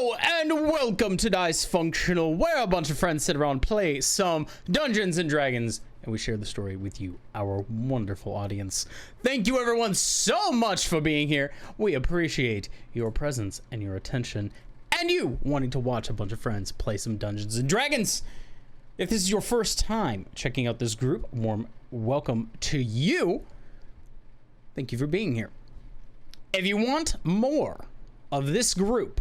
Hello and welcome to Dicefunctional, where a bunch of friends sit around, play some Dungeons and Dragons, and we share the story with you, our wonderful audience. Thank you everyone so much for being here. We appreciate your presence and your attention, and you wanting to watch a bunch of friends play some Dungeons and Dragons. If this is your first time checking out this group, warm welcome to you. Thank you for being here. If you want more of this group,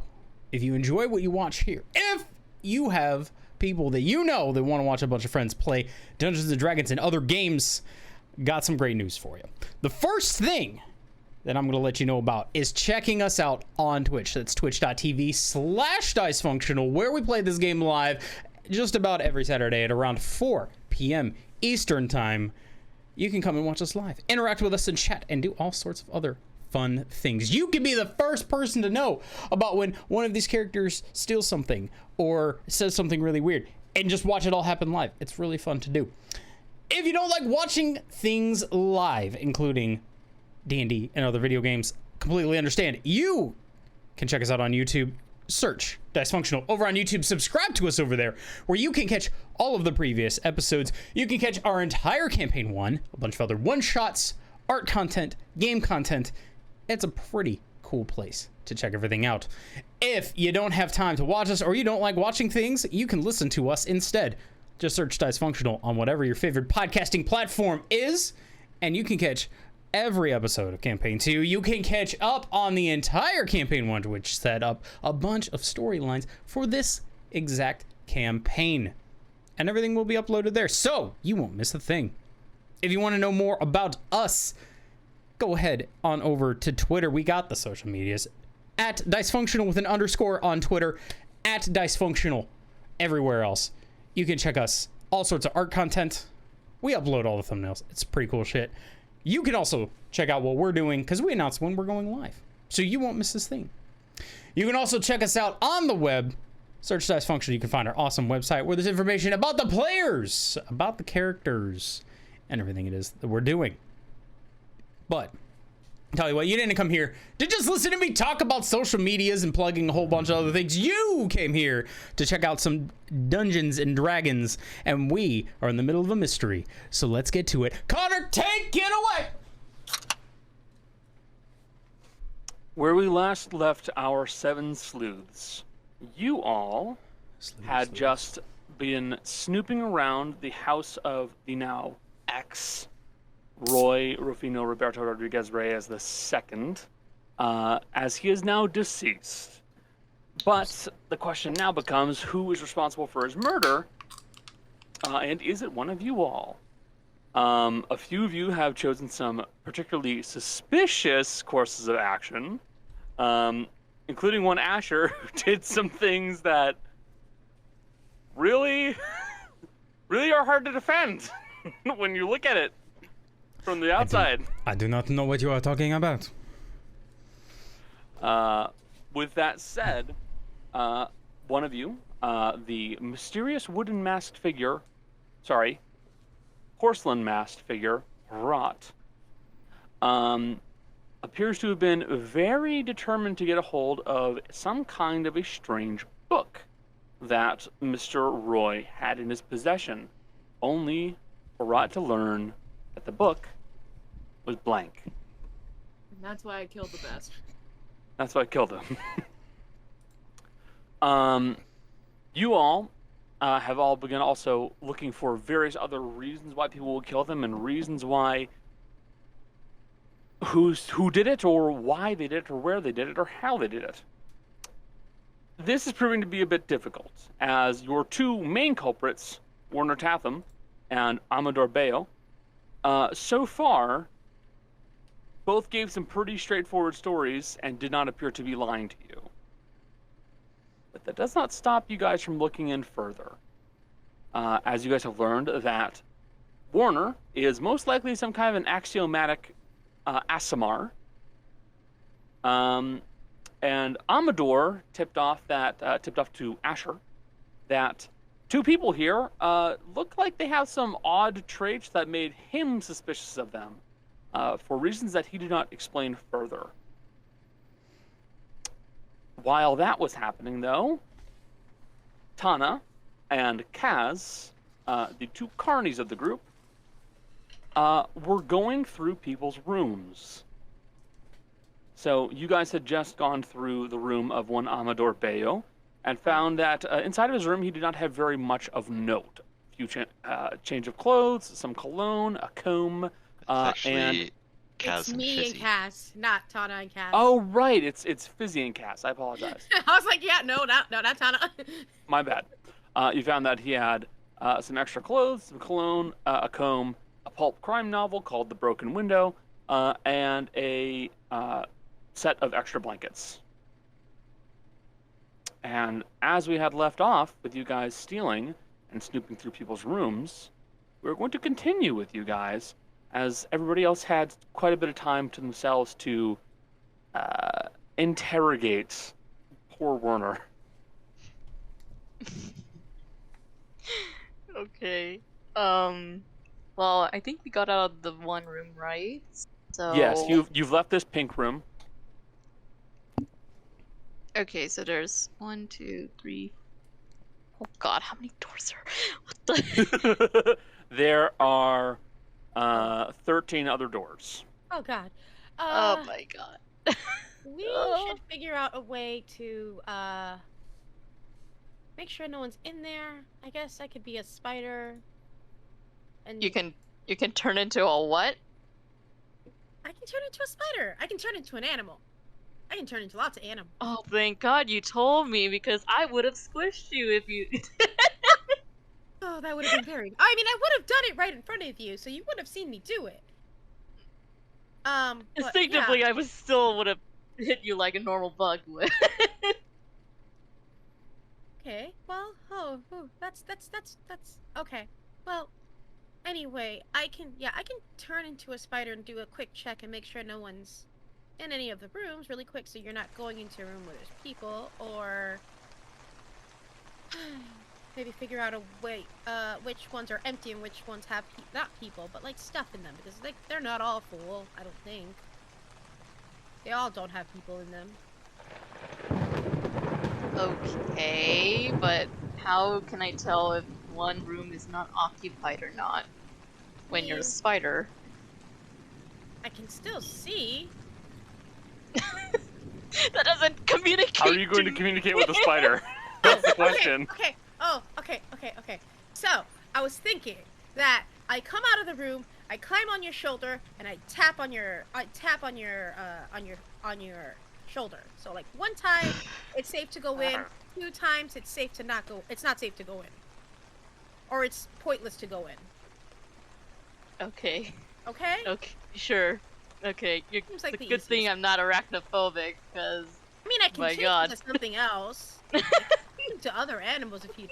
if you enjoy what you watch here, if you have people that you know that want to watch a bunch of friends play Dungeons and Dragons and other games, got some great news for you. The first thing that I'm going to let you know about is checking us out on Twitch. That's twitch.tv/Dicefunctional, where we play this game live just about every Saturday at around 4 p.m. Eastern time. You can come and watch us live, interact with us in chat, and do all sorts of other fun things. You can be the first person to know about when one of these characters steals something or says something really weird, and just watch it all happen live. It's really fun to do. If you don't like watching things live, including D&D and other video games, completely understand. You can check us out on YouTube. Search Dicefunctional over on YouTube. Subscribe to us over there, where you can catch all of the previous episodes. You can catch our entire campaign 1, a bunch of other one-shots, art content, game content. It's a pretty cool place to check everything out. If you don't have time to watch us, or you don't like watching things, you can listen to us instead. Just search Dicefunctional on whatever your favorite podcasting platform is, and you can catch every episode of Campaign 2. You can catch up on the entire Campaign 1, which set up a bunch of storylines for this exact campaign. And everything will be uploaded there, so you won't miss a thing. If you want to know more about us, go ahead on over to Twitter. We got the social medias. At Dicefunctional with an underscore on Twitter. At Dicefunctional everywhere else. You can check us. All sorts of art content. We upload all the thumbnails. It's pretty cool shit. You can also check out what we're doing, because we announce when we're going live, so you won't miss this thing. You can also check us out on the web. Search Dicefunctional. You can find our awesome website where there's information about the players, about the characters, and everything it is that we're doing. But tell you what, you didn't come here to just listen to me talk about social medias and plugging a whole bunch of other things. You came here to check out some Dungeons and Dragons, and we are in the middle of a mystery. So let's get to it. Connor, take it away! Where we last left our 7 sleuths, you all had just been snooping around the house of the now ex Roy Rufino Roberto Rodriguez Reyes II, as he is now deceased. But the question now becomes, who is responsible for his murder, and is it one of you all? A few of you have chosen some particularly suspicious courses of action, including one Asher, who did some things that really, really are hard to defend when you look at it from the outside. I do not know what you are talking about. With that said, one of you, the mysterious wooden masked figure, porcelain masked figure, Rot, appears to have been very determined to get a hold of some kind of a strange book that Mr. Roy had in his possession, only for Rot to learn that the book was blank. And that's why I killed the best. That's why I killed him. You all have all begun also looking for various other reasons why people will kill them, and reasons why who did it, or why they did it, or where they did it, or how they did it. This is proving to be a bit difficult, as your 2 main culprits, Warner Tatham and Amador Bayo, so far both gave some pretty straightforward stories and did not appear to be lying to you. But that does not stop you guys from looking in further. As you guys have learned that Warner is most likely some kind of an axiomatic Asimar. And Amador tipped off to Asher that 2 people here look like they have some odd traits that made him suspicious of them, for reasons that he did not explain further. While that was happening, though, Tana and Kaz, the two carnies of the group, were going through people's rooms. So you guys had just gone through the room of one Amador Bayo and found that inside of his room he did not have very much of note. A few change of clothes, some cologne, a comb, It's actually and... Kaz It's and me Fizzy. and Cass, not Tana and Cass. Oh, right, it's Fizzy and Cass. I apologize. I was like, yeah, no, not Tana. My bad. You found that he had some extra clothes, some cologne, a comb, a pulp crime novel called The Broken Window, and a set of extra blankets. And as we had left off with you guys stealing and snooping through people's rooms, we're going to continue with you guys as everybody else had quite a bit of time to themselves to interrogate poor Werner. Okay. Well, I think we got out of the one room, right? So Yes, you've left this pink room. Okay, so there's 1, 2, 3. Oh God, how many doors are? What the? There are 13 other doors. Oh God. Oh my God. We should figure out a way to make sure no one's in there. I guess I could be a spider. And You can turn into a what? I can turn into a spider. I can turn into an animal. I can turn into lots of animals. Oh, thank God you told me, because I would have squished you if you. Oh, that would have been very. I mean, I would have done it right in front of you, so you would have seen me do it. But, Instinctively, yeah. I was still would have hit you like a normal bug would. Okay. Well, that's okay. Well, anyway, I can turn into a spider and do a quick check and make sure no one's in any of the rooms really quick, so you're not going into a room where there's people, or maybe figure out a way which ones are empty and which ones have not people, but like stuff in them, because they're not all full. I don't think they all don't have people in them. Okay, but how can I tell if one room is not occupied or not when you're a spider? I can still see. That doesn't communicate. How are you going to communicate with the spider? That's the question. Okay. Oh, okay. So, I was thinking that I come out of the room, I climb on your shoulder, and I tap on your shoulder. So, like, one time it's safe to go in, 2 times it's safe to not go. It's not safe to go in, or it's pointless to go in. Okay. Okay. Okay. Sure. Okay. Seems like It's a the good thing easiest. I'm not arachnophobic, because I mean, I can My change God. to something else. To other animals if you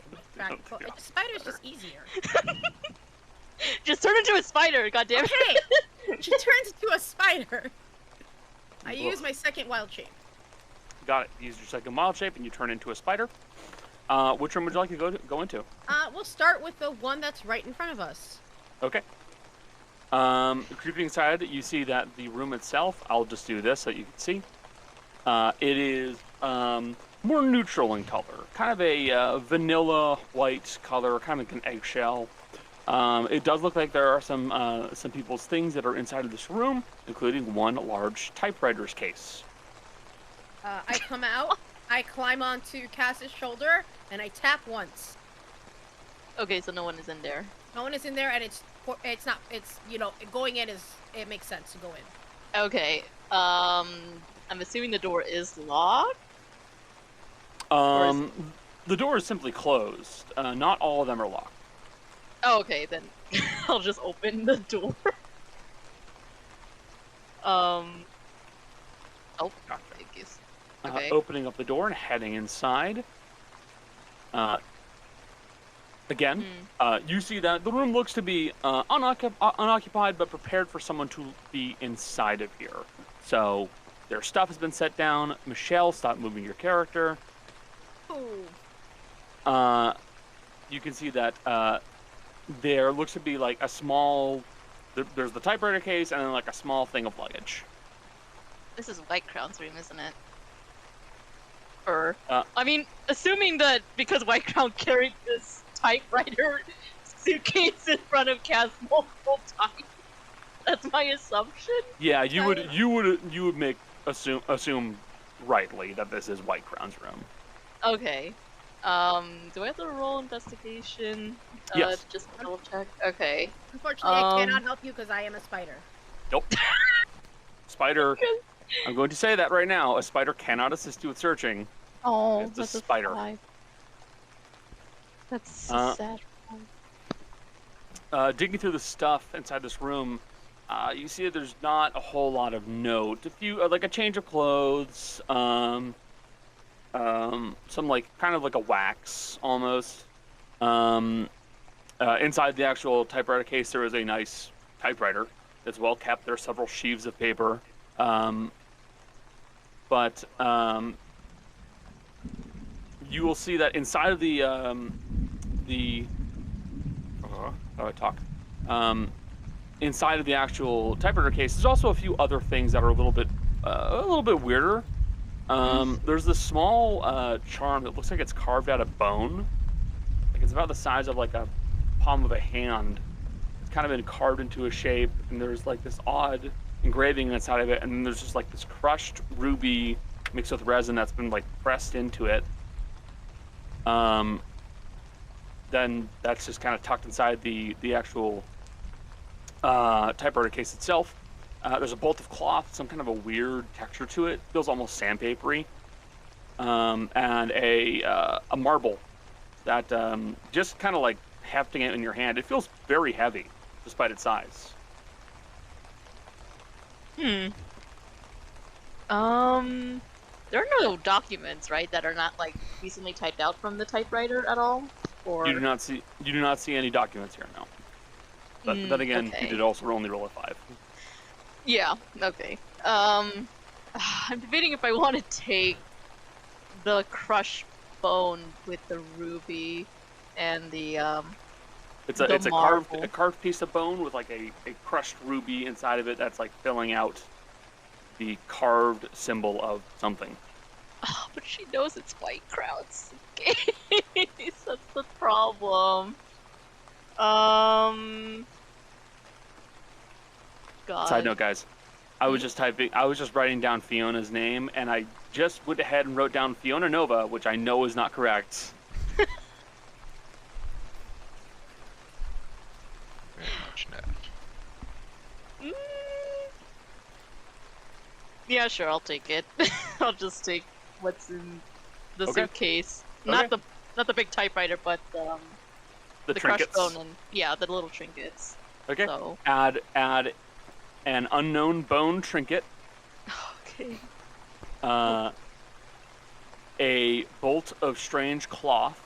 Spider's just easier. just turn into a spider. Goddamn. Okay. She turns into a spider. I use Oof. my second wild shape. Got it. Use your second wild shape and you turn into a spider. Which room would you like to go into? We'll start with the one that's right in front of us. Okay. Creeping inside, you see that the room itself, I'll just do this so you can see. It is more neutral in color. Kind of a vanilla white color, kind of like an eggshell. It does look like there are some people's things that are inside of this room, including one large typewriter's case. I come out, I climb onto Cass's shoulder, and I tap once. Okay, so no one is in there. No one is in there, and it's going in it makes sense to go in. Okay. I'm assuming the door is locked. The door is simply closed. Not all of them are locked. Oh, okay, then I'll just open the door. Oh, I guess. Okay. Opening up the door and heading inside. Again, you see that the room looks to be unoccupied, but prepared for someone to be inside of here. So their stuff has been set down. Michelle, stop moving your character. Ooh. You can see that there looks to be like a small. There's the typewriter case and then like a small thing of luggage. This is White Crown's room, isn't it? Or, Uh, I mean, assuming that because Whitecrown carried this typewriter suitcase in front of Cass multiple times, that's my assumption. Yeah, you would make assume rightly that this is White Crown's room. Okay. Do I have to roll investigation? Yes. Just double check. Okay. Unfortunately, I cannot help you because I am a spider. Nope. Spider. I'm going to say that right now. A spider cannot assist you with searching. Oh, It's a that's spider. 5. That's sad. Digging through the stuff inside this room, you see that there's not a whole lot of note. A few, like a change of clothes, some like kind of like a wax almost. Inside the actual typewriter case, there is a nice typewriter. It's well kept. There are several sheaves of paper. But you will see that inside of the how do I talk? Inside of the actual typewriter case, there's also a few other things that are a little bit weirder. There's this small charm that looks like it's carved out of bone. Like it's about the size of like a palm of a hand. It's kind of been carved into a shape, and there's like this odd engraving inside of it, and then there's just like this crushed ruby mixed with resin that's been like pressed into it. Then that's just kind of tucked inside the actual typewriter case itself. There's a bolt of cloth, some kind of a weird texture to it. Feels almost sandpapery. And a marble that just kind of like hefting it in your hand. It feels very heavy, despite its size. There are no documents, right, that are not like recently typed out from the typewriter at all? Or You do not see any documents here now. But then again, okay. you did also only roll a 5. Yeah, okay. I'm debating if I want to take the crushed bone with the ruby and the It's a marble. carved piece of bone with like a crushed ruby inside of it that's like filling out the carved symbol of something. Oh, but she knows it's White Crown's case. That's the problem. God. Side note, guys, I was just writing down Fiona's name, and I just went ahead and wrote down Fiona Nova, which I know is not correct. Very much not. Yeah, sure, I'll take it. I'll just take what's in the Okay. suitcase. Okay. Not the big typewriter, but The crushed trinkets. bone and the little trinkets. Okay. So Add an unknown bone trinket, okay. a bolt of strange cloth,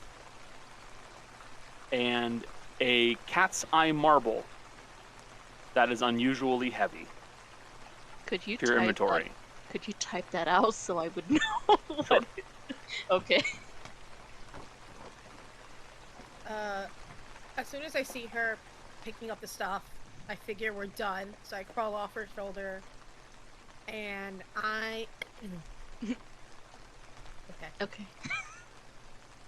and a cat's eye marble that is unusually heavy Could you to your type inventory. that? Could you type that out so I would know? Sure. Okay. As soon as I see her picking up the stuff, I figure we're done. So I crawl off her shoulder, and I. Okay.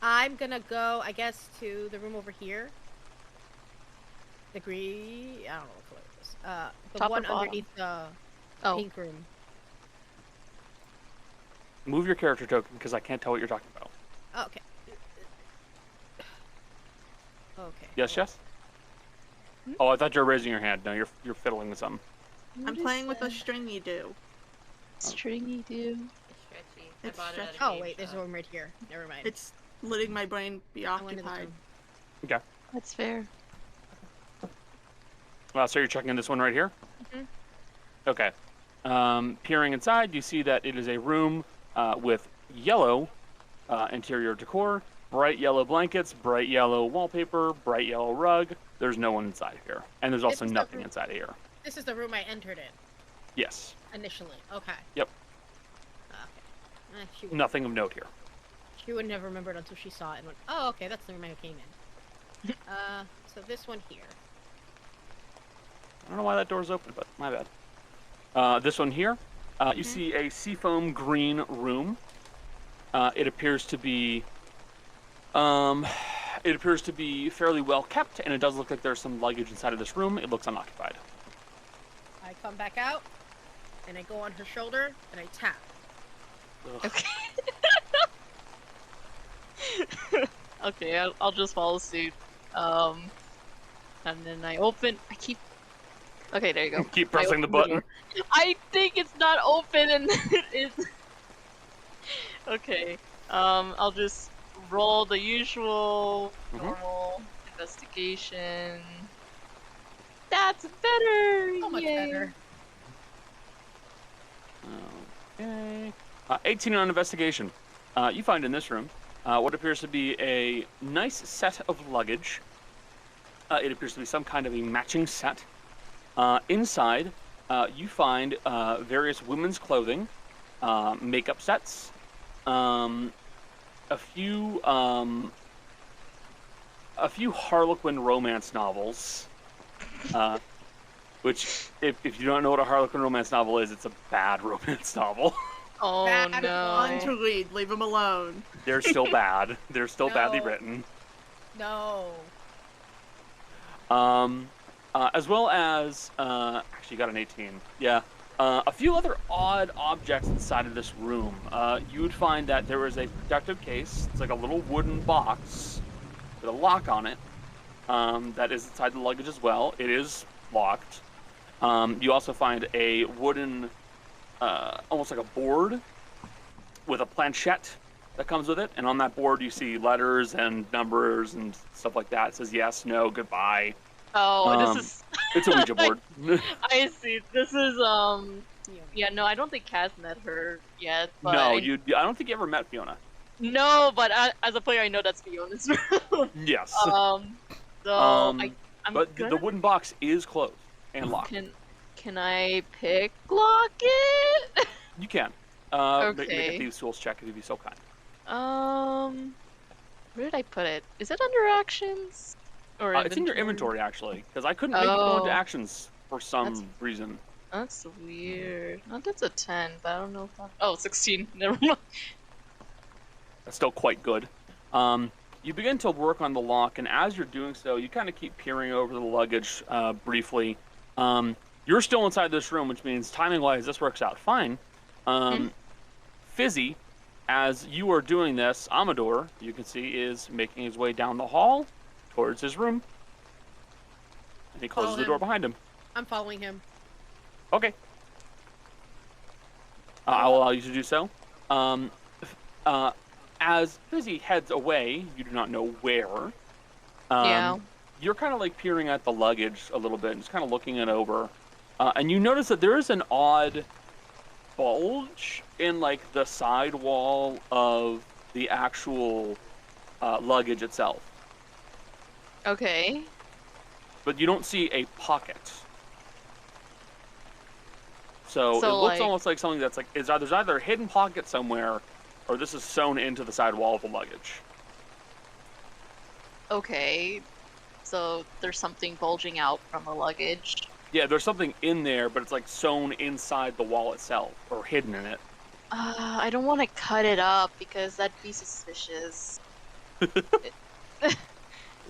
I'm gonna go, I guess, to the room over here. The green. I don't know what color it is. The Top or one bottom? underneath the Oh. pink room. Move your character token because I can't tell what you're talking about. Okay. Okay. Yes, yes. Oh, I thought you were raising your hand. No, you're fiddling with something. I'm playing with a stringy do. Stringy do. It's stretchy. It's I bought it at a stretchy. Oh game wait, there's a shop. room right here. Never mind. It's letting my brain be I went in this occupied. room. Okay. That's fair. So you're checking this one right here? Mhm. Okay. Peering inside, you see that it is a room with yellow interior decor, bright yellow blankets, bright yellow wallpaper, bright yellow rug. There's no one inside here. And there's also is the nothing room- inside of here. This is the room I entered in Yes. initially. Okay. Yep. Okay. She would Nothing of note here. She wouldn't have remembered until she saw it and went, "Oh, okay, that's the room I came in." So this one here. I don't know why that door's open, but my bad. This one here, you see a seafoam green room. It appears to be fairly well kept, and it does look like there's some luggage inside of this room. It looks unoccupied. I come back out, and I go on her shoulder, and I tap. Ugh. Okay. Okay, I'll just follow suit. And then I open. Okay, there you go. Keep I pressing the open button. door. I think it's not open, and it is. Okay. I'll just roll the usual normal investigation. That's better. So much Yay. better. Okay. 18 on investigation. You find in this room what appears to be a nice set of luggage. It appears to be some kind of a matching set. Inside, you find various women's clothing, makeup sets, a few Harlequin romance novels. Which, if you don't know what a Harlequin romance novel is, it's a bad romance novel. Oh Bad no. Fun to read. Leave them alone. They're still bad. They're still badly No. written. No. As well as, actually you got an 18. Yeah. A few other odd objects inside of this room. You would find that there is a protective case. It's like a little wooden box with a lock on it. That is inside the luggage as well. It is locked. You also find a wooden, almost like a board with a planchette that comes with it. And on that board you see letters and numbers and stuff like that. It says yes, no, goodbye. Oh, this is. It's a Ouija board. I see. This is Yeah, no, I don't think Kaz met her yet. But No, I don't think you ever met Fiona. No, but as a player, I know that's Fiona's room. Yes. I'm but gonna... the wooden box is closed and locked. Can I pick lock it? You can. Make Okay. a thieves' tools check if you'd be so kind. Where did I put it? Is it under actions? Or It's in your inventory, actually, because I couldn't make it go into Oh. actions for some reason. That's weird. Oh, that's a 10, but I don't know if that... Oh, 16. Never mind. That's still quite good. You begin to work on the lock, and as you're doing so, you kind of keep peering over the luggage briefly. You're still inside this room, which means timing-wise, this works out fine. Fizzy, as you are doing this, Amador, you can see, is making his way down the hall towards his room. And he closes Follow the door him. behind him. I'm following him. Okay. I'll allow you to do so. As Fizzy heads away, you do not know where. Yeah. You're kind of like peering at the luggage a little bit and just kind of looking it over. And you notice that there is an odd bulge in like the side wall of the actual luggage itself. Okay. But you don't see a pocket. So it So, looks like- almost like something that's like, there's either a hidden pocket somewhere, or this is sewn into the side wall of the luggage. Okay. So there's something bulging out from the luggage. Yeah, there's something in there, but it's like sewn inside the wall itself, or hidden in it. I don't want to cut it up because that'd be suspicious.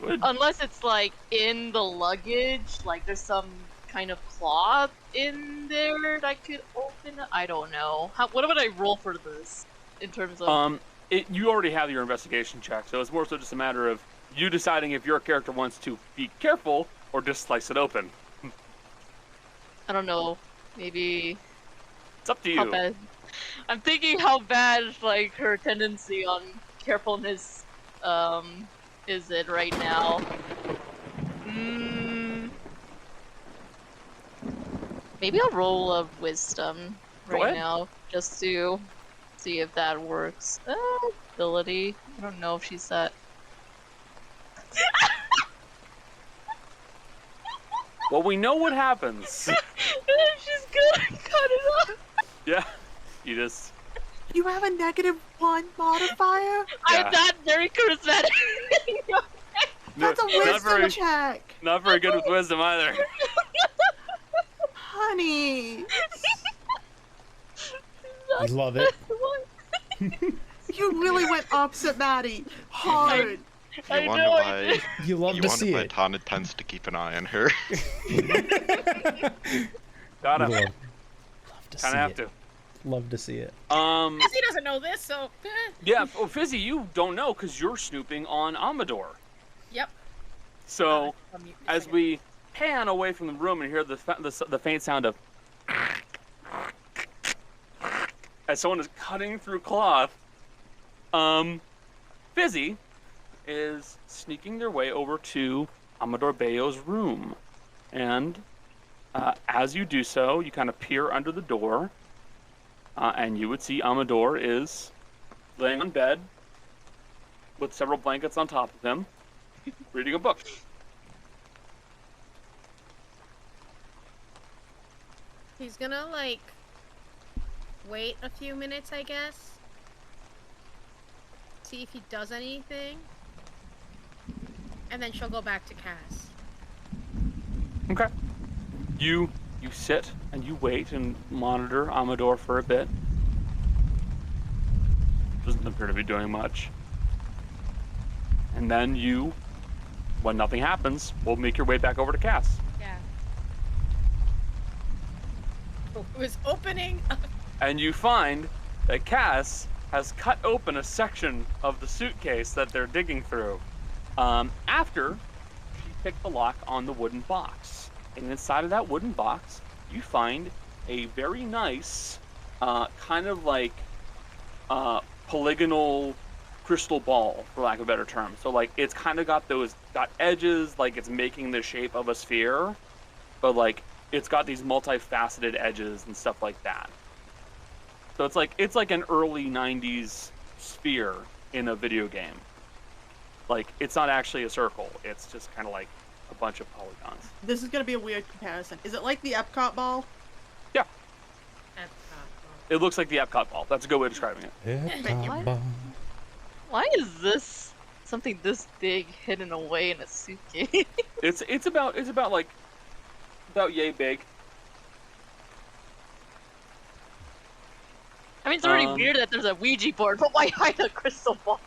Unless it's like in the luggage, like there's some kind of cloth in there that could open. I don't know. What would I roll for this in terms of? You already have your investigation check, so it's more so just a matter of you deciding if your character wants to be careful or just slice it open. I don't know. Maybe. It's up to How you. bad? I'm thinking how bad like her tendency on carefulness is it right now. Maybe I'll roll a wisdom Go right ahead. now just to see if that works. Ability. I don't know if she's that. Well, we know what happens. She's gonna cut it off. Yeah, you just... You have a -1 modifier? Yeah. I'm not very charismatic. That's a not wisdom very, check! not very good with wisdom either. Honey! I love it. You really went opposite Maddie. Hard. I You wonder know, why. You love You to wonder see why it. Tana tends to keep an eye on her. Gotta. Love to see Kind of have it. to. Love to see it. He doesn't know this, so. Yeah. Well, Fizzy, you don't know because you're snooping on Amador. Yep. So, I'll mute in a as second. we pan away from the room and hear the faint sound of as someone is cutting through cloth, Fizzy is sneaking their way over to Amador Bayo's room, and as you do so, you kind of peer under the door, and you would see Amador is laying on bed with several blankets on top of him, reading a book. He's gonna, like, wait a few minutes, I guess. See if he does anything. And then she'll go back to Cass. Okay. You sit and you wait and monitor Amador for a bit. Doesn't appear to be doing much. And then you, when nothing happens, will make your way back over to Cass. Yeah. It was opening. And you find that Cass has cut open a section of the suitcase that they're digging through. After she picked the lock on the wooden box. And inside of that wooden box, you find a very nice, kind of like polygonal crystal ball, for lack of a better term. So like it's kind of got edges, like it's making the shape of a sphere, but like it's got these multifaceted edges and stuff like that. So it's like an early 90s sphere in a video game. Like it's not actually a circle, it's just kind of like a bunch of polygons. This is gonna be a weird comparison. Is it like the Epcot ball? Yeah, it looks like the Epcot ball. That's a good way of describing it. What? Why is this something this big hidden away in a suitcase? It's about yay big. I mean, it's already weird that there's a Ouija board, but why hide a crystal ball?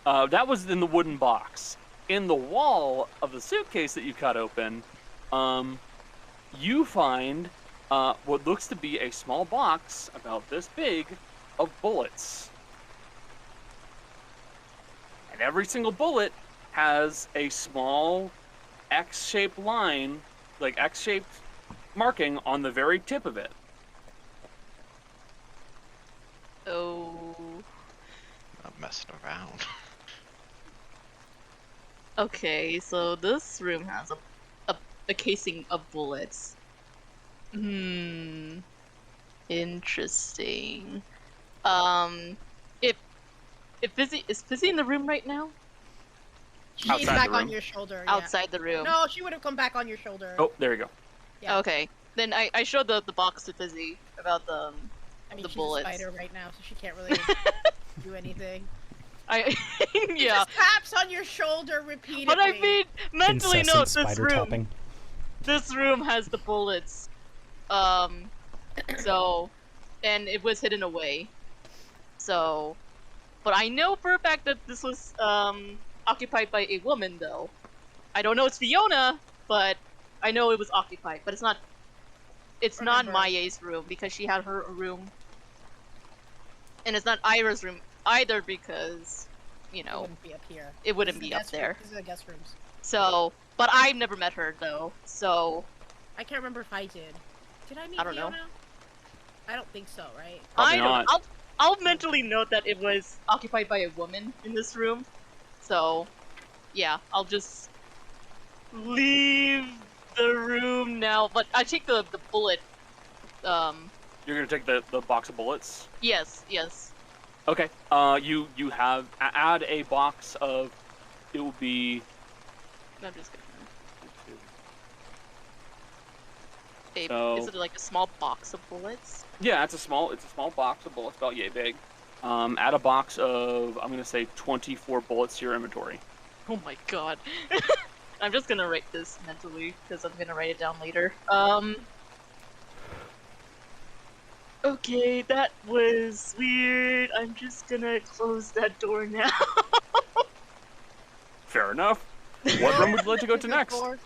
That was in the wooden box. In the wall of the suitcase that you cut open, you find what looks to be a small box about this big of bullets. And every single bullet has a small X-shaped line, like X-shaped marking on the very tip of it. Oh. I'm messing around. Okay, so this room has a casing of bullets. Interesting. If is Fizzy in the room right now? She's Outside back the on room. your shoulder. Yeah. Outside the room. No, she would have come back on your shoulder. Oh, there you go. Yeah. Okay. Then I showed the box to Fizzy about the I mean, the she's bullets. a spider right now, so she can't really do anything. I She yeah. just taps on your shoulder repeatedly. But I mean, mentally Incessant note this spider room. tapping. This room has the bullets. So, and it was hidden away. So, but I know for a fact that this was occupied by a woman, though. I don't know it's Fiona, but I know it was occupied. But it's not. It's not Remember. Maya's room because she had her room, and it's not Ira's room either because, you It know, wouldn't be up here. it wouldn't This is be the up guest there. room- This is the guest rooms. So, but I've never met her though. So I can't remember if I did. Did I meet I don't know. Fiona? I don't think so, right? Probably I don't. not. I'll mentally note that it was occupied by a woman in this room. So, yeah, I'll just leave the room now. But I take the bullet. You're gonna take the box of bullets. Yes. Okay. You have add a box of. It will be. I'm just gonna. So- Is it like a small box of bullets? Yeah, it's a small box of bullets, about yay big. Add a box of, I'm gonna say 24 bullets to your inventory. Oh my god. I'm just gonna write this mentally because I'm gonna write it down later. Okay, that was weird. I'm just gonna close that door now. Fair enough. What room would you like to go to next? Door.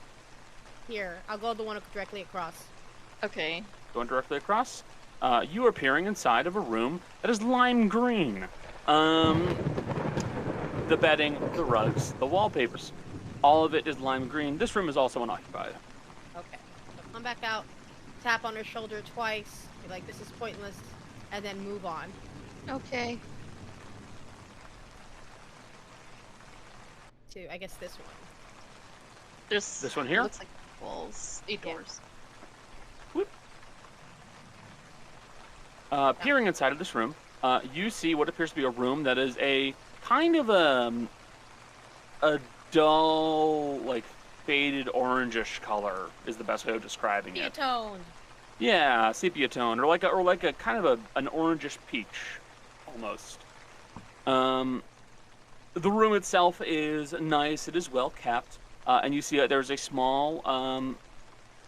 Here, I'll go the one directly across. Okay. Going directly across. You are peering inside of a room that is lime green. The bedding, the rugs, the wallpapers, all of it is lime green. This room is also unoccupied. Okay. So come back out, tap on her shoulder twice, be like, this is pointless, and then move on. Okay. To, I guess, this one. There's This one here? Looks like walls. 8 Yeah. doors. Peering inside of this room, you see what appears to be a room that is a kind of a dull, like faded orangish color is the best way of describing it. Toned. Yeah, sepia tone, or like a kind of an orangish peach, almost. The room itself is nice. It is well kept, and you see that there's a small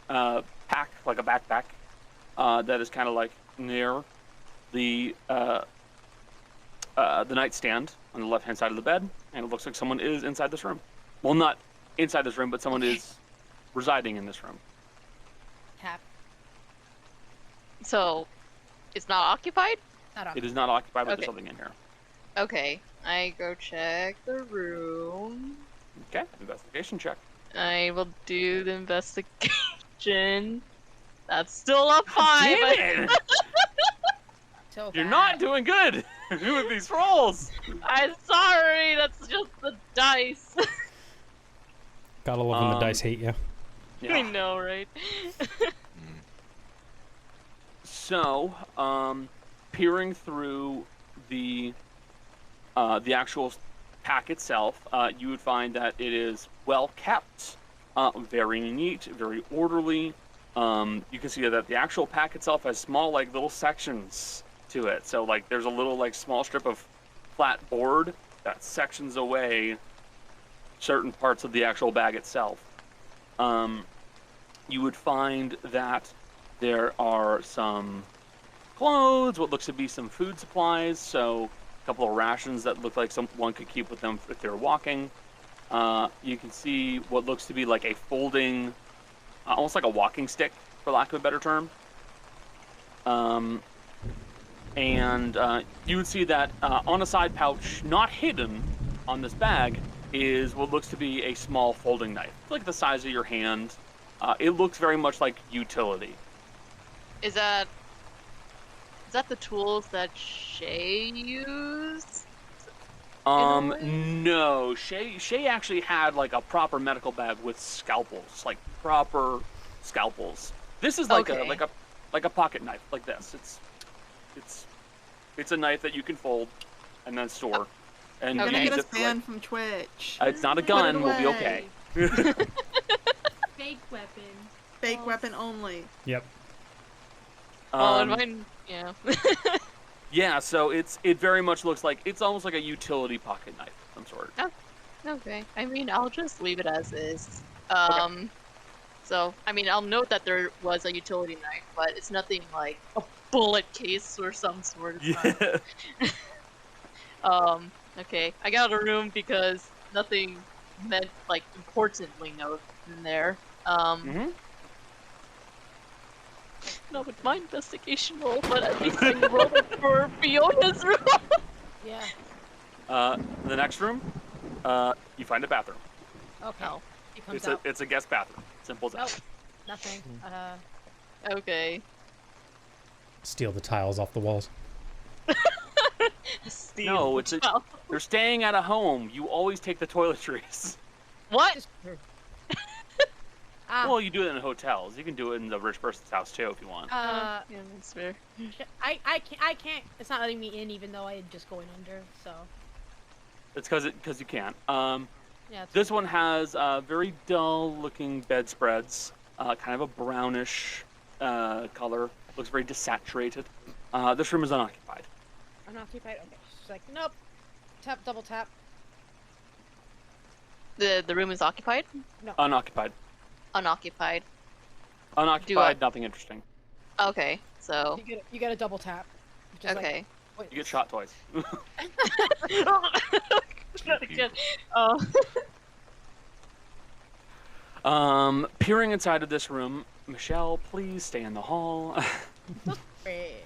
pack, like a backpack, that is kind of like near the nightstand on the left-hand side of the bed, and it looks like someone is inside this room. Well, not inside this room, but someone is residing in this room. Tap. So, it's not occupied? Not off. It is not occupied, but Okay. there's something in here. Okay. I go check the room. Okay, investigation check. I will do the investigation. That's still a 5. Damn it! So You're bad. not doing good with these rolls. I'm sorry, that's just the dice. Gotta love when the dice hate you. I know, right? So, peering through the actual pack itself, you would find that it is well kept, very neat, very orderly. You can see that the actual pack itself has small, like, little sections to it. So, like, there's a little, like, small strip of flat board that sections away certain parts of the actual bag itself. You would find that there are some clothes, what looks to be some food supplies, so a couple of rations that look like someone could keep with them if they're walking. You can see what looks to be like a folding, almost like a walking stick, for lack of a better term. And you would see that on a side pouch, not hidden on this bag, is what looks to be a small folding knife, like the size of your hand. It looks very much like utility. Is that the tools that Shay used? way? No. Shay actually had like a proper medical bag with scalpels, like proper scalpels. This is like Okay. a pocket knife, like this. It's a knife that you can fold and then store. And You're Okay. gonna use get it us for, like, banned from Twitch. it's not a Put gun. it We'll be away. okay. Fake weapon. Fake weapon only. Yep. Oh, and mine, yeah. Yeah, so it very much looks like it's almost like a utility pocket knife of some sort. Okay. I mean, I'll just leave it as is. So, I mean, I'll note that there was a utility knife, but it's nothing like a bullet case or some sort. It's not- Yeah. Okay. I got a room because nothing meant, like, importantly note in there. hmm Not with my investigation roll, but at least I can roll it for Fiona's room. Yeah. The next room, you find a bathroom. Okay. Oh. He comes out. It's a guest bathroom. Simple as that. Nope. Nothing. Okay. Steal the tiles off the walls. No, it's a, they're staying at a home. You always take the toiletries. What? Just- Well, you do it in hotels. You can do it in the rich person's house too if you want. Yeah, that's fair. I can't. It's not letting me in, even though I had just going under. So It's because you can't. yeah. It's This one has very dull-looking bedspreads, kind of a brownish color. Looks very desaturated. This room is unoccupied. unoccupied. Okay. She's like, nope. Tap. Double tap. The room is occupied? Unoccupied. Unoccupied. Unoccupied. Nothing interesting. Okay. So You get a double tap. Just like, okay. wait, You get shot twice. Not again. Peering inside of this room, Michelle, please stay in the hall. great.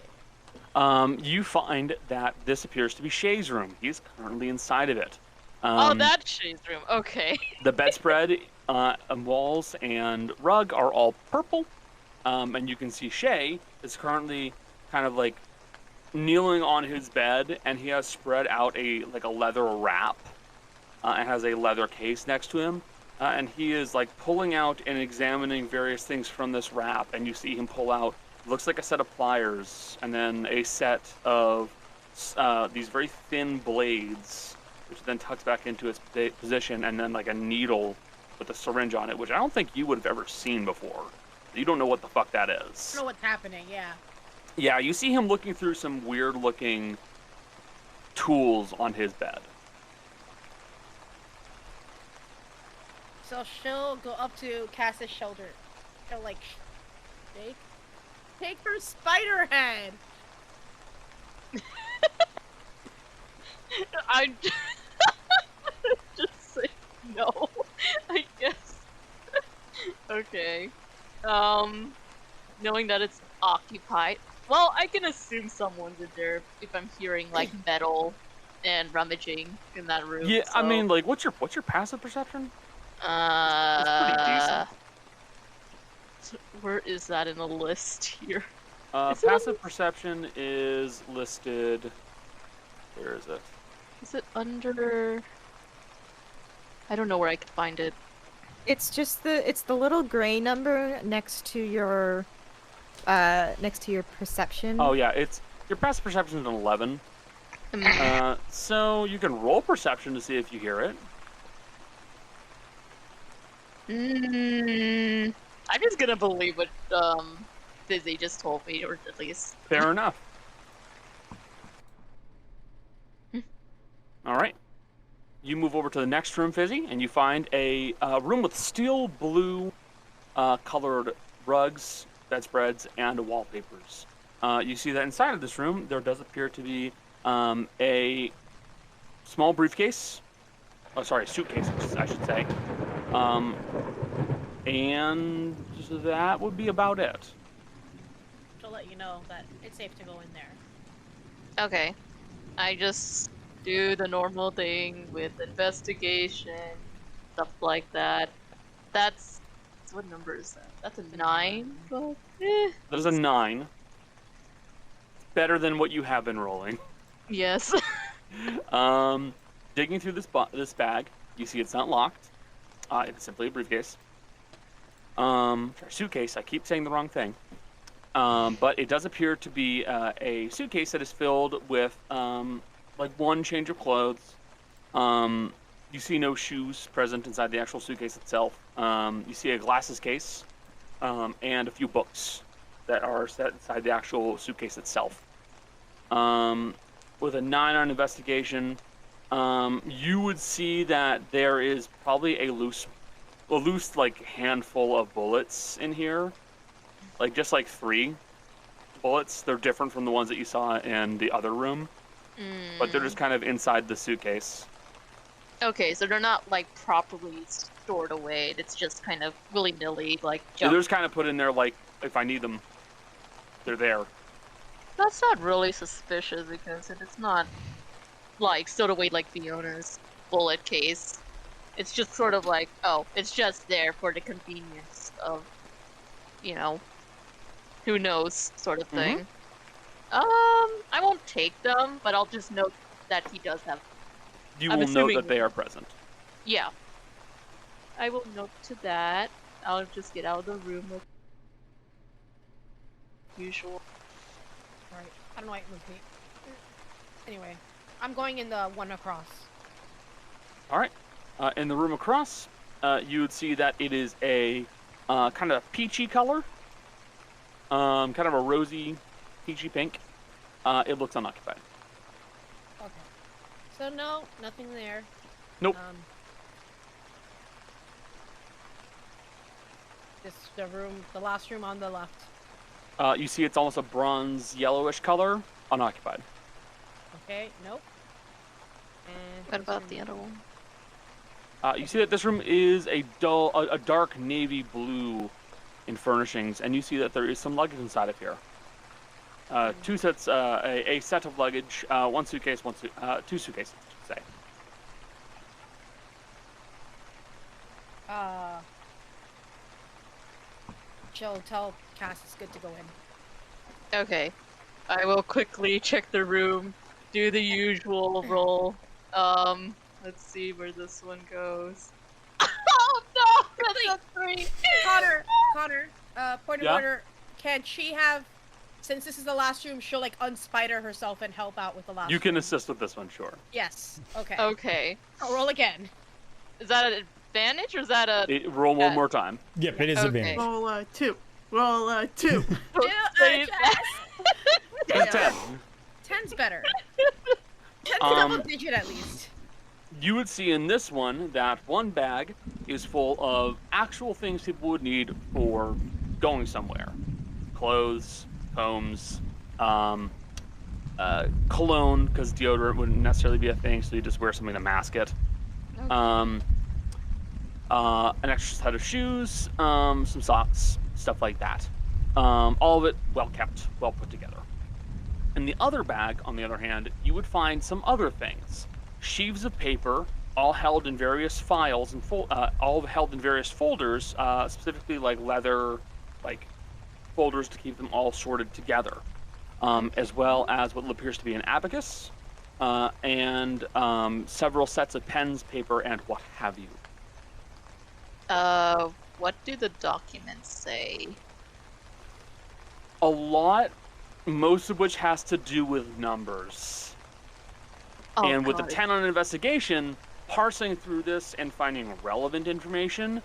You find that this appears to be Shay's room. He's currently inside of it. Oh, that's Shay's room. Okay. The bedspread, walls, and rug are all purple. And you can see Shay is currently kind of like kneeling on his bed, and he has spread out a leather wrap, and has a leather case next to him. And he is like pulling out and examining various things from this wrap, and you see him pull out, looks like a set of pliers, and then a set of these very thin blades, which then tucks back into its position, and then like a needle with a syringe on it, which I don't think you would have ever seen before. You don't know what the fuck that is. I don't know what's happening, yeah. Yeah, you see him looking through some weird-looking tools on his bed. So she'll go up to Cass's shoulder. She'll like take her spider head. I just say no, I guess. Okay. Knowing that it's occupied. Well, I can assume someone's in there if I'm hearing like metal and rummaging in that room. Yeah, so... I mean, like, what's your passive perception? It's pretty decent. Where is that in the list here? Passive perception is listed. Where is it? Is it under? I don't know where I could find it. It's just the little gray number next to your perception. Oh yeah, it's your passive perception is an 11. So you can roll perception to see if you hear it. I'm just gonna believe what Fizzy just told me, or at least. Fair enough. All right. You move over to the next room, Fizzy, and you find a room with steel blue colored rugs, bedspreads, and wallpapers. You see that inside of this room, there does appear to be a small briefcase. Oh, sorry, suitcase, I should say. And that would be about it. She'll let you know that it's safe to go in there. Okay. I just do the normal thing with investigation, stuff like that. That's what number is that? That's a 9? But, That is a 9. Better than what you have been rolling. Yes. Digging through this bag, you see it's not locked. It's simply a briefcase. Suitcase, I keep saying the wrong thing. But it does appear to be a suitcase that is filled with like one change of clothes. You see no shoes present inside the actual suitcase itself. You see a glasses case and a few books that are set inside the actual suitcase itself. With a 9 on investigation, you would see that there is probably a loose like handful of bullets in here, like just like 3 bullets. They're different from the ones that you saw in the other room, but they're just kind of inside the suitcase. Okay, so they're not like properly stored away. It's just kind of willy-nilly, like. Yeah, they're just kind of put in there like if I need them, they're there. That's not really suspicious because it's not like stowed away like Fiona's bullet case. It's just sort of like, oh, it's just there for the convenience of, you know, who knows sort of thing. I won't take them, but I'll just note that he does have. You I'm will note assuming- that they are present. Yeah. I will note to that. I'll just get out of the room with usual. Right. I don't know why it moved me. Anyway, I'm going in the one across. All right. In the room across, you would see that it is a kind of peachy color, kind of a rosy, peachy pink. It looks unoccupied. Okay. So no, nothing there. Nope. The last room on the left. You see it's almost a bronze yellowish color, unoccupied. Okay, nope. And What this about room- the other one? You see that this room is a dark navy blue in furnishings, and you see that there is some luggage inside of here. Two sets, a set of luggage, one suitcase, two suitcases, I should say. Jill, tell Cass it's good to go in. Okay. I will quickly check the room, do the usual roll. Let's see where this one goes. Oh no! That's a 3! Connor, point of Yeah? order. Can she have, since this is the last room, she'll like unspider herself and help out with the last You can room. assist with this one, sure. Yes. Okay. Okay. I'll roll again. Is that an advantage or is that a... Roll one more time. Yep, it is Okay. advantage. Roll 2. Roll 2. Say that. That's a 10. 10's better. 10's Um, double digit at least. You would see in this one that one bag is full of actual things people would need for going somewhere. Clothes, combs, cologne, because deodorant wouldn't necessarily be a thing, so you just wear something to mask it. An extra set of shoes, some socks, stuff like that. All of it well kept, well put together. In the other bag, on the other hand, you would find some other things. Sheaves of paper, all held in various files and all held in various folders, specifically like leather, like folders to keep them all sorted together, as well as what appears to be an abacus, and several sets of pens, paper, and what have you. What do the documents say? A lot, most of which has to do with numbers. Oh, And with the God. 10 on investigation, parsing through this and finding relevant information,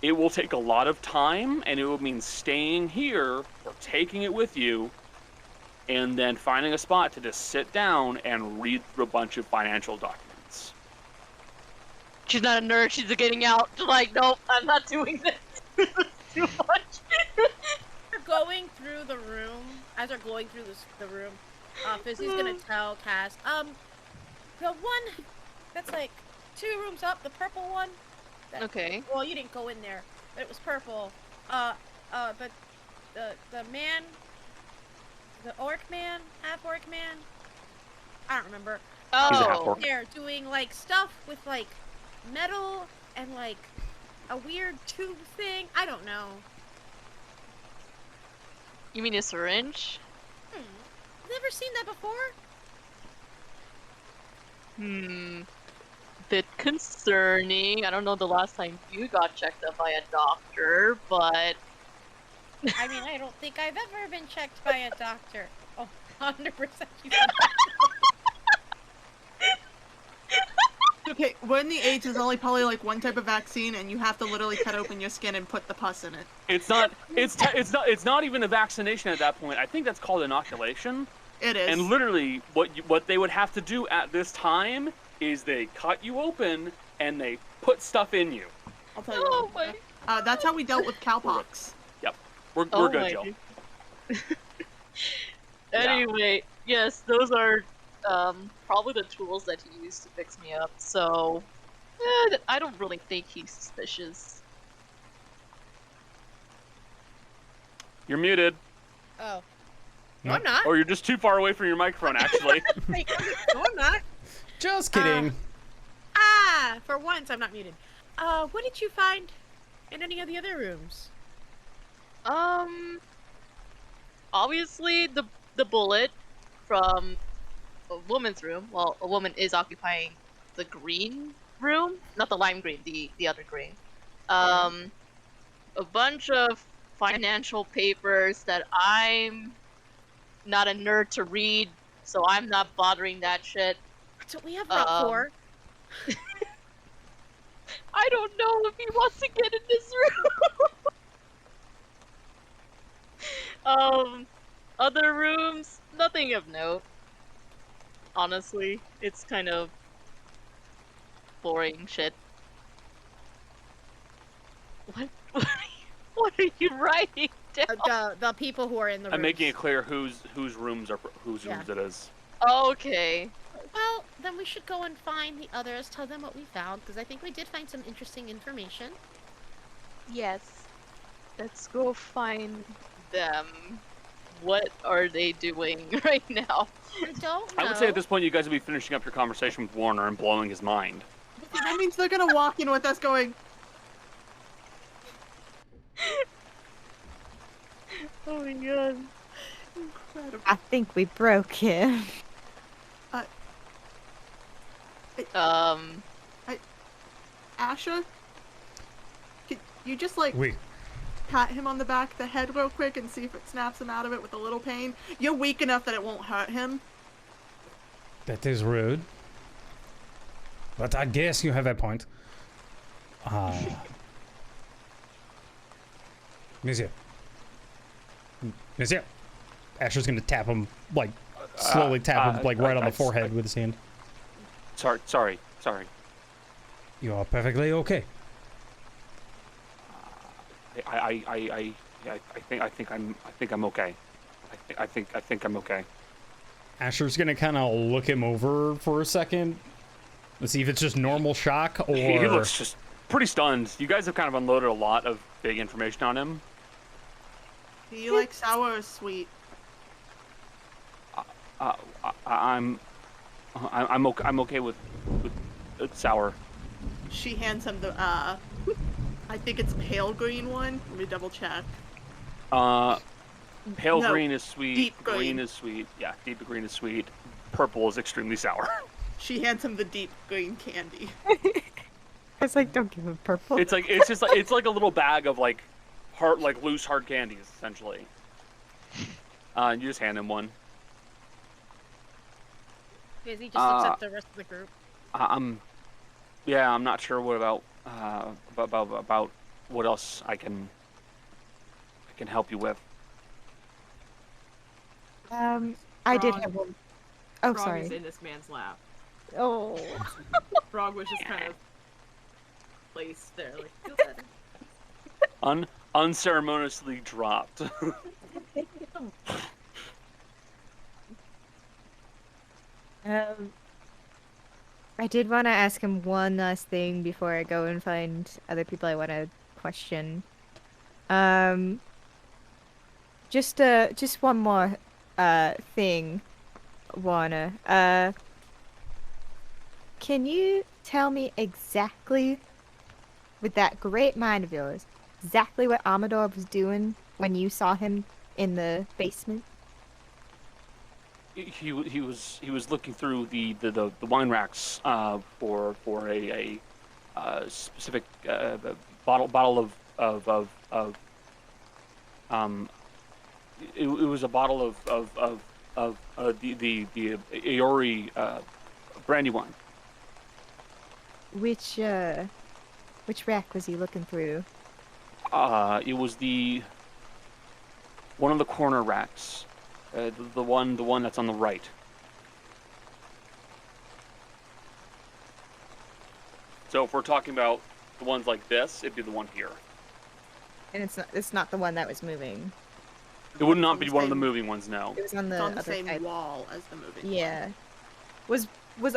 it will take a lot of time, and it will mean staying here or taking it with you, and then finding a spot to just sit down and read through a bunch of financial documents. She's not a nerd, she's getting out. Like, nope, I'm not doing this. Too much. We're going through the room. As we're going through the room, Fizzy's gonna tell Cass, the one that's like 2 rooms up, the purple one. Okay. Well, you didn't go in there, but it was purple. But the man, the orc man, half orc man, I don't remember. He's a Oh. half-orc. They're doing like stuff with like metal and like a weird tube thing. I don't know. You mean a syringe? Never seen that before. Bit concerning. I don't know the last time you got checked up by a doctor, but... I mean, I don't think I've ever been checked by a doctor. Oh, 100% you Okay, when the AIDS is only probably like one type of vaccine, and you have to literally cut open your skin and put the pus in it. It's not. It's not even a vaccination at that point. I think that's called inoculation. It is. And literally, what they would have to do at this time is they cut you open and they put stuff in you. I'll tell you. Oh what. my... That's how we dealt with cowpox. Yep, we're Oh good, my Jill. Anyway, yes, those are probably the tools that he used to fix me up, so I don't really think he's suspicious. You're muted, Oh. No, I'm not. or you're just too far away from your microphone. Actually, Wait, no, I'm not. Just kidding. For once, I'm not muted. What did you find in any of the other rooms? Obviously the bullet from a woman's room. Well, a woman is occupying the green room, not the lime green, the other green. A bunch of financial papers that I'm not a nerd to read, so I'm not bothering that shit. Don't we have route 4? I don't know if he wants to get in this room. Other rooms, nothing of note. Honestly, it's kind of boring shit. What are you writing? down. The people who are in the rooms. I'm making it clear whose rooms it is. Okay. Well, then we should go and find the others, tell them what we found, because I think we did find some interesting information. Yes. Let's go find them. What are they doing right now? I don't know. I would say at this point you guys would be finishing up your conversation with Warner and blowing his mind. That means they're gonna walk in with us going, Oh my god. incredible. I think we broke him. Asha? Could you just, like, We. pat him on the back of the head real quick and see if it snaps him out of it with a little pain? You're weak enough that it won't hurt him. That is rude. But I guess you have a point. Monsieur. Monsieur. Asher's gonna tap him, like, slowly tap him, like, right on the forehead with his hand. Sorry. You are perfectly okay. I think I'm okay. I think I'm okay. Asher's gonna kind of look him over for a second. Let's see if it's just normal shock or. He looks just pretty stunned. You guys have kind of unloaded a lot of big information on him. Do you like sour or sweet? I'm okay with sour. She hands him the, I think it's pale green one. Let me double check. Pale No, green is sweet. deep Green green. is sweet. Yeah, deep green is sweet. Purple is extremely sour. She hands him the deep green candy. I was like, don't give him purple. It's like it's like a little bag of like loose hard candies essentially. You just hand him one. Because he just looks at the rest of the group. I'm not sure what about what else I can help you with. I did Frog. have one. Oh, Frog sorry. is in this man's lap. Oh. Frog was just kind of placed there, like, feel better. Unceremoniously dropped. I did want to ask him one last thing before I go and find other people I want to question. Just one more thing, Warner. Can you tell me exactly, with that great mind of yours, exactly what Amador was doing when you saw him in the basement? He was looking through the wine racks for a specific bottle of it was a bottle of the Aori brandy wine. Which rack was he looking through? It was one of the corner racks. The one that's on the right. So if we're talking about the ones like this, it'd be the one here. And it's not the one that was moving. It would not be one of the moving ones, no. It was on the It's on the other same side. wall as the moving Yeah. Was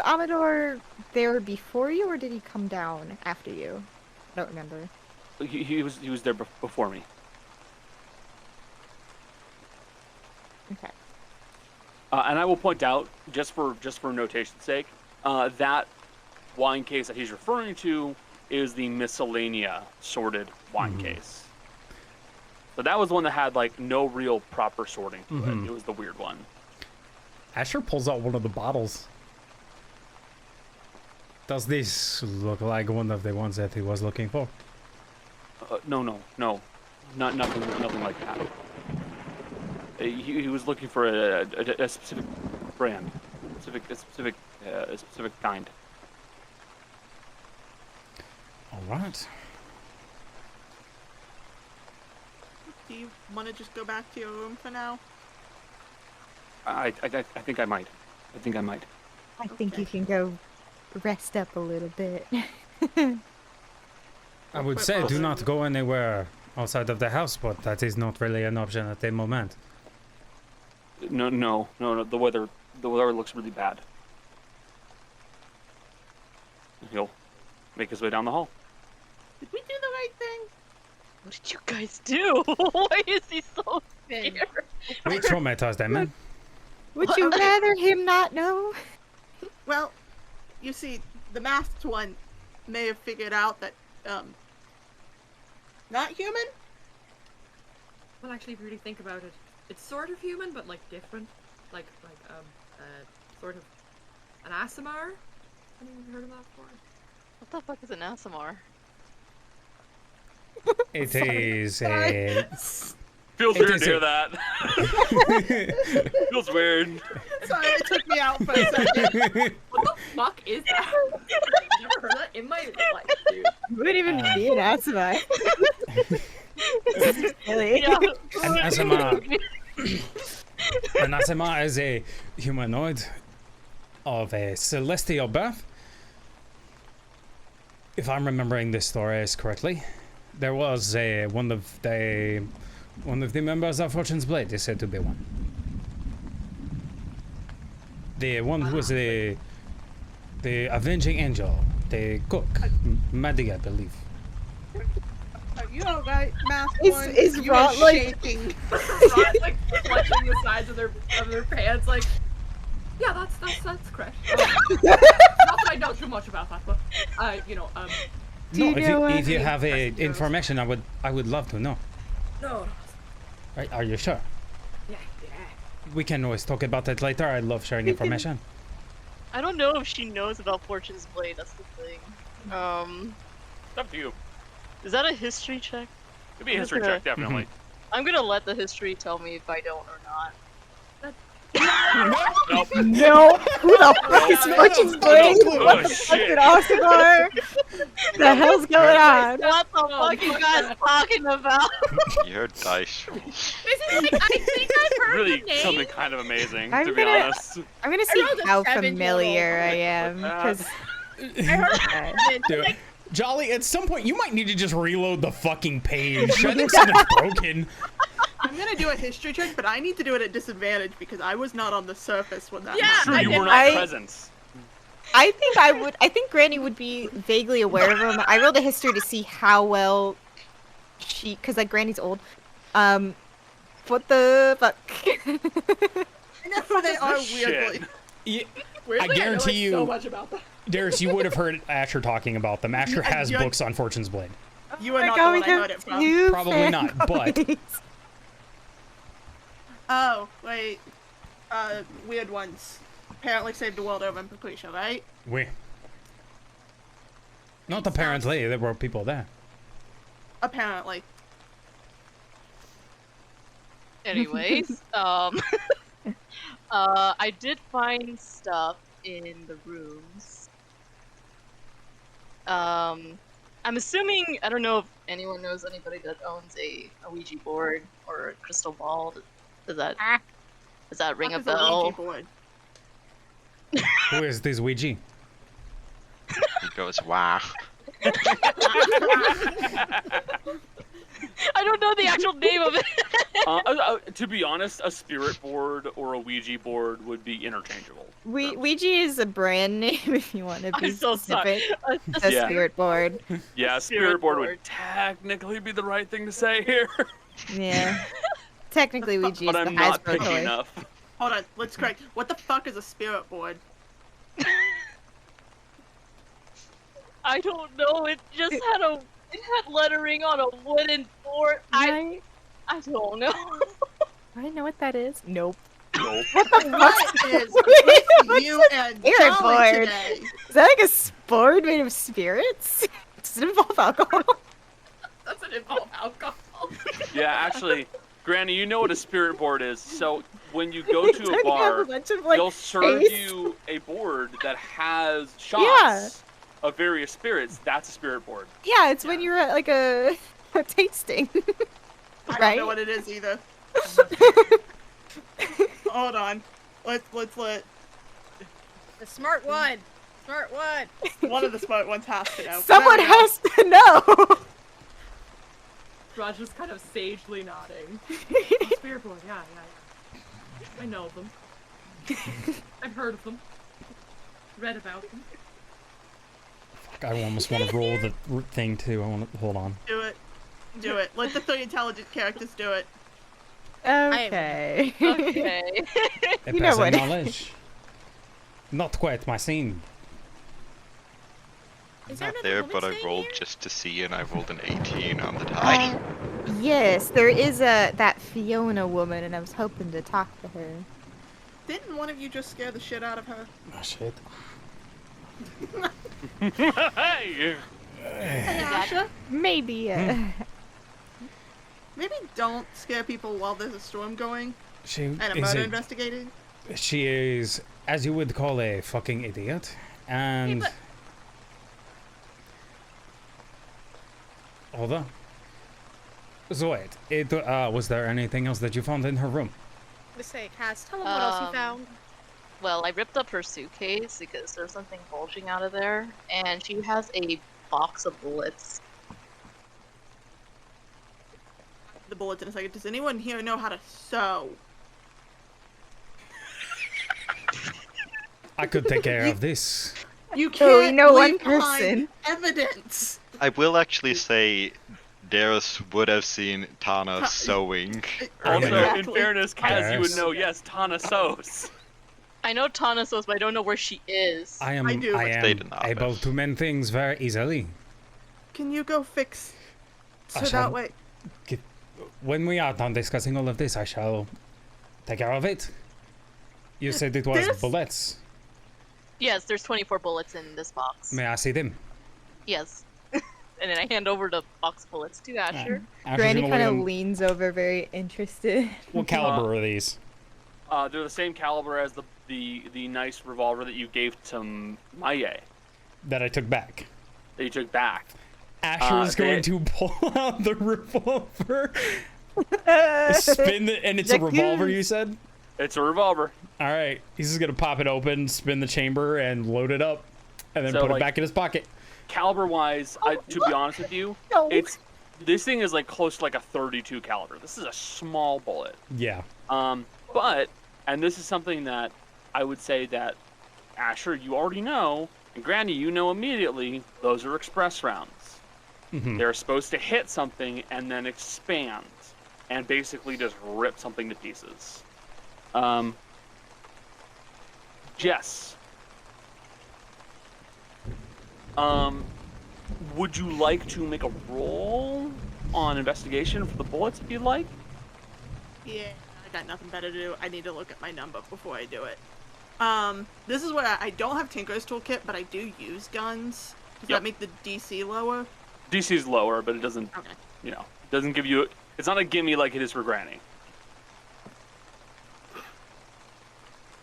Amador there before you, or did he come down after you? I don't remember. He was there before me. Okay. And I will point out, just for notation's sake, that wine case that he's referring to is the miscellanea sorted wine case. So that was one that had like no real proper sorting to it. It was the weird one. Asher pulls out one of the bottles. Does this look like one of the ones that he was looking for? No, nothing like that. He was looking for a specific brand, a specific kind. All right. Do you want to just go back to your room for now? I think I might. I think I think you can go rest up a little bit. I would say do not go anywhere outside of the house, but that is not really an option at the moment. No. The weather looks really bad. He'll make his way down the hall. Did we do the right thing? What did you guys do? Why is he so scared? We traumatized them, man. Would you rather him not know? Well, you see, the masked one may have figured out that, not human? Well, actually, if you really think about it, it's sort of human, but like different. Like sort of an ASMR. Anyone heard of that before? What the fuck is an ASMR? It is a... Feels It weird is to hear a- that. Feels weird. Sorry, it took me out for a second. What the fuck is that? I've never heard that in my life, dude. You wouldn't even be an ASMR. Silly. Yeah. An ASMR. An ASMR is a humanoid of a celestial birth. If I'm remembering this story correctly, there was one of the members of Fortune's Blade is said to be one. The one who was the avenging angel, the cook, Maddie, I believe. Are you alright, masked Is- one? is You Rod, are like- shaking. Right, like clutching the sides of their pants, like. Yeah, that's correct. Not that I know too much about that, but Do No, you know if you what- have a Interesting information, I would love to know. no. Are you sure? Yeah. We can always talk about it later. I love sharing information. I don't know if she knows about Fortune's Blade, that's the thing. It's up to you. Is that a history check? Could be a I'm just history gonna- check, definitely. I'm gonna let the history tell me if I don't or not. Nope. No! Who the fuck is Fortune's Blade? Oh, What the fuck shit. did ASMR? The hell's going on? What the fuck you guys talking about? Your dice rolls. This is like, I think I've heard Really the name. something kind of amazing, I'm to be gonna- honest. I'm gonna see rolled a how 7 familiar total. I am, because I heard it. Dude, Jolly, at some point you might need to just reload the fucking page. I think something's broken. I'm gonna do a history check, but I need to do it at disadvantage because I was not on the surface when that Yeah, happened. Sure, I you did- were not I- present. I think Granny would be vaguely aware of him. I rolled a history to see how well because like Granny's old. What the fuck? They are Shit. weirdly. Yeah, Weirdly, I guarantee know, like, so you- much about that. Darius, you would have heard Asher talking about them. Asher has you're- books on Fortune's Blade. You are not the one I heard it from. Probably not, but- Oh, wait. Weird ones. Apparently saved the world over, I'm pretty sure, right? Not apparently, there were people there. Apparently. Anyways, I did find stuff in the rooms. I'm assuming, I don't know if anyone knows anybody that owns a Ouija board or a crystal ball. Does that ring a What is Ouija bell? board? Who is this Ouija? He goes, wow. I don't know the actual name of it. To be honest, a spirit board or a Ouija board would be interchangeable. Ouija is a brand name if you want to be I'm so sorry. specific. A The Yeah. spirit board. Yeah, a spirit board would technically be the right thing to say here, Yeah. Technically, Ouija is but the I'm not Hasbro picky toy. enough. Hold on, let's correct. What the fuck is a spirit board? I don't know. It just had lettering on a wooden board. I don't know. I know what that is. Nope. Nope. What is with you and spirit Jolly board? today? Is that like a board made of spirits? Does it involve alcohol? Doesn't involve alcohol. Yeah, actually, Granny, you know what a spirit board is. So when you go It's to gonna a have bar, bunch of, like, they'll serve taste. you a board that has shots Yeah. of various spirits. That's a spirit board. Yeah, it's when you're at like a tasting. I don't Right? know what it is either. Hold on. Let's The smart one. Smart one. one of the smart ones has to know. Someone There we go. has to know. Raj is kind of sagely nodding. Spear boy, yeah. I know them. I've heard of them. Read about them. Fuck, I almost want to roll the thing too. I want to hold on. Do it. Do it. Let the 3 intelligent characters do it. Okay. Okay. A You know passive what? knowledge. Not quite my scene. Is there Not another there, woman but I staying rolled here? just to see, and I rolled an 18 on the die. Yes, there is that Fiona woman, and I was hoping to talk to her. Didn't one of you just scare the shit out of her? Oh shit. Hey! Hey, Asha? Maybe. Maybe don't scare people while there's a storm going She and a is murder investigating. she is, as you would call, a fucking idiot. And but- hold on. So wait, was there anything else that you found in her room? Let's say, Cass, tell them what else you found. Well, I ripped up her suitcase because there's something bulging out of there, and she has a box of bullets. The bullets in a second. Does anyone here know how to sew? I could take care of this. You Oh, can't you know one leave behind person. evidence. I will actually say Darius would have seen Tana sewing. Also, Yeah. in fairness, Kaz, you would Yes. know, yes, Tana sews. I know Tanasos, but I don't know where she is. I am I do. Stayed in am the able office. to mend things very easily. Can you go fix so I shall- that way? When we are done discussing all of this, I shall take care of it. You said it was This- bullets. Yes, there's 24 bullets in this box. May I see them? Yes. And then I hand over the box of bullets to Asher. Asher's Granny gonna kind look of at 'em. leans over, very interested. What caliber are these? They're the same caliber as the nice revolver that you gave to Maye, That I took back. that you took back. Asher is going they- to pull out the revolver, spin it, and it's a revolver, you said? It's a revolver. All right. He's just going to pop it open, spin the chamber, and load it up, and then So, put it like- back in his pocket. Caliber-wise, to be honest with you, No. this thing is like close to like a 32 caliber. This is a small bullet. Yeah. But, and this is something that I would say that, Asher, you already know, and Granny, you know immediately, those are express rounds. Mhm. They're supposed to hit something and then expand, and basically just rip something to pieces. Jess. Would you like to make a roll on investigation for the bullets if you'd like? Yeah, I got nothing better to do. I need to look at my number before I do it. This is where I don't have Tinker's Toolkit, but I do use guns. Does Yep. that make the DC lower? DC's lower, but it doesn't, Okay. you know, doesn't give you, it's not a gimme like it is for Granny.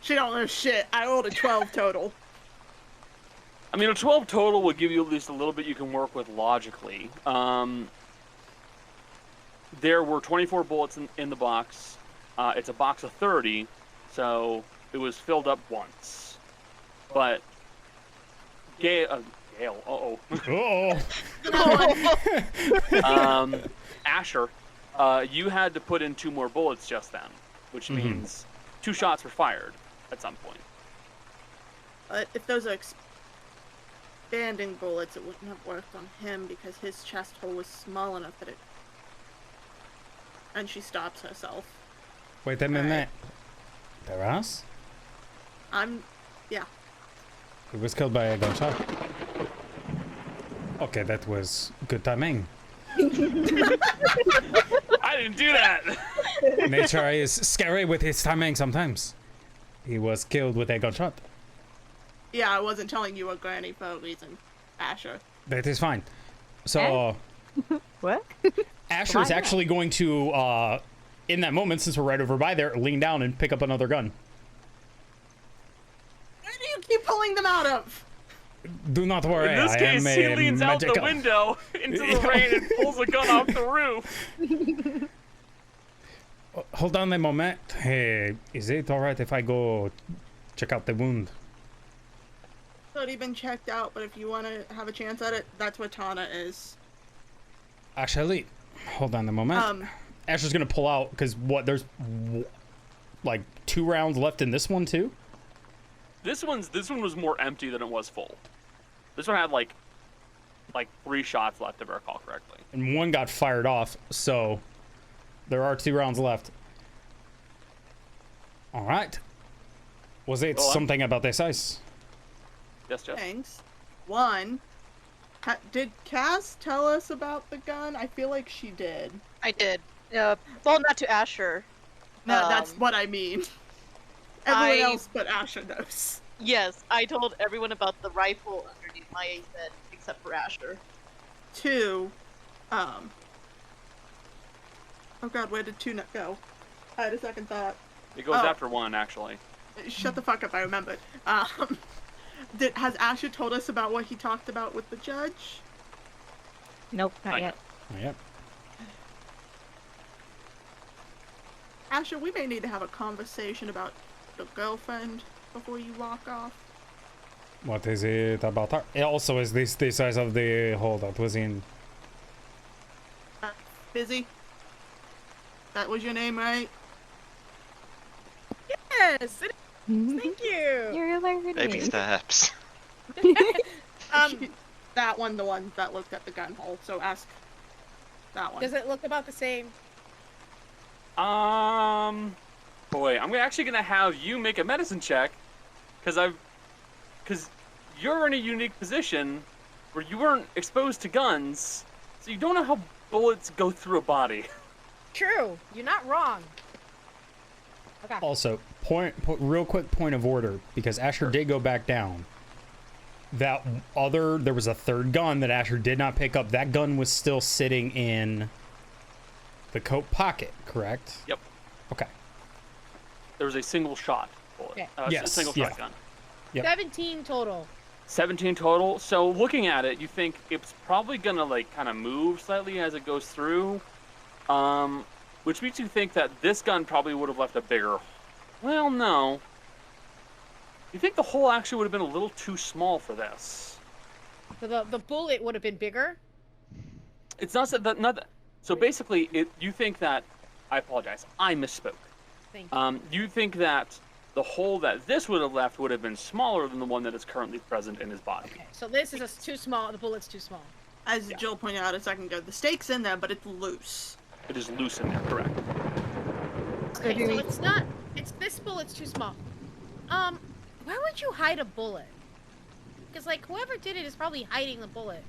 She don't know shit. I rolled a 12 total. I mean, a 12 total would give you at least a little bit you can work with logically. There were 24 bullets in the box. It's a box of 30, so it was filled up once. But Gale, Oh. Asher, you had to put in 2 more bullets just then, which means 2 shots were fired at some point. But if those are expanding bullets, it wouldn't have worked on him because his chest hole was small enough that it... And she stops herself. Wait a minute. Taras? Yeah. He was killed by a gunshot. Okay, that was good timing. I didn't do that! Nature is scary with his timing sometimes. He was killed with a gunshot. Yeah, I wasn't telling you a Granny for a reason, Asher. That is fine. So, What? Asher is actually going to, in that moment, since we're right over by there, lean down and pick up another gun. Where do you keep pulling them out of? Do not worry, In this I case, am he a leans out magical. the window into the rain and pulls a gun off the roof. Hold on a moment. Hey, is it alright if I go check out the wound? It's already been checked out, but if you want to have a chance at it, that's where Tana is. Actually, Hold on a moment. Asher's gonna pull out because what? There's like 2 rounds left in this one too. This one was more empty than it was full. This one had like 3 shots left, if I recall correctly. And 1 got fired off, so there are 2 rounds left. All right. Was it something about this ice? Yes, Jeff. Thanks. 1. Did Cass tell us about the gun? I feel like she did. I did. Well, not to Asher. No, that's what I mean. Everyone else but Asher knows. Yes, I told everyone about the rifle underneath my bed, except for Asher. 2. Oh god, where did 2 go? I had a second thought. It goes after 1, actually. Shut the fuck up, I remembered. Has Asher told us about what he talked about with the judge? Nope, not yet. Not yet. Asher, we may need to have a conversation about your girlfriend before you walk off. What is it about her? It also, is this the size of the hole that was in? Busy? That was your name, right? Yes. Thank you. You're learning. Baby steps. That one, the one that looked at the gun hole. So ask that one. Does it look about the same? Boy, I'm actually gonna have you make a medicine check, because you're in a unique position where you weren't exposed to guns, so you don't know how bullets go through a body. True. You're not wrong. Okay. Also, real quick point of order, because Asher did go back down. There was a 3rd gun that Asher did not pick up. That gun was still sitting in the coat pocket, correct? Yep. Okay. There was a single shot bullet. Okay. A single shotgun. Yep. 17 total. 17 total. So looking at it, you think it's probably gonna like kind of move slightly as it goes through, which makes you think that this gun probably would have left a bigger. Well, no. You think the hole actually would have been a little too small for this? So the bullet would have been bigger. It's not that. So basically, you think that. I apologize. I misspoke. Thank you. You think that the hole that this would have left would have been smaller than the one that is currently present in his body. Okay. So this is too small. The bullet's too small. As Jill pointed out a second ago, the steak's in there, but it's loose. It is loose in there, correct? Okay, so it's not. It's this bullet's too small. Where would you hide a bullet? Because like whoever did it is probably hiding the bullet.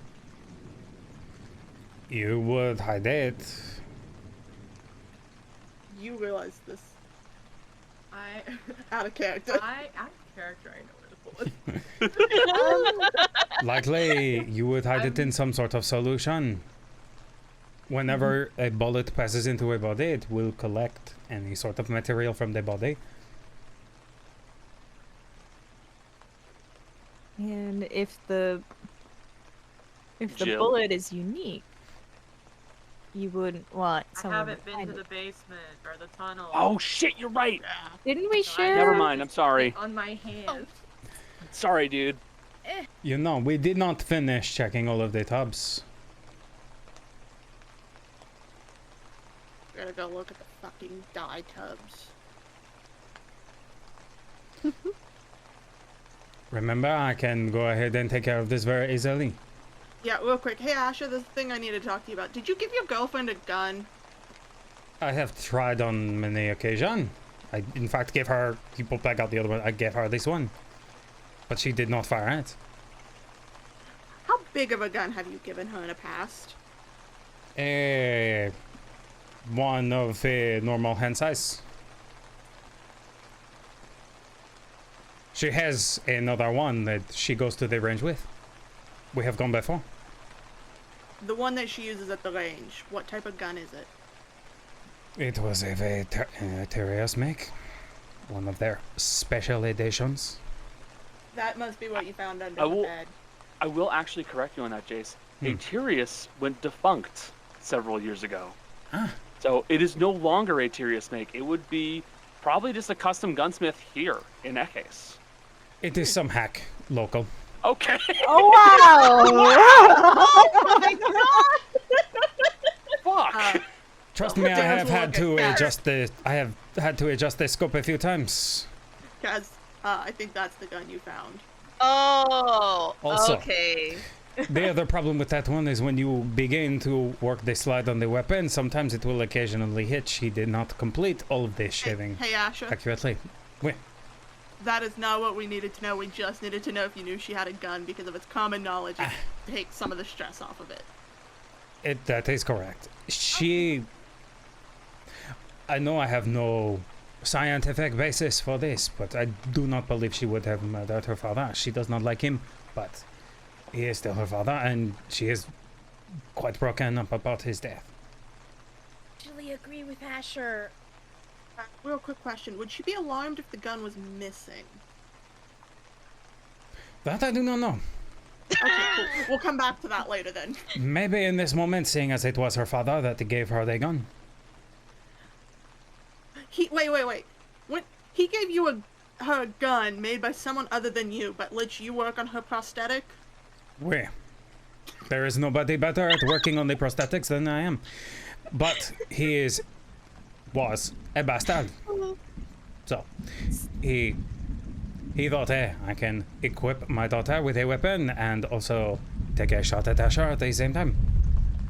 You would hide it. You realize this I out of character. out of character, I know where the bullet. Likely, you would hide it in some sort of solution. Whenever a bullet passes into a body, it will collect any sort of material from the body. And if the Jill? bullet is unique, you wouldn't want I someone haven't been find to the it. basement or the tunnel. Oh shit, you're right. Didn't we share? Never mind. I'm sorry. On my hand. Sorry, dude. You know, we did not finish checking all of the tubs. Gotta go look at the fucking dye tubs. Remember, I can go ahead and take care of this very easily. Yeah, real quick. Hey, Asher, there's a thing I need to talk to you about. Did you give your girlfriend a gun? I have tried on many occasions. I, in fact, gave her... He pulled back out the other one. I gave her this one. But she did not fire it. How big of a gun have you given her in the past? One of a normal hand size. She has another one that she goes to the range with. We have gone before. The one that she uses at the range. What type of gun is it? It was a very Terriers make. One of their special editions. That must be what you found under I the will- bed. I will actually correct you on that, Jace. Aterius went defunct several years ago. Ah. So it is no longer a Aterius make. It would be probably just a custom gunsmith here in that case. It is some hack local. Okay. Oh wow! Fuck. Trust me, I have had to Kaz. adjust the. I have had to adjust the scope a few times. Kaz, I think that's the gun you found. Oh, Also- okay. The other problem with that one is when you begin to work the slide on the weapon, sometimes it will occasionally hitch. He did not complete all of this shaving Hey, Asher. accurately. Wait, That is not what we needed to know. We just needed to know if you knew she had a gun because of its common knowledge. It takes some of the stress off of it. that is correct. She. I know I have no scientific basis for this, but I do not believe she would have murdered her father. She does not like him, but he is still her father, and she is quite broken up about his death. Actually agree with Asher. Real quick question. Would she be alarmed if the gun was missing? That I do not know. Okay, cool. We'll come back to that later then. Maybe in this moment, seeing as it was her father that gave her the gun. Wait. When he gave you her gun made by someone other than you, but let you work on her prosthetic? Where? There is nobody better at working on the prosthetics than I am. But he was a bastard. So, he thought, hey, I can equip my daughter with a weapon and also take a shot at Asher at the same time.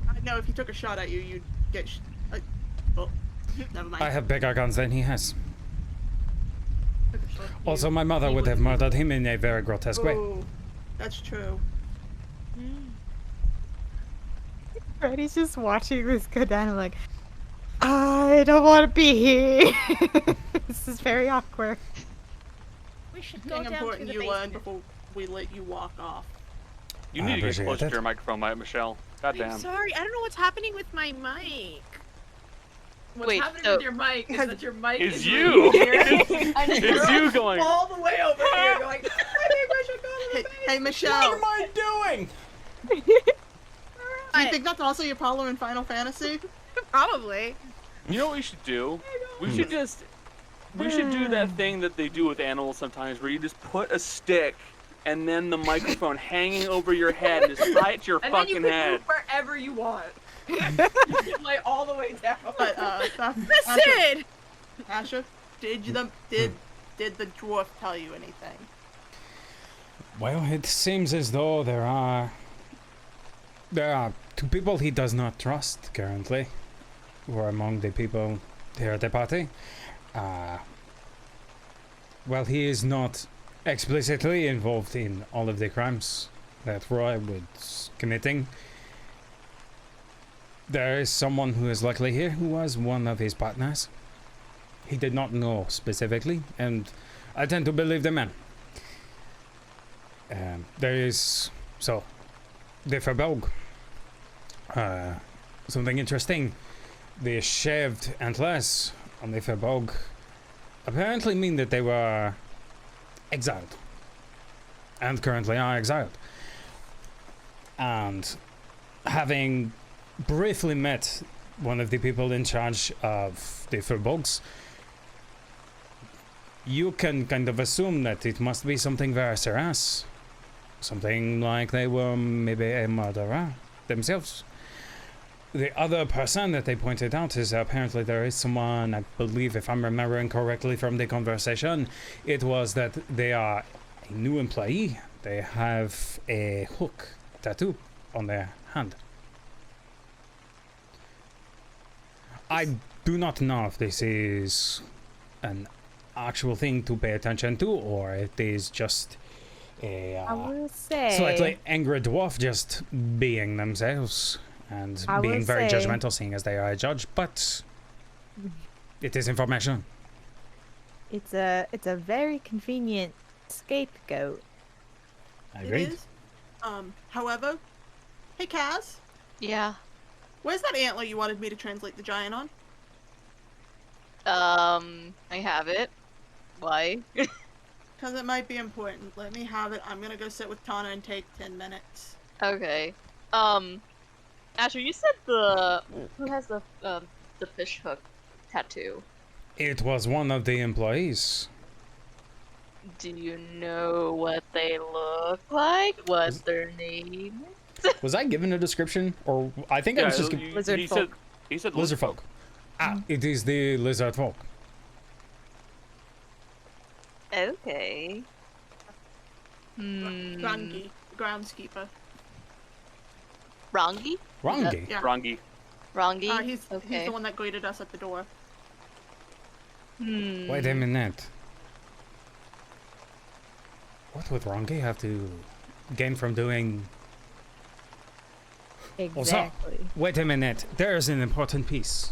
I know if he took a shot at you, you'd get. Oh, never mind. I have bigger guns than he has. Also, my mother would have murdered him in a very grotesque way. Oh, that's true. Freddy's just watching this go down and like, I don't want to be here. This is very awkward. We should go Something down to important the you learned basement. before we let you walk off. You I need to get appreciate closer it. to your microphone, Michelle. I'm Goddamn. sorry, I don't know what's happening with my mic. What's Wait, happening so- with your mic is that your mic It's is you. moving here. It's you going. all the way over here going, I think I should go to the Hey, Michelle, What am I doing? do you think that's also your problem in Final Fantasy? Probably. You know what we should do? We should do that thing that they do with animals sometimes, where you just put a stick and then the microphone hanging over your head and just tie it to your And then you fucking can head. move wherever you want. You can lay all the way down. But Listen! Asher, did the dwarf tell you anything? Well, it seems as though there are two people he does not trust currently, who are among the people here at the party. Well, he is not explicitly involved in all of the crimes that Roy was committing. There is someone who is likely here who was one of his partners. He did not know specifically, and I tend to believe the man. There is the Verborg. Something interesting. The shaved antlers on the Verborg apparently mean that they were exiled, and currently are exiled. And having briefly met one of the people in charge of the Verborgs, you can kind of assume that it must be something very serious. Something like they were maybe a murderer themselves. The other person that they pointed out is apparently there is someone, I believe, if I'm remembering correctly from the conversation, it was that they are a new employee. They have a hook tattoo on their hand. I do not know if this is an actual thing to pay attention to, or it is just a I will say. slightly angry dwarf just being themselves and I being will very say- judgmental, seeing as they are a judge. But it is information. It's a very convenient scapegoat. I It agree. is. However, hey Kaz, Yeah. where's that antler you wanted me to translate the giant on? I have it. Why? Because it might be important. Let me have it. I'm gonna go sit with Tana and take 10 minutes. Okay. Asher, you said who has the fish hook tattoo? It was one of the employees. Do you know what they look like? What's their name? Was I given a description, or I think I was just he Lizard said folk. he said lizard folk. It is the lizard folk. Okay. Rangi, groundskeeper. Rangi? Rangi? Yeah. Rangi. Rangi? He's okay. the one that greeted us at the door. Wait a minute. What would Rangi have to gain from doing... Exactly. Wait a minute. There's an important piece.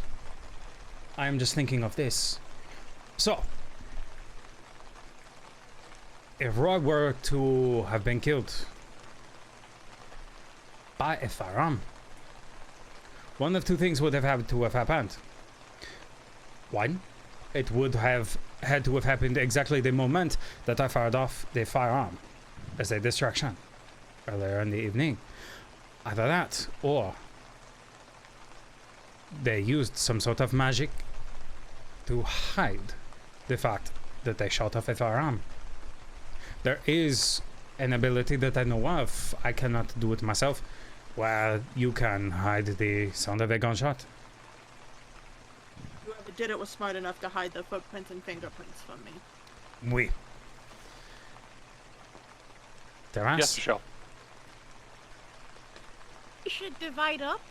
I am just thinking of this. So, if Roy were to have been killed by a firearm, one of two things would have had to have happened. One, it would have had to have happened exactly the moment that I fired off the firearm as a distraction earlier in the evening. Either that, or they used some sort of magic to hide the fact that they shot off a firearm. There is an ability that I know of, I cannot do it myself, where you can hide the sound of a gunshot. Whoever did it was smart enough to hide the footprints and fingerprints from me. Oui. Terrace? Yes, Michelle. We should divide up.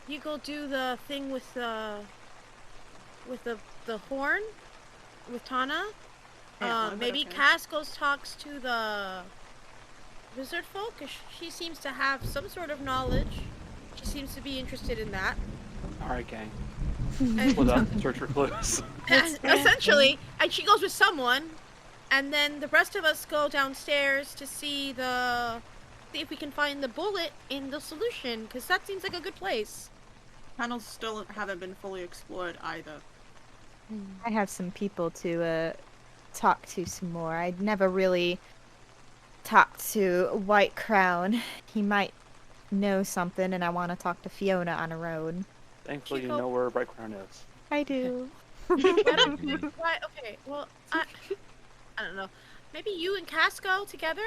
You go do the thing with the horn with Tana. Maybe okay. Cass goes talks to the wizard folk. 'Cause she seems to have some sort of knowledge. She seems to be interested in that. All right, gang. And Split up. Search for clues. essentially, and she goes with someone, and then the rest of us go downstairs to see if we can find the bullet in the solution, because that seems like a good place. Panels still haven't been fully explored either. I have some people to talk to some more. I'd never really talked to White Crown. He might know something, and I want to talk to Fiona on her own. Thankfully, you Chico. know where Bright Crown is. I do. Right, okay, well, I don't know. Maybe you and Cass go together?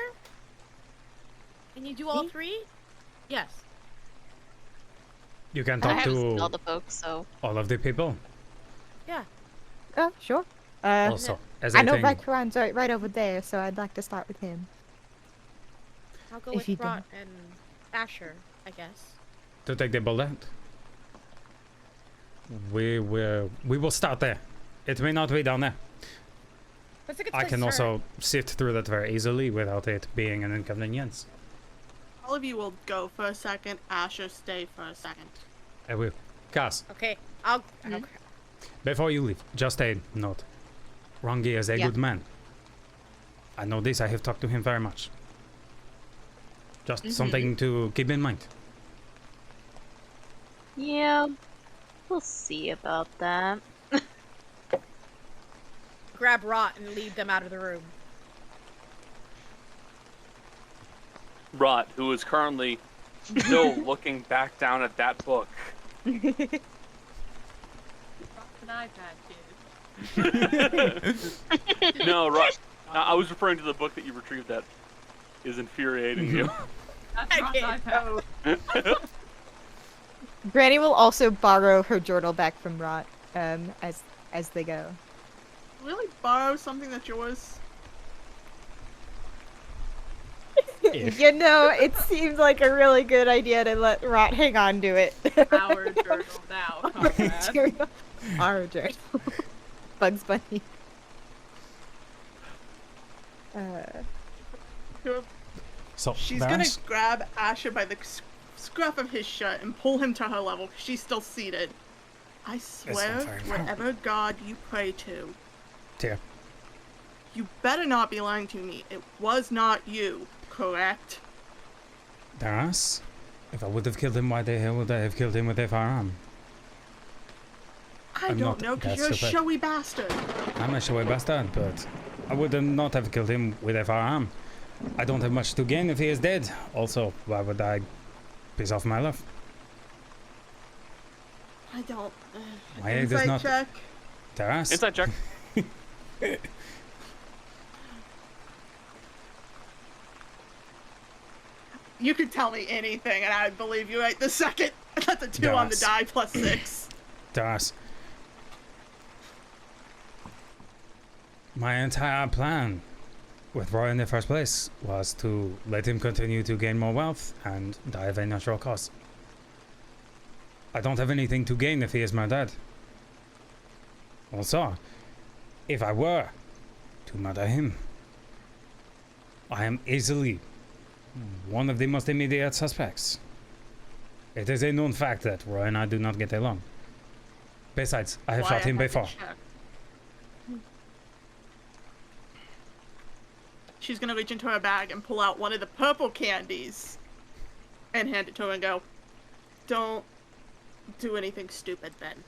And you do all Me? three? Yes. You can I talk haven't seen to all the folks, so. all of the people. Yeah. Oh, sure. Also, as I I know think, White Crown's right over there, so I'd like to start with him. I'll go If with you Rot and Asher, I guess. to take the bullet, we will start there. It may not be down there. That's a good I place can to start. also sift through that very easily without it being an inconvenience. All of you will go for a second. Asher, stay for a second. I will. Cass, Okay, I'll before you leave, just a note. Rangi is a Yeah. good man. I know this, I have talked to him very much. Just something to keep in mind. Yeah. We'll see about that. grab Rot and lead them out of the room. Rot, who is currently still looking back down at that book. Drop an iPad, kid. No, Rot. I was referring to the book that you retrieved that is infuriating you. That's not an iPad. Granny will also borrow her journal back from Rot, as they go. Really borrow something that's yours? You know, it seems like a really good idea to let Rot hang on to it. Our journal now, comrade. Journal. Our journal. Bugs Bunny. So, She's Varys? gonna grab Asher by the scruff of his shirt and pull him to her level because she's still seated. I swear, not very far. whatever god you pray to, Here. you better not be lying to me. It was not you, correct? Varys? If I would have killed him, why the hell would I have killed him with a firearm? I I'm don't not know, because that you're a stupid. showy bastard. I'm a showy bastard, but I would not have killed him with a firearm. I don't have much to gain if he is dead. Also, why would I piss off my love? I don't. My egg does Insight not- check. Taras? Inside check. You could tell me anything, and I'd believe you right the second. That's a 2 on the Yes. die plus 6. Das. My entire plan with Roy in the first place was to let him continue to gain more wealth and die of a natural cause. I don't have anything to gain if he is my dad. Also, if I were to murder him, I am easily one of the most immediate suspects. It is a known fact that Roy and I do not get along. Besides, I have Why shot him I have to before. check. She's gonna reach into her bag and pull out one of the purple candies and hand it to her and go, "Don't do anything stupid, Ben."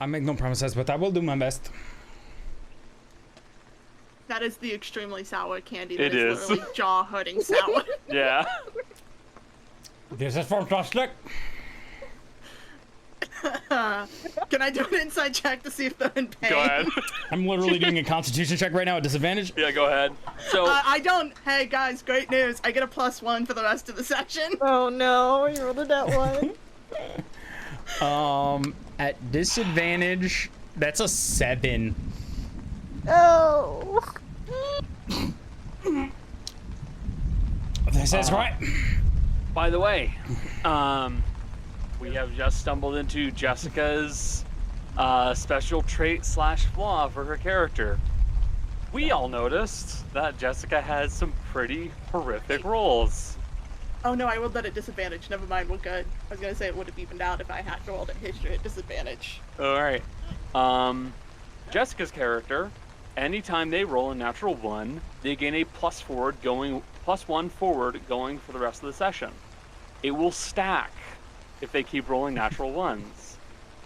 I make no promises, but I will do my best. That is the extremely sour candy. It That is is. literally jaw-hurting sour. Yeah. This is fantastic. Can I do an inside check to see if they're in pain? Go ahead. I'm literally doing a constitution check right now at disadvantage. Yeah, go ahead. So, I don't. Hey guys, great news! I get a +1 for the rest of the session. Oh no, you rolled a that one. At disadvantage, that's a 7. Oh. This is right. by the way, we have just stumbled into Jessica's special trait / flaw for her character. We all noticed that Jessica has some pretty horrific rolls. Oh no, I rolled that at disadvantage. Never mind, we're good. I was gonna say it would have evened out if I had rolled at history at disadvantage. Alright. Jessica's character, anytime they roll a natural 1, they gain a +1 forward going for the rest of the session. It will stack if they keep rolling natural 1s.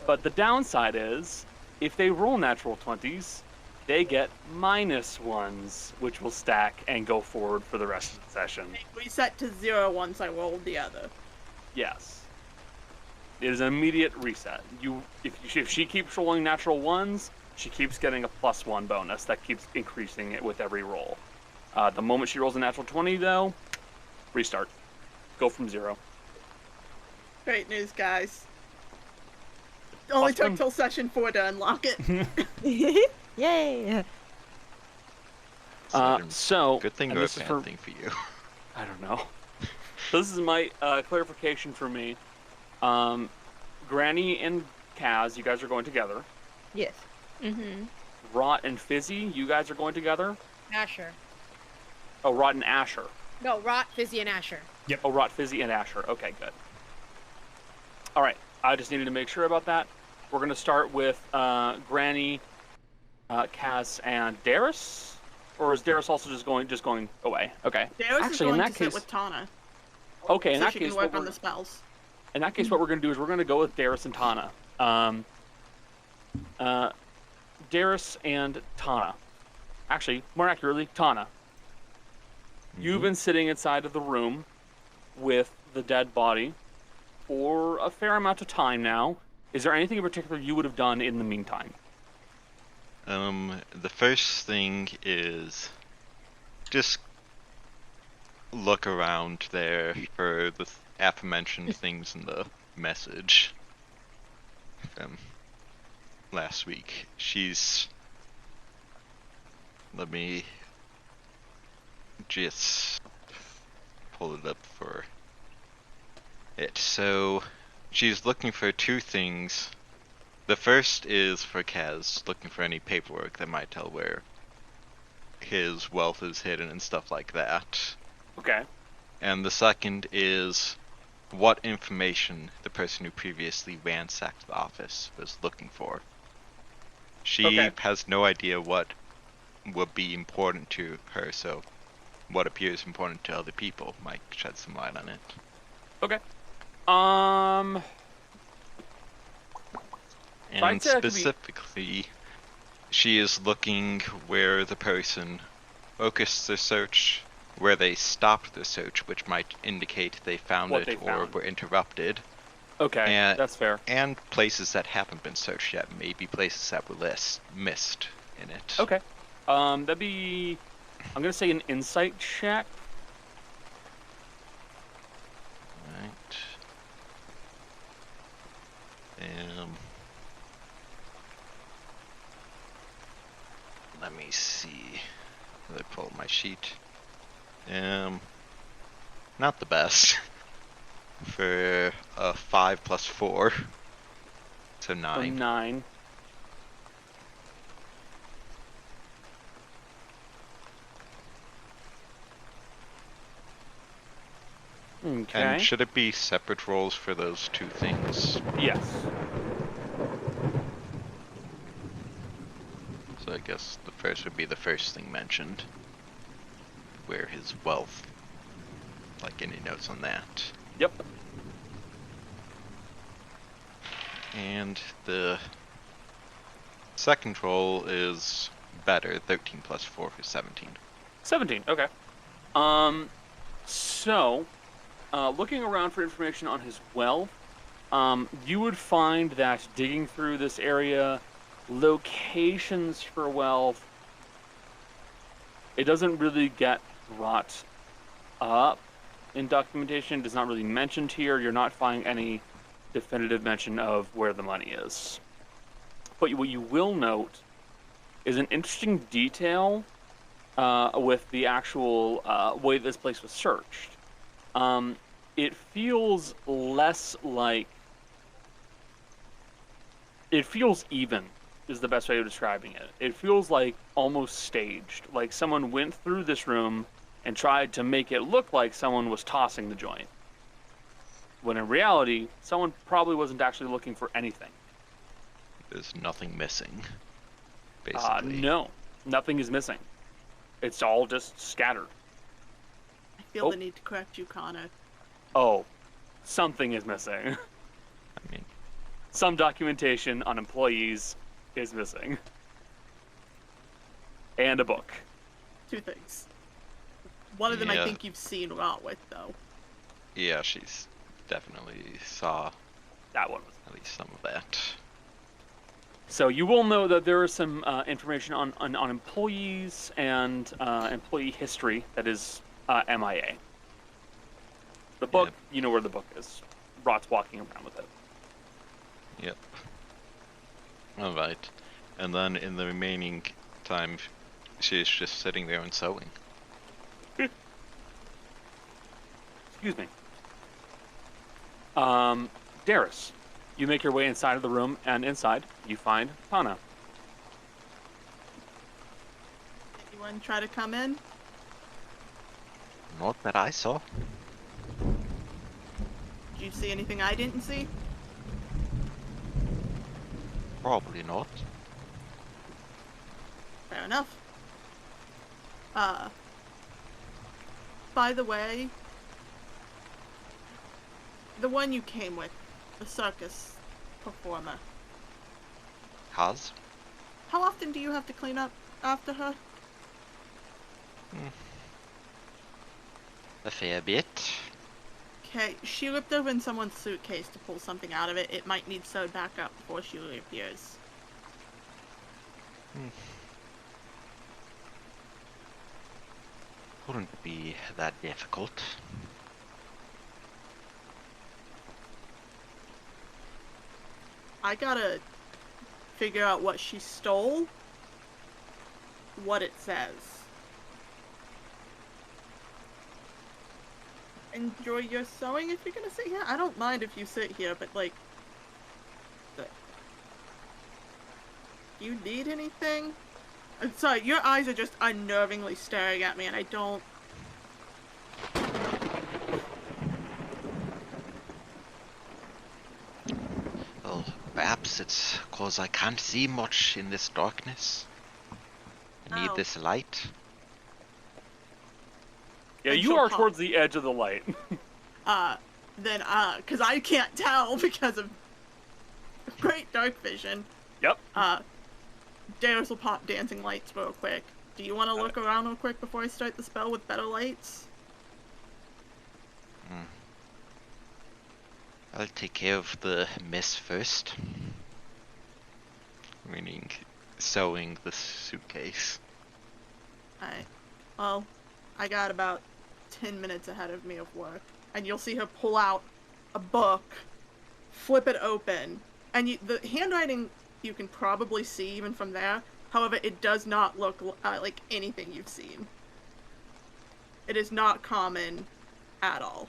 But the downside is, if they roll natural 20s, they get -1s, which will stack and go forward for the rest of the session. Reset to 0 once I rolled the other. Yes. It is an immediate reset. If she keeps rolling natural 1s, she keeps getting a +1 bonus that keeps increasing it with every roll. The moment she rolls a natural 20, though, restart. Go from 0. Great news, guys. Only took Awesome. till session 4 to unlock it. Yay. So, Good thing and or a this is bad for- thing for you? I don't know. So this is my clarification for me. Granny and Kaz, you guys are going together. Yes. Mm-hmm. Rot and Fizzy, you guys are going together. Asher. Oh, Rot and Asher. No, Rot, Fizzy, and Asher. Oh, Rot, Fizzy, and Asher. Okay, good. All right, I just needed to make sure about that. We're going to start with Granny, Kaz, and Darius? Or is Darius also just going away? Okay. Darius is Actually, going in that to sit case, with Tana, okay, in so that she case, can what work on we're, the spells. in that case, what we're going to do is we're going to go with Darius and Tana. Darius and Tana. Actually, more accurately, Tana. You've been sitting inside of the room with the dead body for a fair amount of time now. Is there anything in particular you would have done in the meantime? The first thing is just look around there for the aforementioned things in the message from last week. Let me just pull it up for it. So, she's looking for two things. The first is for Kaz, looking for any paperwork that might tell where his wealth is hidden and stuff like that. Okay. And the second is what information the person who previously ransacked the office was looking for. She Okay. has no idea what would be important to her, so what appears important to other people might shed some light on it. Okay. And I'd say that could be- specifically, she is looking where the person focused their search, where they stopped their search, which might indicate they found What it they or found. were interrupted, Okay, And- that's fair. and places that haven't been searched yet, maybe places that were missed in it. Okay. That'd be I'm gonna say an insight check. Right. Let me see. Let me pull up my sheet. Not the best. For a 5 plus 4. So 9. So 9. Okay. And should it be separate rolls for those two things? Yes. So I guess the first would be the first thing mentioned. Where his wealth. Like any notes on that. Yep. And the second roll is better, 13 plus 4 for 17. 17. Okay. So, looking around for information on his wealth, you would find that digging through this area, locations for wealth, it doesn't really get brought up in documentation. It's not really mentioned here. You're not finding any definitive mention of where the money is. But what you will note is an interesting detail with the actual way this place was searched. It feels less like... It feels even, is the best way of describing it. It feels like almost staged. Like someone went through this room and tried to make it look like someone was tossing the joint. When in reality, someone probably wasn't actually looking for anything. There's nothing missing, basically. No, nothing is missing. It's all just scattered. I feel the need to correct you, Connor. Oh, something is missing. I mean, Some documentation on employees is missing. And a book. 2 things. One of them I think you've seen Rot with, though. yeah, she's definitely saw That one was. at least some of that. So you will know that there is some information on employees and employee history that is MIA. The book, you know where the book is. Rot's walking around with it. Yep. Alright. And then in the remaining time, she's just sitting there and sewing. Excuse me. Darius, you make your way inside of the room, and inside you find Tana. Anyone try to come in? Not that I saw. Did you see anything I didn't see? Probably not. Fair enough. By the way, the one you came with, the circus performer, Has? how often do you have to clean up after her? A fair bit. Okay, she ripped open someone's suitcase to pull something out of it. It might need sewed back up before she reappears. Wouldn't be that difficult. I gotta figure out what she stole, what it says. Enjoy your sewing if you're gonna sit here. I don't mind if you sit here, but like, do you need anything? I'm sorry, your eyes are just unnervingly staring at me, and I don't. Well, perhaps it's cause I can't see much in this darkness. I need Oh. this light. Yeah, And you she'll are pop. towards the edge of the light. Then, cause I can't tell because of great dark vision. Yep. Darius will pop dancing lights real quick. Do you want to look around real quick before I start the spell with better lights? I'll take care of the mess first. Meaning, sewing the suitcase. Alright. Well, I got about 10 minutes ahead of me of work, and you'll see her pull out a book, flip it open, and the handwriting you can probably see even from there. However, it does not look like anything you've seen. It is not common at all.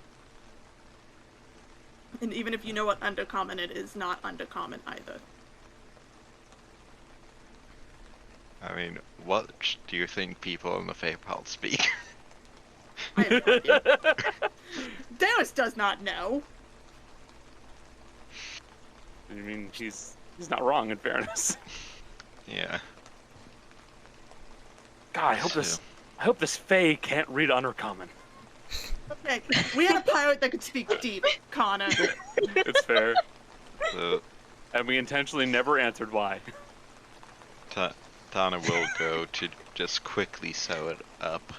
And even if you know what undercommon it is, not undercommon either. I mean, what do you think people in the Feywild speak? I have no idea. Darius does not know. I mean, he's not wrong, in fairness. Yeah. God, I hope this Fae can't read Undercommon. Okay, we had a pirate that could speak deep, Connor. It's fair. So, And we intentionally never answered why. Tana will go to just quickly sew it up.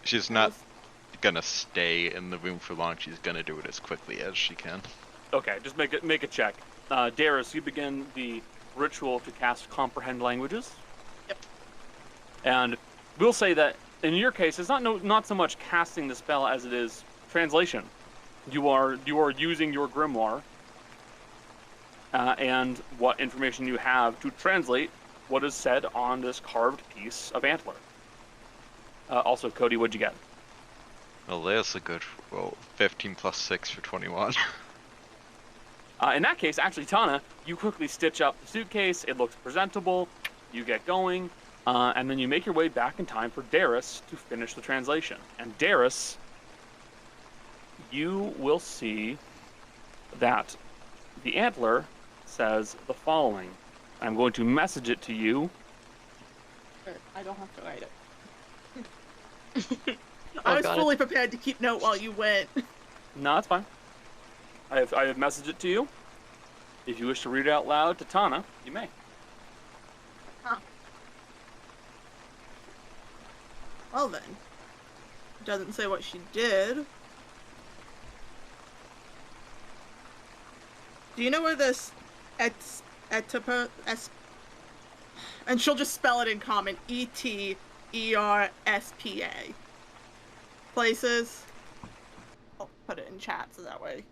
She's not gonna stay in the room for long. She's gonna do it as quickly as she can. Okay, just make a check. Darius, you begin the ritual to cast Comprehend Languages. Yep. And we'll say that in your case, it's not so much casting the spell as it is translation. You are using your grimoire and what information you have to translate what is said on this carved piece of antler. Also, Cody, what'd you get? Well, there's a good roll. 15 plus 6 for 21. In that case, actually, Tana, you quickly stitch up the suitcase. It looks presentable. You get going, and then you make your way back in time for Darius to finish the translation. And Darius, you will see that the antler says the following. I'm going to message it to you. I don't have to write it. I was fully prepared to keep note while you went. No, that's fine. I have messaged it to you. If you wish to read it out loud to Tana, you may. Huh. Well then. It doesn't say what she did. Do you know where this and she'll just spell it in common, ETERSPA places? I'll put it in chat so that way.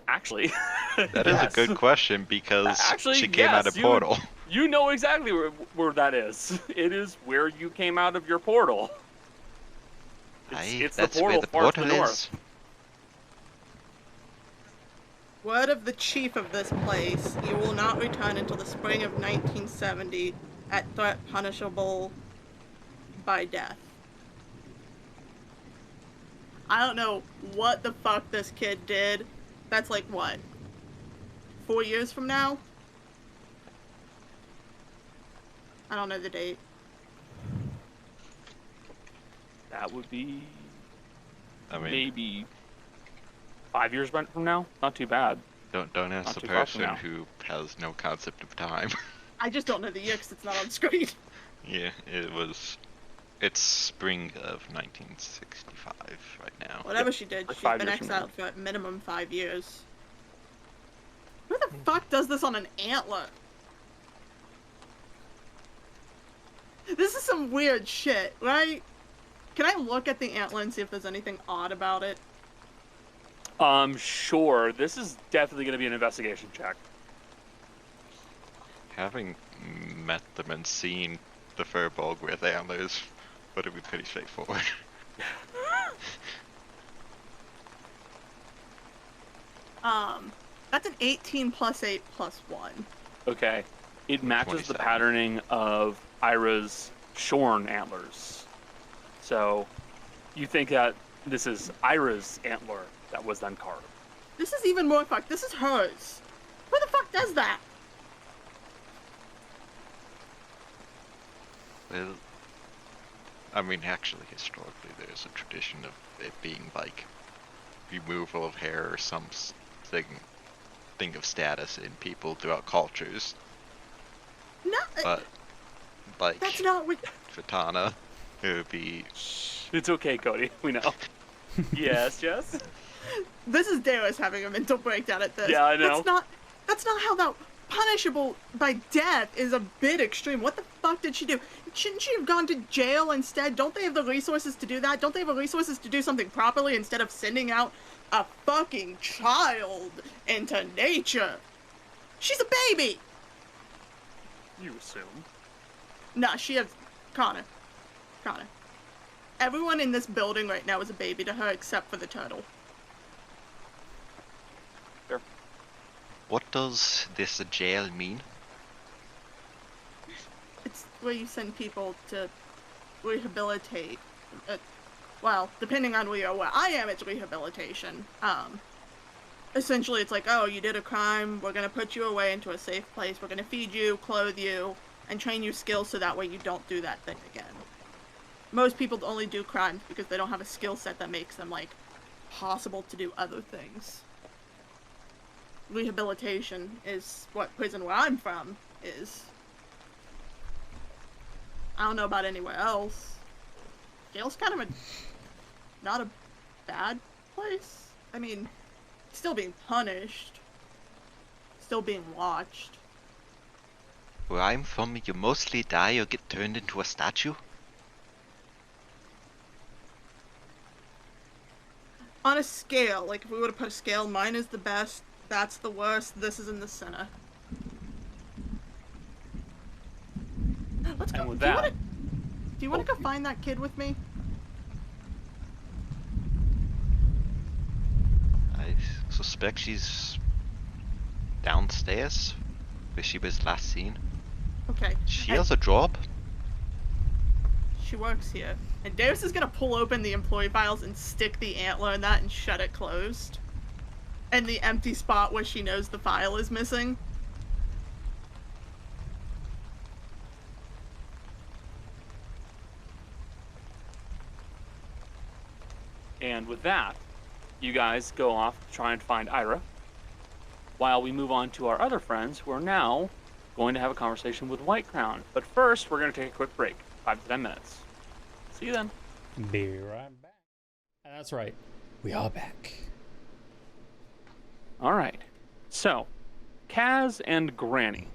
Actually. That is a good question because actually, she came out of portal. You know exactly where that is. It is where you came out of your portal. It's the That's portal where the far to portal the north. is. Word of the chief of this place, you will not return until the spring of 1970 at threat punishable by death. I don't know what the fuck this kid did. That's like, what? 4 years from now? I don't know the date. That would be maybe 5 years from now. Not too bad. Don't ask Not the too far from person now. who has no concept of time. I just don't know the year because it's not on screen. Yeah, it's spring of 1965 right now. Whatever she did, Like she's 5 been years from exiled for at minimum 5 years. Who the fuck does this on an antler? This is some weird shit, right? Can I look at the antler and see if there's anything odd about it? Sure. This is definitely going to be an investigation check. Having met them and seen the Furbolg with antlers would have been pretty straightforward. That's an 18 plus 8 plus 1. Okay. It matches the 27. patterning of Eira's shorn antlers. So, you think that this is Eira's antler that was then carved. This is even more fucked. This is hers. Who the fuck does that? Well, I mean, actually, historically, there's a tradition of it being like removal of hair or some thing of status in people throughout cultures. No, But, like, that's not what... for Tana, it would be... It's okay, Cody. We know. Yes, Jess? This is Darius having a mental breakdown at this. Yeah, I know. That's not how that... punishable by death is a bit extreme. What the fuck did she do? Shouldn't she have gone to jail instead? Don't they have the resources to do that? Don't they have the resources to do something properly instead of sending out a fucking child into nature? She's a baby! You assume. Nah, she has... Connor. Everyone in this building right now is a baby to her except for the turtle. Sure. What does this jail mean? It's where you send people to rehabilitate. Well, depending on where I am, it's rehabilitation. Essentially, it's like, oh, you did a crime, we're gonna put you away into a safe place, we're gonna feed you, clothe you, and train you skills so that way you don't do that thing again. Most people only do crimes because they don't have a skill set that makes them, like, possible to do other things. Rehabilitation is what prison where I'm from is. I don't know about anywhere else. Jail's kind of not a bad place. I mean, still being punished. Still being watched. Where I'm from, you mostly die or get turned into a statue. On a scale, like if we were to put a scale, mine is the best, that's the worst, this is in the center. Let's go. And with that... Do you want to go find that kid with me? I suspect she's downstairs, where she was last seen. Okay. She has a job. She works here. And Deus is gonna pull open the employee files and stick the antler in that and shut it closed. And the empty spot where she knows the file is missing. And with that, you guys go off to try and find Eira, while we move on to our other friends who are now going to have a conversation with White Crown. But first, we're going to take a quick break, 5 to 10 minutes. See you then. Be right back. That's right. We are back. All right. So, Kaz and Granny,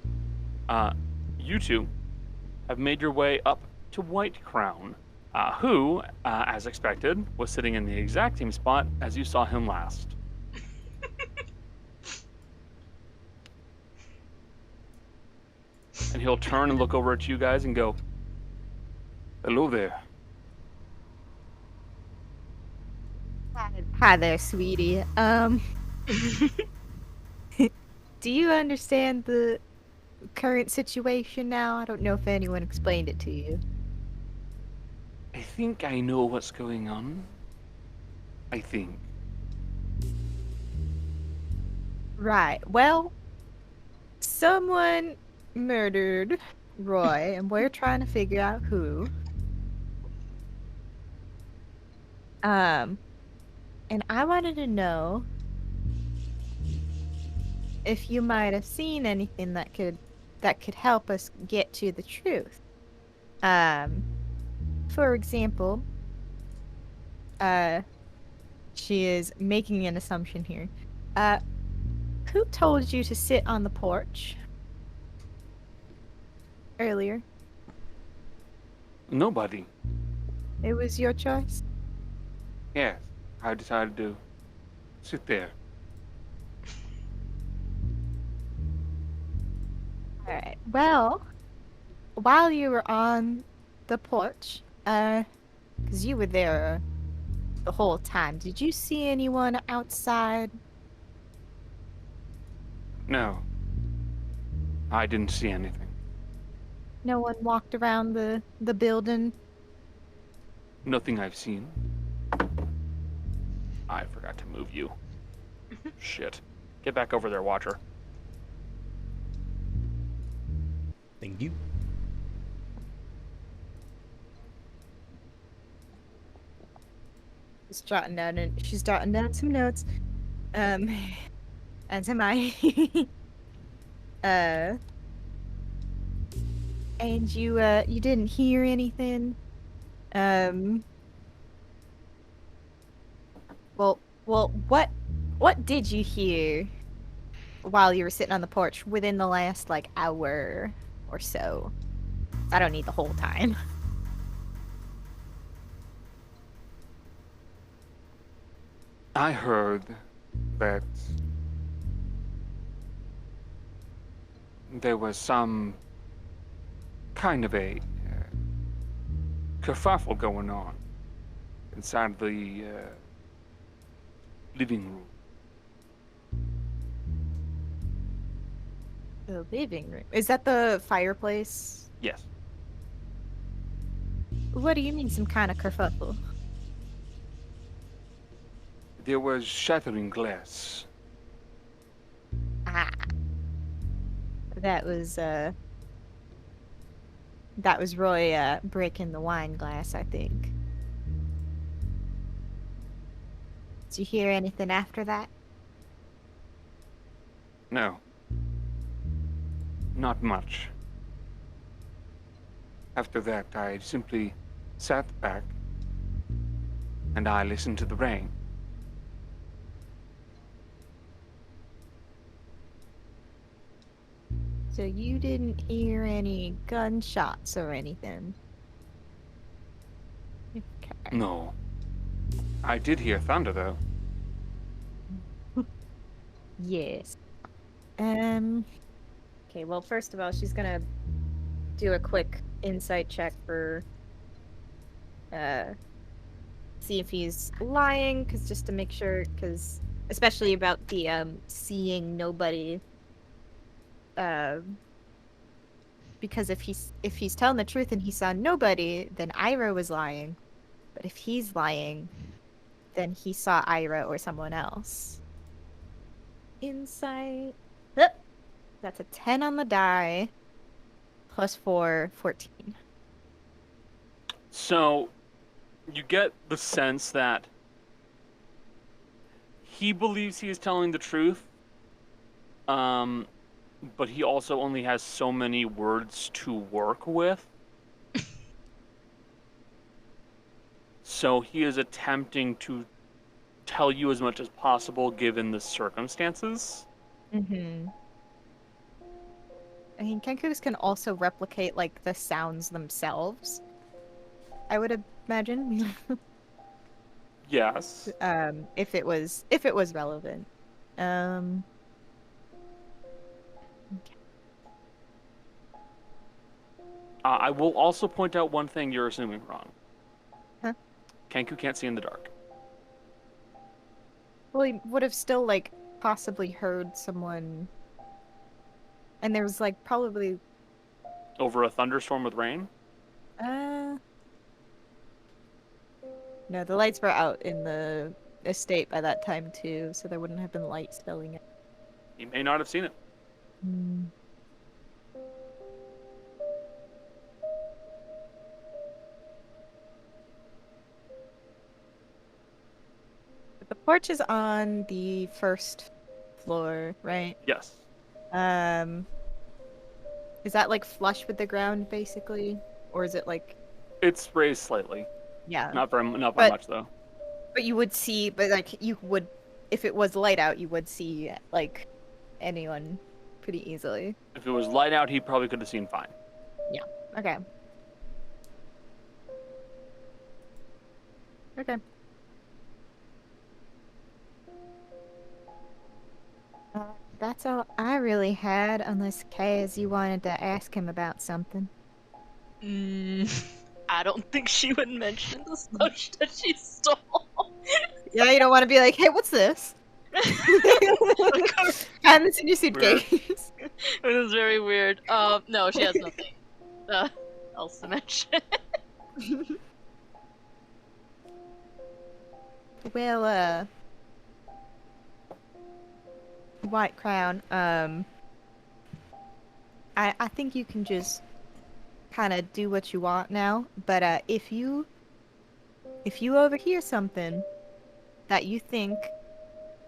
you two have made your way up to White Crown, who, as expected, was sitting in the exact same spot as you saw him last. And he'll turn and look over at you guys and go, "Hello there." Hi there, sweetie. Do you understand the current situation now? I don't know if anyone explained it to you. I think I know what's going on. I think. Right. Well, someone murdered Roy, and we're trying to figure out who. And I wanted to know if you might have seen anything that could help us get to the truth. For example, she is making an assumption here. Who told you to sit on the porch earlier? Nobody. It was your choice? Yes, I decided to sit there. Alright, well, while you were on the porch, because you were there the whole time, did you see anyone outside? No. I didn't see anything. No one walked around the building? Nothing I've seen. I forgot to move you. Shit. Get back over there, Watcher. Thank you. She's jotting down some notes. As am I. And you didn't hear anything? Well, what did you hear? while you were sitting on the porch within the last, like, hour or so. I don't need the whole time. I heard that there was some kind of a kerfuffle going on inside the living room. The living room. Is that the fireplace? Yes. What do you mean, some kind of kerfuffle? There was shattering glass. Ah. That was Roy breaking the wine glass, I think. Did you hear anything after that? No. Not much. After that, I simply sat back and I listened to the rain. So you didn't hear any gunshots or anything? Okay. No. I did hear thunder, though. Yes. Okay, well, first of all, she's gonna do a quick insight check for, see if he's lying, just to make sure, especially about the, seeing nobody, because if he's telling the truth and he saw nobody, then Eira was lying. But if he's lying, then he saw Eira or someone else. Insight. Yep. That's a 10 on the die. Plus 4, 14. So, you get the sense that he believes he is telling the truth, but he also only has so many words to work with. So he is attempting to tell you as much as possible given the circumstances. Mm-hmm. I mean, Kenkus can also replicate, like, the sounds themselves, I would imagine. Yes. If it was relevant. Okay. I will also point out one thing you're assuming wrong. Huh? Kenku can't see in the dark. Well, he would have still, like, possibly heard someone. And there was, like, probably. Over a thunderstorm with rain? No, the lights were out in the estate by that time, too, so there wouldn't have been light spilling it. He may not have seen it. Hmm. The porch is on the first floor, right? Yes. Is that like flush with the ground, basically, or is it like? It's raised slightly. Yeah. Not by much though. But you would see, if it was light out, you would see like anyone pretty easily. If it was light out, he probably could have seen fine. Yeah. Okay. Okay. That's all I really had, unless Kaz, you wanted to ask him about something. I don't think she would mention the stuff that she stole. Yeah, you don't want to be like, hey, what's this? And it's in your suitcase. It was very weird. No, she has nothing else to mention. Well, White Crown, I think you can just kind of do what you want now, but if you overhear something that you think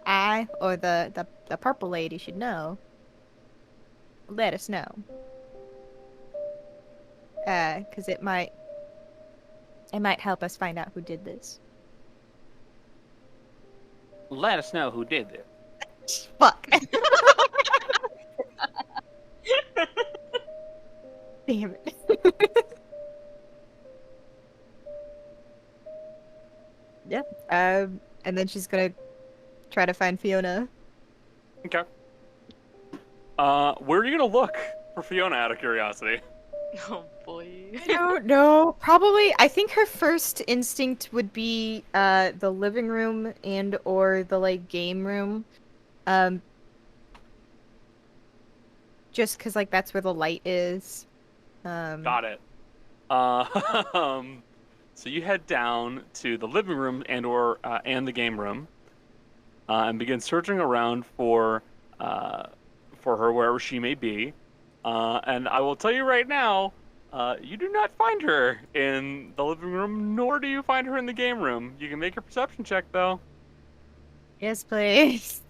I or the purple lady should know, let us know. 'Cause it might help us find out who did this. Let us know who did this. Fuck. Damn it. Yeah. And then she's gonna try to find Fiona. Okay. Where are you gonna look for Fiona, out of curiosity? Oh boy. I don't know. Probably, I think her first instinct would be the living room and or the like game room. Just because like that's where the light is. Got it. So you head down to the living room and the game room, and begin searching around for her wherever she may be. And I will tell you right now, you do not find her in the living room, nor do you find her in the game room. You can make a perception check though. Yes, please.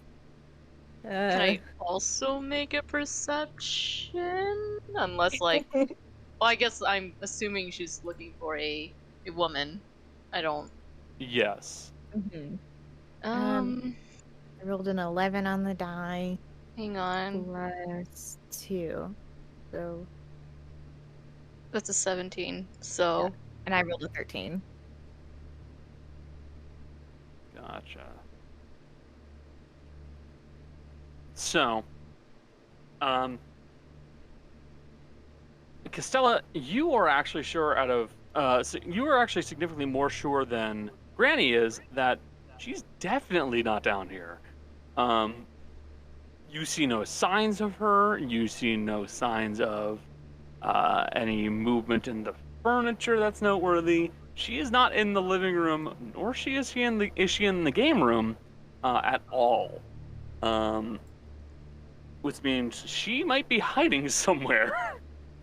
Can I also make a perception? Unless, like, well, I guess I'm assuming she's looking for a woman. I don't. Yes. Mhm. Um, I rolled an 11 on the die. hang on. Plus 2. So. That's a 17. So. And I rolled a 13. Gotcha. So, Castella, you are actually sure you are actually significantly more sure than Granny is that she's definitely not down here. You see no signs of her. You see no signs of any movement in the furniture that's noteworthy. She is not in the living room, nor is she in the game room at all. Which means she might be hiding somewhere.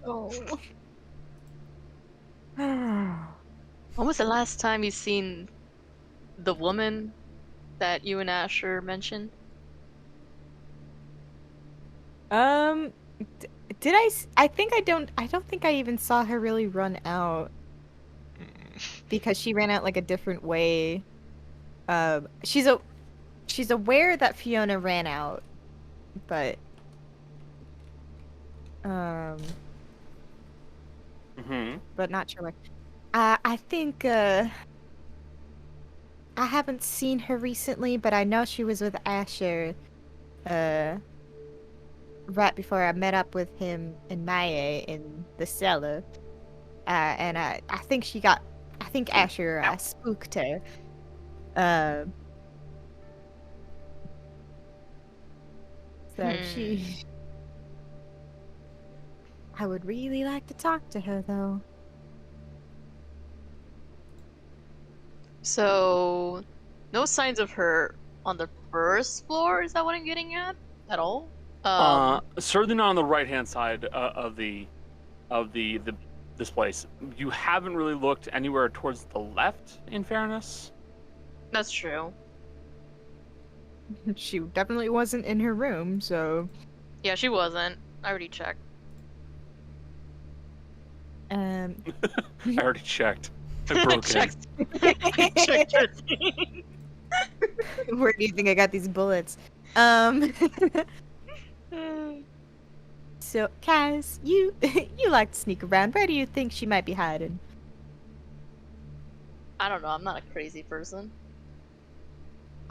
Oh. When was the last time you seen the woman that you and Asher mentioned? Did I? I think I don't think I even saw her really run out. Because she ran out like a different way. She's aware that Fiona ran out, but but not sure where. I think I haven't seen her recently, but I know she was with Asher right before I met up with him and Maya in the cellar. And I think Asher spooked her. So I would really like to talk to her, though. So, no signs of her on the first floor? Is that what I'm getting at? At all? Certainly not on the right-hand side of this place. You haven't really looked anywhere towards the left, in fairness. That's true. She definitely wasn't in her room, so... Yeah, she wasn't. I already checked. I already checked. I broke it. Checked everything. Where do you think I got these bullets? So, Kaz, you like to sneak around. Where do you think she might be hiding? I don't know. I'm not a crazy person.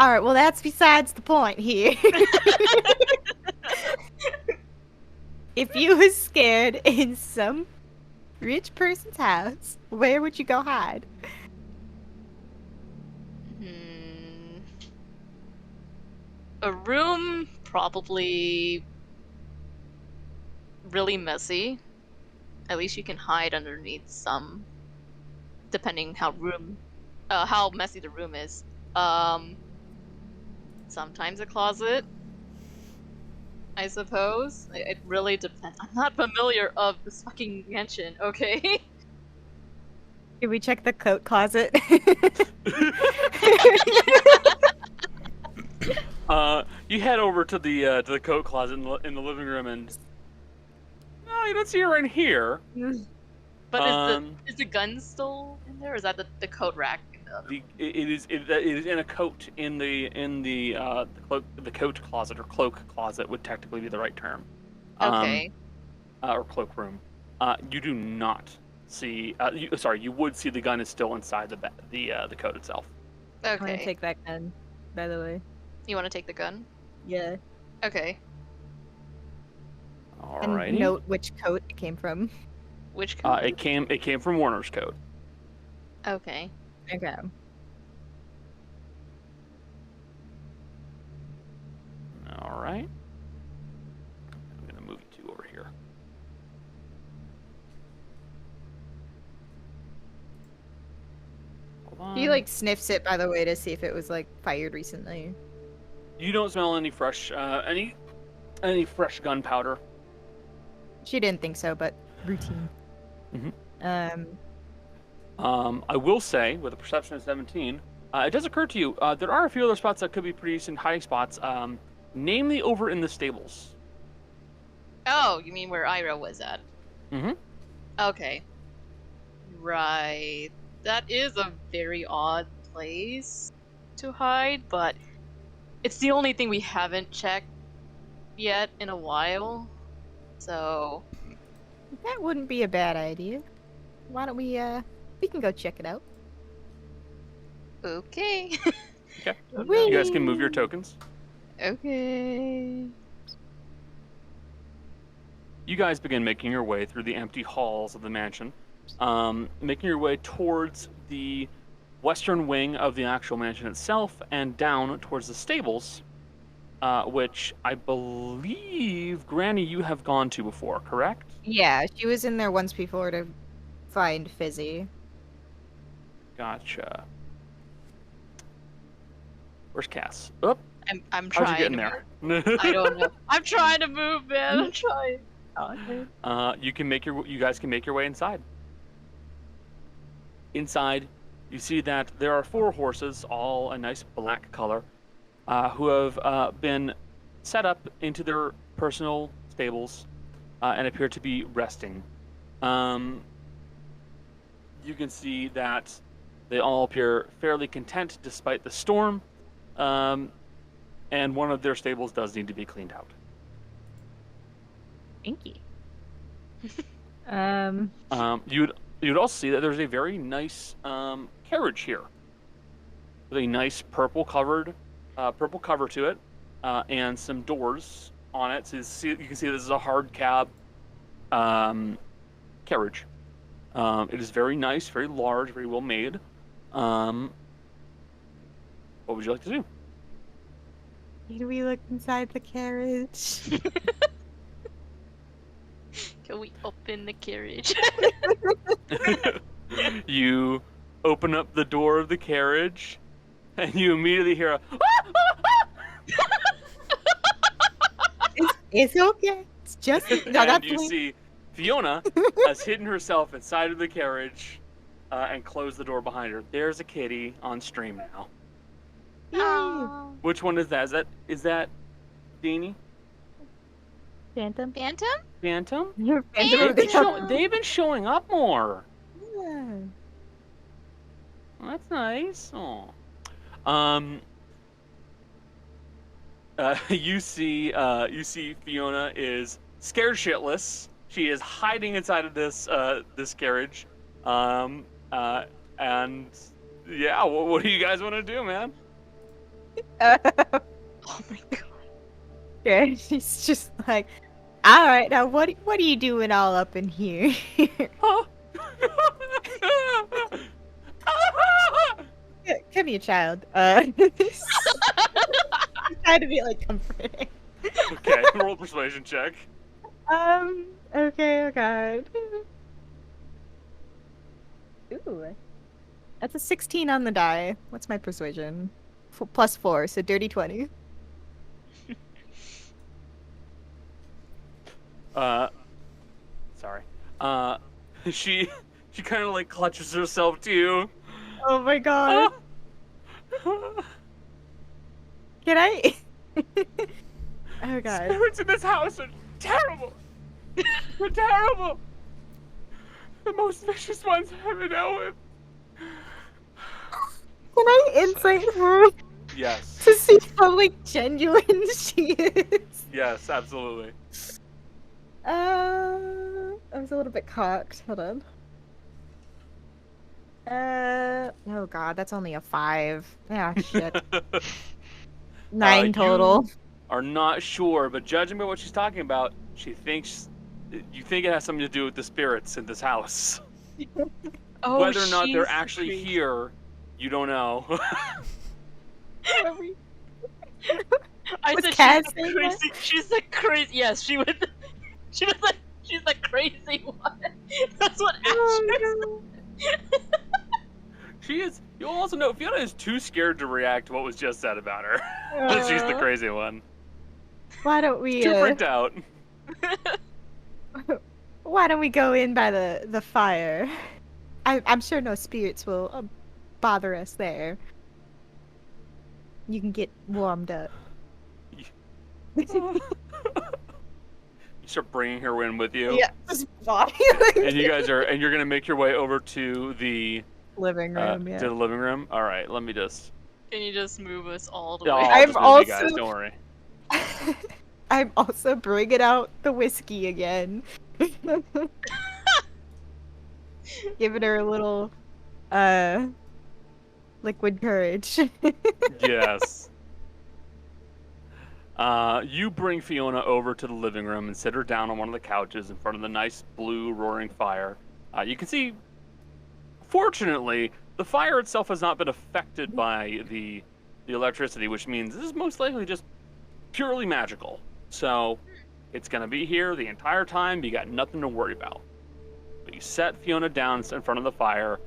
Alright, well, that's besides the point here. If you was scared in some rich person's house, where would you go hide? A room, probably really messy. At least you can hide underneath some, depending how messy the room is. Sometimes a closet, I suppose. It really depends. I'm not familiar of this fucking mansion, okay? Can we check the coat closet? You head over to the coat closet in the living room, and no, you don't see her in here. But is the gun still in there? Or is that the coat rack? It is in a coat in the coat closet, or cloak closet would technically be the right term. Okay. Or cloak room. You do not see. You would see the gun is still inside the coat itself. I'm gonna Okay. take that gun, by the way. You want to take the gun? Yeah. Okay. And Alrighty. note which coat it came from. Which code? It came from Warner's coat. Okay. Okay. All right. I'm gonna move you two over here. Hold on. He like sniffs it, by the way, to see if it was like fired recently. You don't smell any fresh gunpowder. She didn't think so, but routine. Mhm. I will say, with a perception of 17, it does occur to you there are a few other spots that could be pretty decent hiding spots. Namely, over in the stables. Oh, you mean where Eira was at? Mm-hmm. Okay. Right. That is a very odd place to hide, but it's the only thing we haven't checked yet in a while. So, That wouldn't be a bad idea. Why don't we can go check it out. okay. Okay. Whee! You guys can move your tokens. Okay. You guys begin making your way through the empty halls of the mansion, making your way towards the western wing of the actual mansion itself and down towards the stables, which I believe, Granny, you have gone to before, correct? Yeah, she was in there once before to find Fizzy. Gotcha. Where's Cass? Oh, I'm how'd trying. you get in to there? move. I don't know. I'm trying to move, man. I'm trying. You guys can make your way inside. Inside, you see that there are 4 horses, all a nice black color, who have been set up into their personal stables and appear to be resting. You can see that they all appear fairly content despite the storm, and one of their stables does need to be cleaned out. Inky. You'd also see that there's a very nice carriage here, with a nice purple cover to it, and some doors on it. So you can see this is a hard cab carriage. It is very nice, very large, very well made. What would you like to do? Can we look inside the carriage? Can we open the carriage? You open up the door of the carriage, and you immediately hear a It's okay. It's just and you see Fiona has hidden herself inside of the carriage and closed the door behind her. There's a kitty on stream now. Aw. Which one is that? Is that Deanie? Phantom. Phantom? Phantom? You're They've been showing up more. Yeah. Well, that's nice. Oh. You see Fiona is scared shitless. She is hiding inside of this carriage. And yeah, what do you guys want to do, man? Oh my god. Yeah, she's just like, all right, now what are you doing all up in here? Come here, child. Try to be like comforting. Okay, roll a persuasion check. Okay, oh god. Ooh. That's a 16 on the die. What's my persuasion? Plus 4, so dirty 20. Sorry. She kind of like clutches herself to you. Oh my god. Can I? Oh god. Spirits in this house are terrible. They're terrible. The most vicious ones I've ever dealt with. Can I insight her Yes. to see how like genuine she is? Yes, absolutely. I was a little bit cocked. Hold on. Oh god, that's only a 5. Ah, shit. 9 total. You are not sure, but judging by what she's talking about, she thinks you think it has something to do with the spirits in this house. Oh, Whether or not they're she's actually crazy. here, you don't know. I Was said Kaz she's saying the crazy. She's the crazy. Yes, she was. She was like, she's the crazy one. That's what Oh, Asher She is. You'll also know Fiona is too scared to react to what was just said about her. no. That she's the crazy one. Why don't we Too freaked out. why don't we go in by the fire? I'm sure no spirits will bother us there. You can get warmed up. You start bringing her in with you. Yeah, just body. And you guys are, and you're gonna make your way over to the living room. to the living room. All right, let me just. Can you just move us all the Yeah, way? I'll just move you guys. also- Don't worry. I'm also bringing out the whiskey again. Giving her a little, liquid courage. Yes. You bring Fiona over to the living room and sit her down on one of the couches in front of the nice blue roaring fire. You can see, fortunately, the fire itself has not been affected by the electricity, which means this is most likely just purely magical. So, it's gonna be here the entire time. You got nothing to worry about. But you set Fiona down in front of the fire.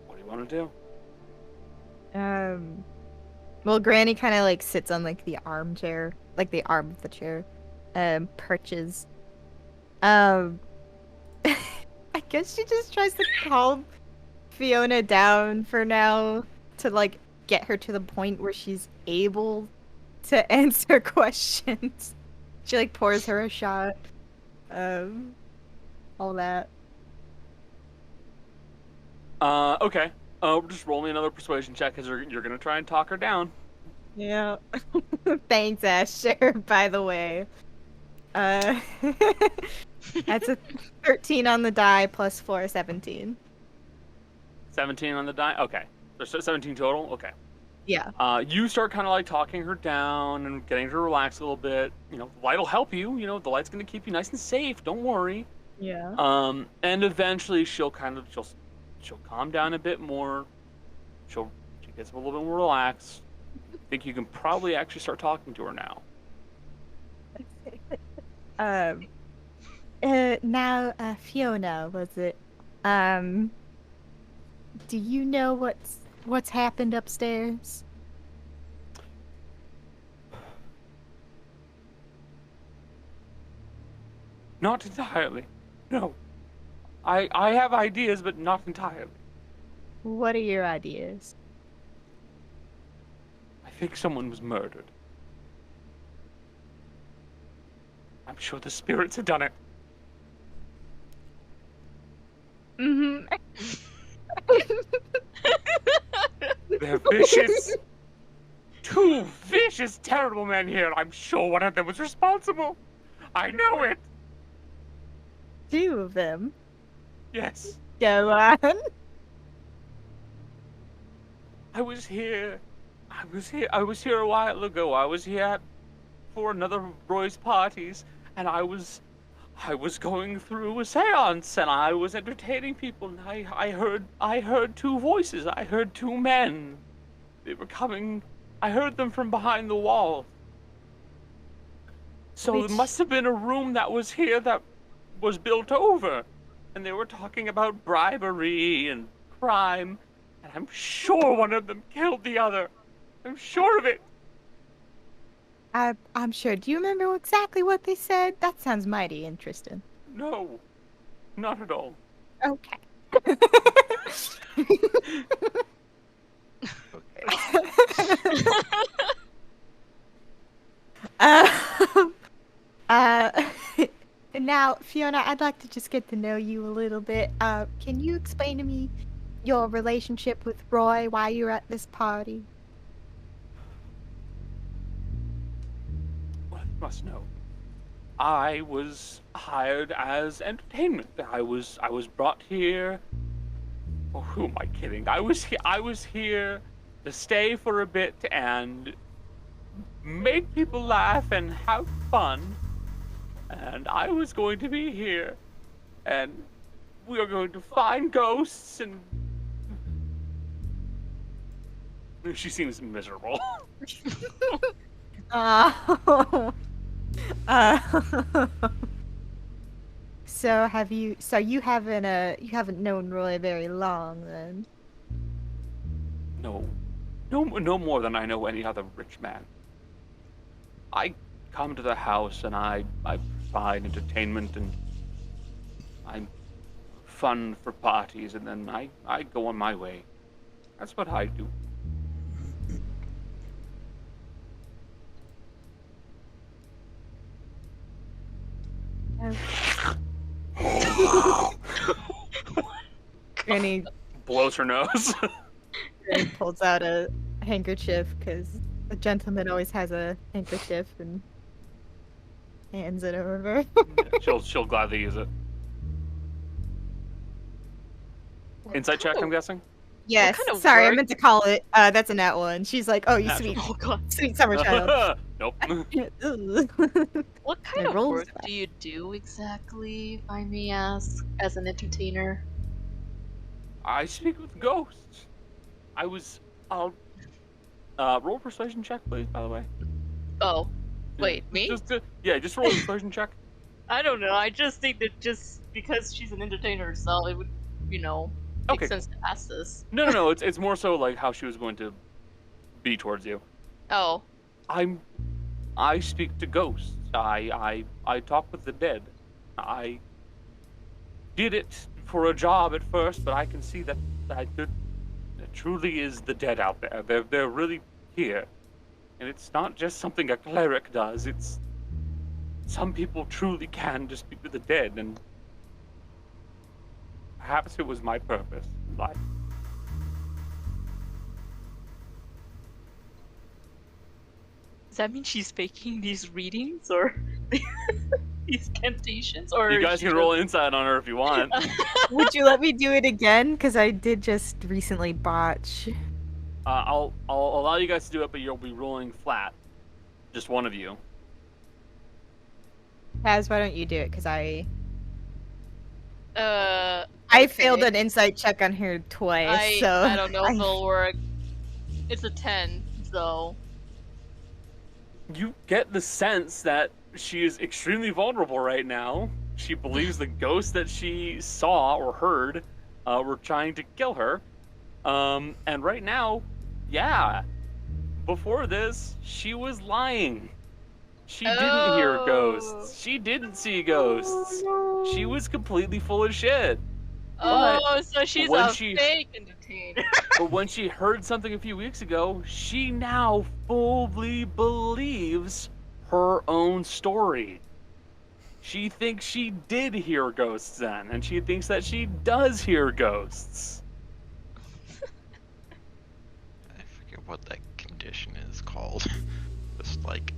What do you want to do? Well, Granny kind of like sits on like the armchair, like the arm of the chair, perches. I guess she just tries to calm Fiona down for now to like get her to the point where she's able to answer questions. She like pours her a shot, all that. Okay. Just roll me another persuasion check because you're gonna try and talk her down. Yeah. Thanks, Asher, by the way. That's a 13 on the die plus 4, 17. 17 on the die. Okay. There's 17 total. Okay. Yeah. You start kind of like talking her down and getting her to relax a little bit. You know, the light will help you. You know, the light's gonna keep you nice and safe. Don't worry. Yeah. And eventually she'll calm down a bit more. She gets a little bit more relaxed. I think you can probably actually start talking to her now. Now, Fiona, was it? Do you know what's happened upstairs? Not entirely. No. I have ideas, but not entirely. What are your ideas? I think someone was murdered. I'm sure the spirits have done it. Mm-hmm. They're vicious. 2 vicious, terrible men here. I'm sure one of them was responsible. I know it. 2 of them. Yes. Go on. I was here a while ago. I was here for another of Roy's parties, and I was going through a seance, and I was entertaining people, and I heard 2 voices. I heard 2 men. They were coming. I heard them from behind the wall. So Which- it must have been a room that was here that was built over, and they were talking about bribery and crime, and I'm sure one of them killed the other. I'm sure of it. I'm sure. Do you remember exactly what they said? That sounds mighty interesting. No, not at all. Okay. Um, uh, now, Fiona, I'd like to just get to know you a little bit. Can you explain to me your relationship with Roy while you're at this party? Well, you must know. I was hired as entertainment. I was brought here. Oh, who am I kidding? I was here to stay for a bit and make people laugh and have fun. And I was going to be here, and we are going to find ghosts and. She seems miserable. Oh. So have you? So you haven't known Roy very long then? No more than I know any other rich man. I come to the house and I provide entertainment and I'm fun for parties, and then I go on my way. That's what I do. And Blows her nose. he pulls out a handkerchief because a gentleman always has a handkerchief and hands it over. she'll gladly use it. Insight check, I'm guessing. Yes. kind of Sorry, I work- meant to call it. That's a nat one. She's like, "Oh, you Nat sweet, Oh god. sweet summer child." Nope. Ugh. What kind My of role's work back. do you do exactly, if I may ask, as an entertainer? I speak with ghosts. I'll roll a persuasion check, please, by the way. Oh, wait, me? Just roll a persuasion check. I don't know. I just think that just because she's an entertainer herself, it would, make Okay. sense to ask this. No. It's more so like how she was going to be towards you. Oh, I speak to ghosts. I talk with the dead. I did it for a job at first, but I can see that there truly is the dead out there. They're really here, and it's not just something a cleric does. It's some people truly can just speak to the dead, and perhaps it was my purpose in life. does that mean she's faking these readings or these temptations? Or You guys she can roll insight on her if you want. Would you let me do it again? Because I did just recently botch. I'll allow you guys to do it, but you'll be rolling flat. Just one of you. Kaz, why don't you do it? Because I okay. failed an insight check on her twice, so I don't know if it'll work. It's a 10, so You get the sense that she is extremely vulnerable right now. She believes the ghosts that she saw or heard were trying to kill her. And right now, yeah. Before this, she was lying. She didn't hear ghosts. She didn't see ghosts. She was completely full of shit. oh, so she's when a she- fake entertainer. But when she heard something a few weeks ago, she now fully believes her own story. She thinks she did hear ghosts then, and she thinks that she does hear ghosts. I forget what that condition is called. Just like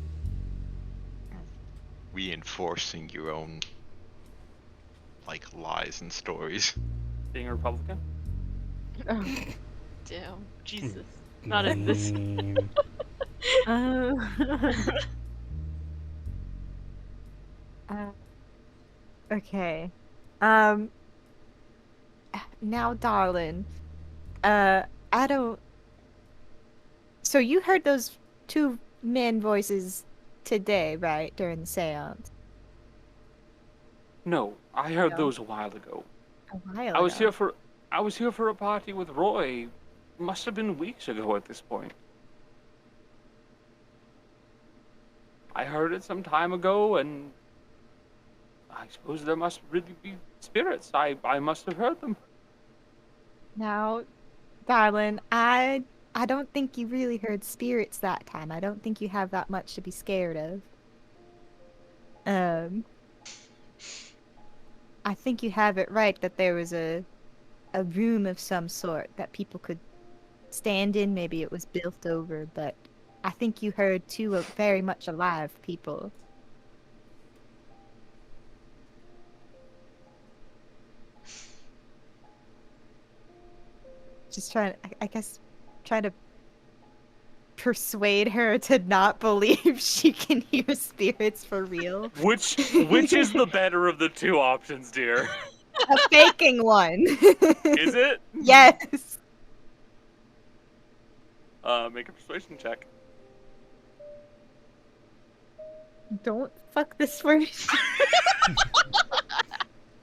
reinforcing your own like lies and stories. Being a Republican? Damn, Jesus. Not in this. Okay. Now, darling. I don't. So you heard those two men voices today, right? During the seance? No, I heard No. those a while ago. A while I was ago. here for a party with Roy. Must have been weeks ago at this point. I heard it some time ago, and I suppose there must really be spirits. I must have heard them. Now, darling, I don't think you really heard spirits that time. I don't think you have that much to be scared of. I think you have it right that there was a room of some sort that people could stand in. Maybe it was built over, but I think you heard two very much alive people. Just trying, I guess, trying to persuade her to not believe she can hear spirits for real. Which is the better of the two options, dear? A faking one. Is it? Yes. Make a persuasion check. Don't fuck this for me.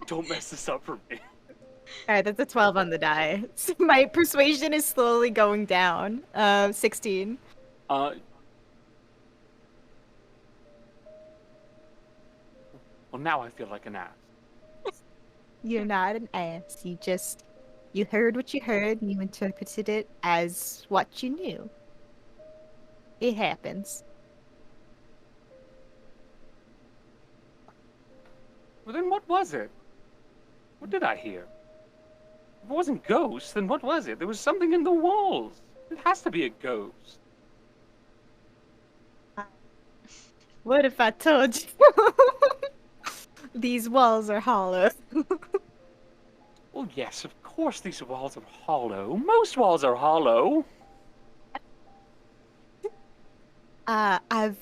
Don't mess this up for me. Alright, that's a 12 on the die. My persuasion is slowly going down. 16. Well, now I feel like an ass. You're not an ass. You heard what you heard and you interpreted it as what you knew. It happens. Well, then what was it? What did I hear? If it wasn't ghosts, then what was it? There was something in the walls. It has to be a ghost. What if I told you? These walls are hollow. Well, yes, of course these walls are hollow. Most walls are hollow. I've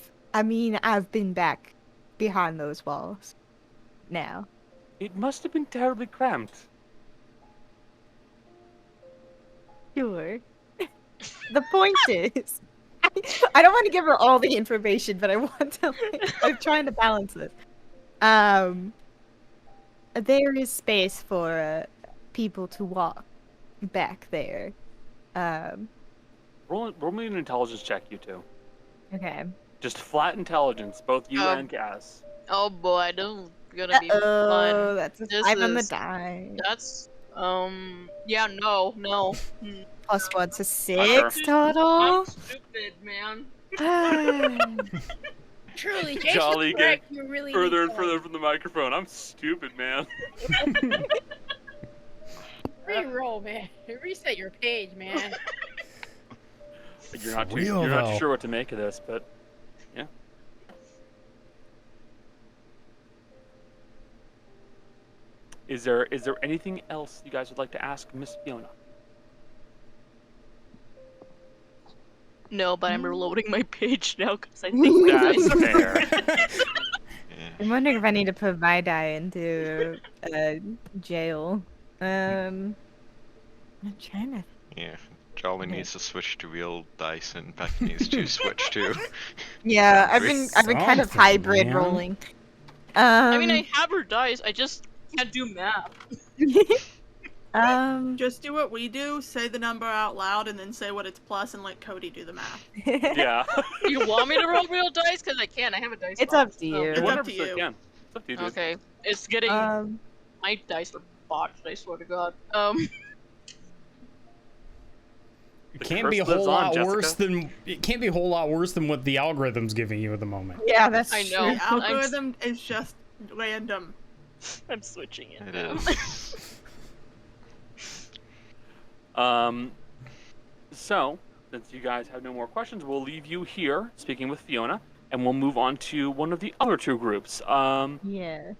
been back behind those walls. Now. It must have been terribly cramped. Sure. The point is, I don't want to give her all the information, but I want to. I'm trying to balance this. There is space for people to walk back there. Roll me an intelligence check, you two. Okay. Just flat intelligence, both you and Gaz. Oh boy, this is gonna be fun. That's a This 5 on the is- die. That's yeah, no. Plus 1 to 6 Fucker. total. I'm stupid, man. Truly, Jason's Jolly correct. getting You really Further need and further from the microphone. I'm stupid, man. Re-roll, man. Reset your page, man. You're not too Real, though. sure what to make of this, but yeah. Is there anything else you guys would like to ask Miss Fiona? No, but I'm reloading my page now because I think That's fair. I'm wondering if I need to put my die into jail. I'm trying to. Yeah. Jolly needs to switch to real dice, and Beck needs to switch to. Yeah, I've been kind of Something, hybrid man. rolling. I mean, I have her dice. I just can't do math. Just do what we do, say the number out loud, and then say what it's plus, and let Cody do the math. Yeah. You want me to roll real dice? Because I can. I have a dice. It's box, up to so- you. It's up 100% to you. can. It's up to you, dude. Okay, it's getting my dice are botched. I swear to God. It The can't be a curse lives whole on, lot Jessica. worse than what the algorithm's giving you at the moment. Yeah, that's I true. know. The algorithm is just random. I'm switching it. It now. is. So, since you guys have no more questions, we'll leave you here speaking with Fiona, and we'll move on to one of the other two groups. Yeah.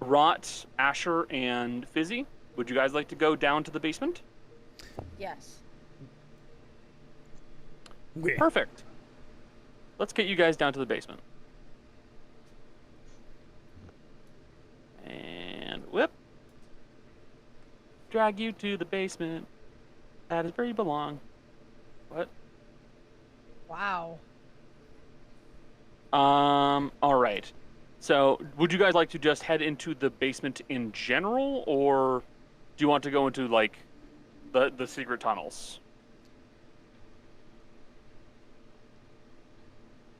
Rot, Asher, and Fizzy. Would you guys like to go down to the basement? Yes. Okay. Perfect. Let's get you guys down to the basement. And whip. Drag you to the basement. That is where you belong. What? Wow. Alright. So, would you guys like to just head into the basement in general, or do you want to go into, like, the secret tunnels?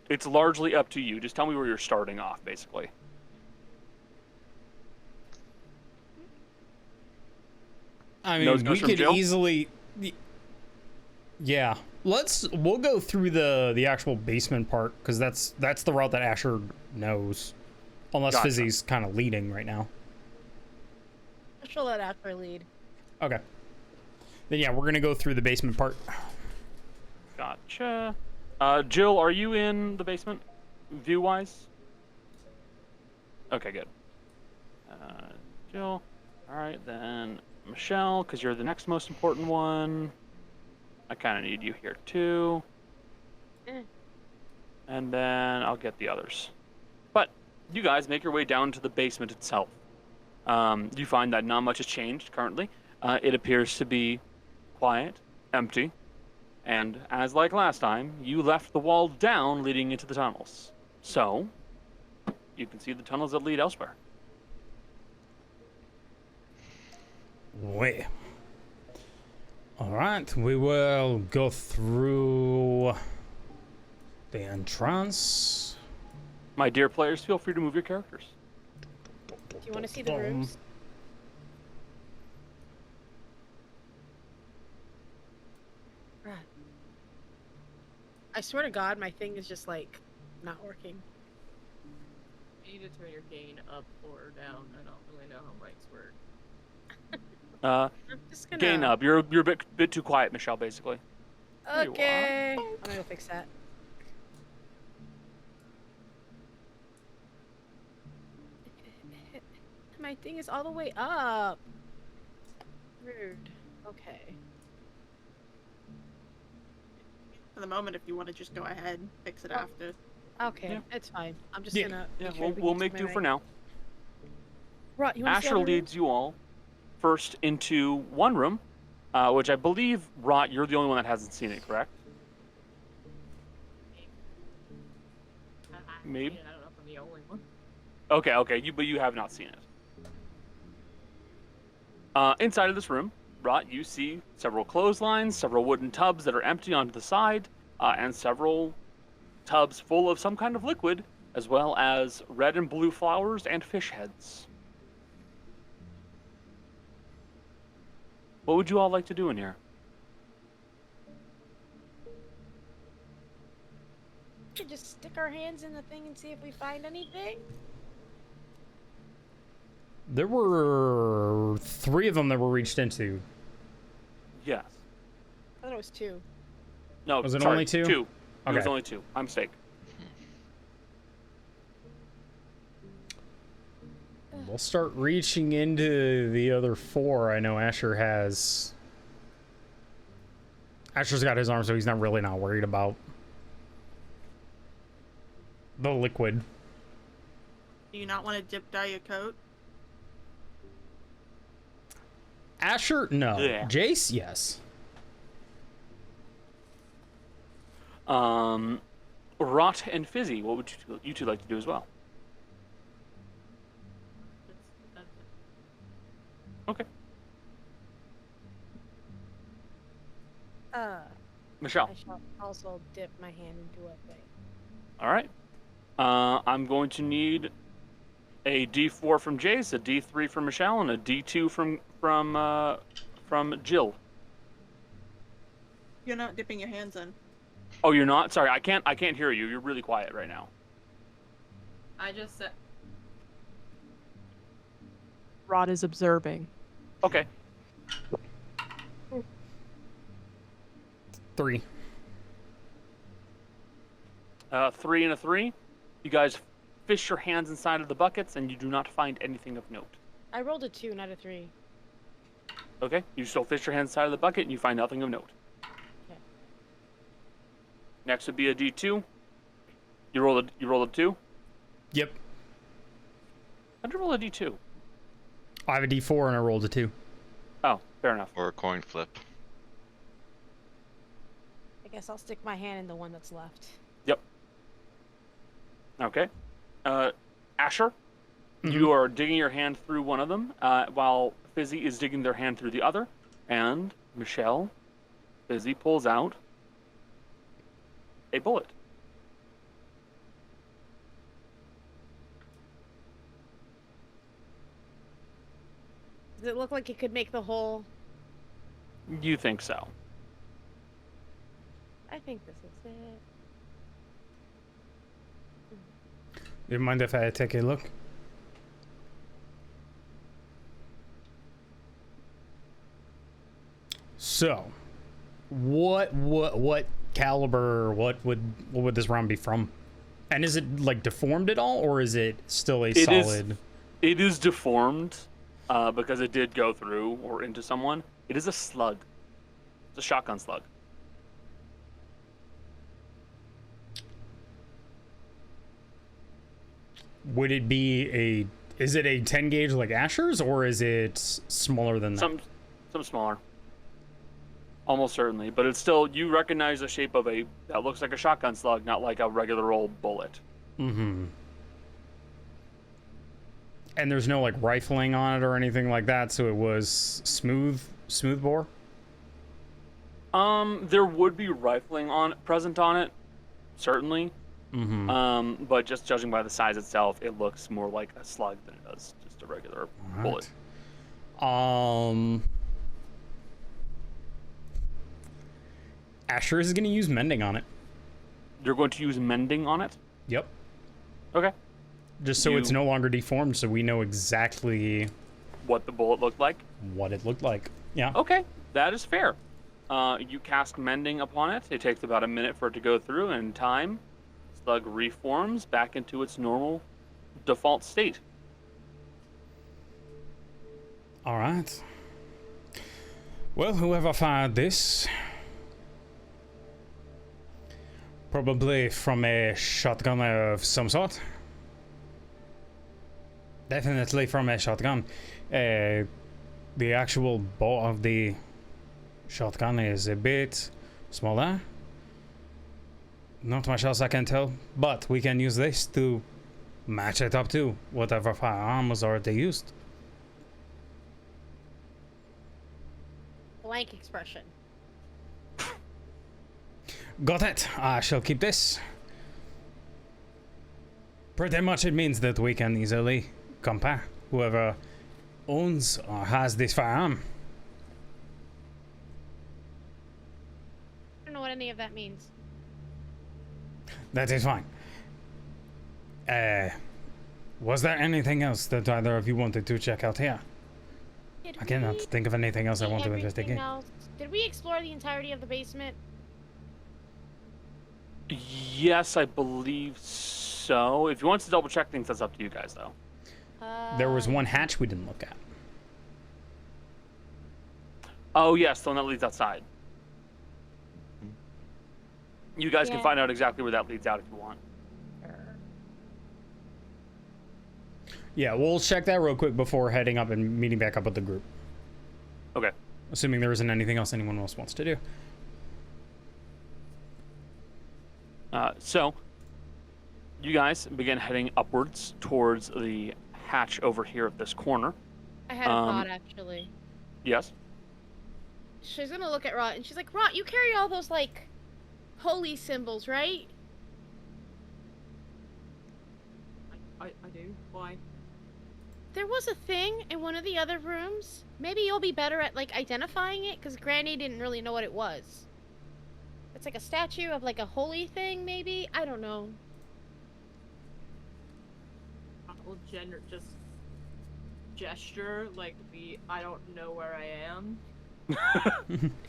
It's largely up to you. Just tell me where you're starting off, basically. I Nose mean, goes we from could Jill? easily. Yeah, we'll go through the actual basement part because that's the route that Asher knows, unless Gotcha. Fizzy's kind of leading right now. She'll let Asher lead. Okay. Then yeah, we're gonna go through the basement part. Gotcha. Jill, are you in the basement, view-wise? Okay, good. Jill. All right, then Michelle, because you're the next most important one. I kind of need you here too. And then I'll get the others. But you guys make your way down to the basement itself. You find that not much has changed currently. It appears to be quiet, empty, and as like last time, you left the wall down leading into the tunnels. So, you can see the tunnels that lead elsewhere. Well, all right, we will go through the entrance. My dear players, feel free to move your characters. Do you want to see the rooms? I swear to God, my thing is just like not working. You need to turn your gain up or down. I don't really know how mics work. I'm just gonna... Gain up. You're a bit too quiet, Michelle, basically. There you Okay. I'm gonna go fix that. My thing is all the way up. Rude. Okay. For the moment, if you want to just go ahead, fix it after. Okay, Yeah. it's fine. I'm just Yeah. gonna. Yeah, make sure we'll everything's make do my for way. now. Right, you wanna see Asher all the leads you all first into one room, which I believe, Rot, you're the only one that hasn't seen it, correct? Maybe. I don't know if I'm the only one. Okay, but you have not seen it. Inside of this room, Rot, you see several clotheslines, several wooden tubs that are empty onto the side, and several tubs full of some kind of liquid, as well as red and blue flowers and fish heads. What would you all like to do in here? We could just stick our hands in the thing and see if we find anything. There were 3 of them that were reached into. Yes. I thought it was 2. No, Was it sorry, only 2? 2. It was Okay. only 2. My mistake. We'll start reaching into the other 4. I know Asher has. Asher's got his arm, so he's not worried about the liquid. Do you not want to dip dye your coat? Asher, no. Yeah. Jace, yes. Rot and Fizzy, what would you two like to do as well? Okay. Michelle. I shall also dip my hand into a thing. All right. I'm going to need a D4 from Jace, a D3 from Michelle, and a D2 from Jill. You're not dipping your hands in. Oh, you're not? Sorry, I can't hear you. You're really quiet right now. I just said. Rod is observing. Okay. 3. 3 and a 3. You guys fish your hands inside of the buckets, and you do not find anything of note. I rolled a 2, not a 3. Okay. You still fish your hands inside of the bucket, and you find nothing of note. Okay. Next would be a D2. You roll a 2. Yep. How'd you roll a D2? I have a D4 and I rolled a 2. Oh, fair enough. Or a coin flip. I guess I'll stick my hand in the one that's left. Yep. Okay. Asher, Mhm. you are digging your hand through one of them, while Fizzy is digging their hand through the other. And Michelle, Fizzy pulls out a bullet. Does it look like it could make the hole? You think so? I think this is it. Do you mind if I take a look? So, what caliber? What would this round be from? And is it like deformed at all, or is it still a solid? It is deformed. because it did go through or into someone. It is a slug. It's a shotgun slug. Would it be is it a 10 gauge like Asher's, or is it smaller than that? Some smaller. Almost certainly, but it's still, you recognize the shape of that looks like a shotgun slug, not like a regular old bullet. Mm-hmm. And there's no like rifling on it or anything like that, so it was smooth bore? There would be rifling present on it, certainly. Mm-hmm. But just judging by the size itself, it looks more like a slug than it does just a regular bullet. Asher is going to use mending on it. You're going to use mending on it? Yep. Okay. Just so it's no longer deformed, so we know exactly what the bullet looked like? What it looked like. Yeah. Okay, that is fair. You cast mending upon it. It takes about a minute for it to go through, and in time, slug reforms back into its normal default state. All right. Well, whoever fired this, probably from a shotgun of some sort. Definitely from a shotgun. The actual bolt of the shotgun is a bit smaller. Not much else I can tell, but we can use this to match it up to whatever firearm was already used. Blank expression. Got it. I shall keep this. Pretty much it means that we can easily compare whoever owns or has this firearm. I don't know what any of that means. That is fine. Was there anything else that either of you wanted to check out here? I cannot think of anything else I want to investigate. Else? Did we explore the entirety of the basement? Yes, I believe so. If you want to double check things, that's up to you guys, though. There was one hatch we didn't look at. Oh, yes, the one that leads outside. You guys can find out exactly where that leads out if you want. Yeah, we'll check that real quick before heading up and meeting back up with the group. Okay. Assuming there isn't anything else anyone else wants to do. So, you guys begin heading upwards towards the hatch over here at this corner. I had a thought, actually. Yes? She's gonna look at Rot, and she's like, Rot, you carry all those, like, holy symbols, right? I do. Why? There was a thing in one of the other rooms. Maybe you'll be better at, like, identifying it, because Granny didn't really know what it was. It's like a statue of, like, a holy thing, maybe? I don't know. Will just gesture like I don't know where I am.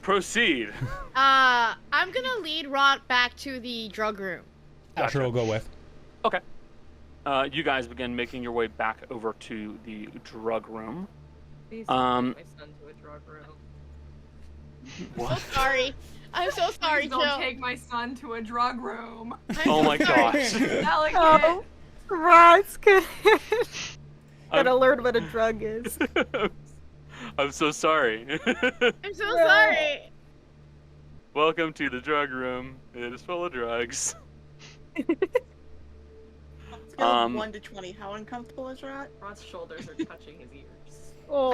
Proceed. I'm gonna lead Rot back to the drug room. Asher will go with. Okay. You guys begin making your way back over to the drug room. Please don't take my son to a drug room. What? I'm so sorry. I'm so sorry, Please Jill. don't take my son to a drug room. Oh my gosh. Delicate. Rod's gotta learn what a drug is. I'm so sorry. I'm so sorry. Welcome to the drug room. It is full of drugs. Scale of 1 to 20, how uncomfortable is Rat? Rod's shoulders are touching his ears. Oh.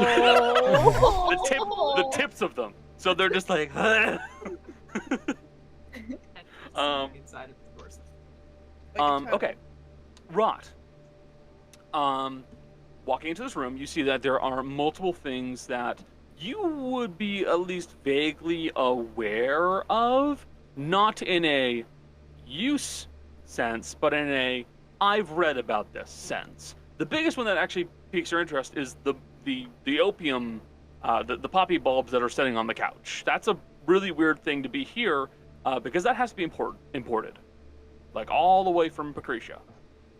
the tips of them. So they're just like Inside of the doors. Okay. Rot. Walking into this room, you see that there are multiple things that you would be at least vaguely aware of, not in a use sense, but in a I've read about this sense. The biggest one that actually piques your interest is the opium, the poppy bulbs that are sitting on the couch. That's a really weird thing to be here, because that has to be imported, like all the way from Patricia.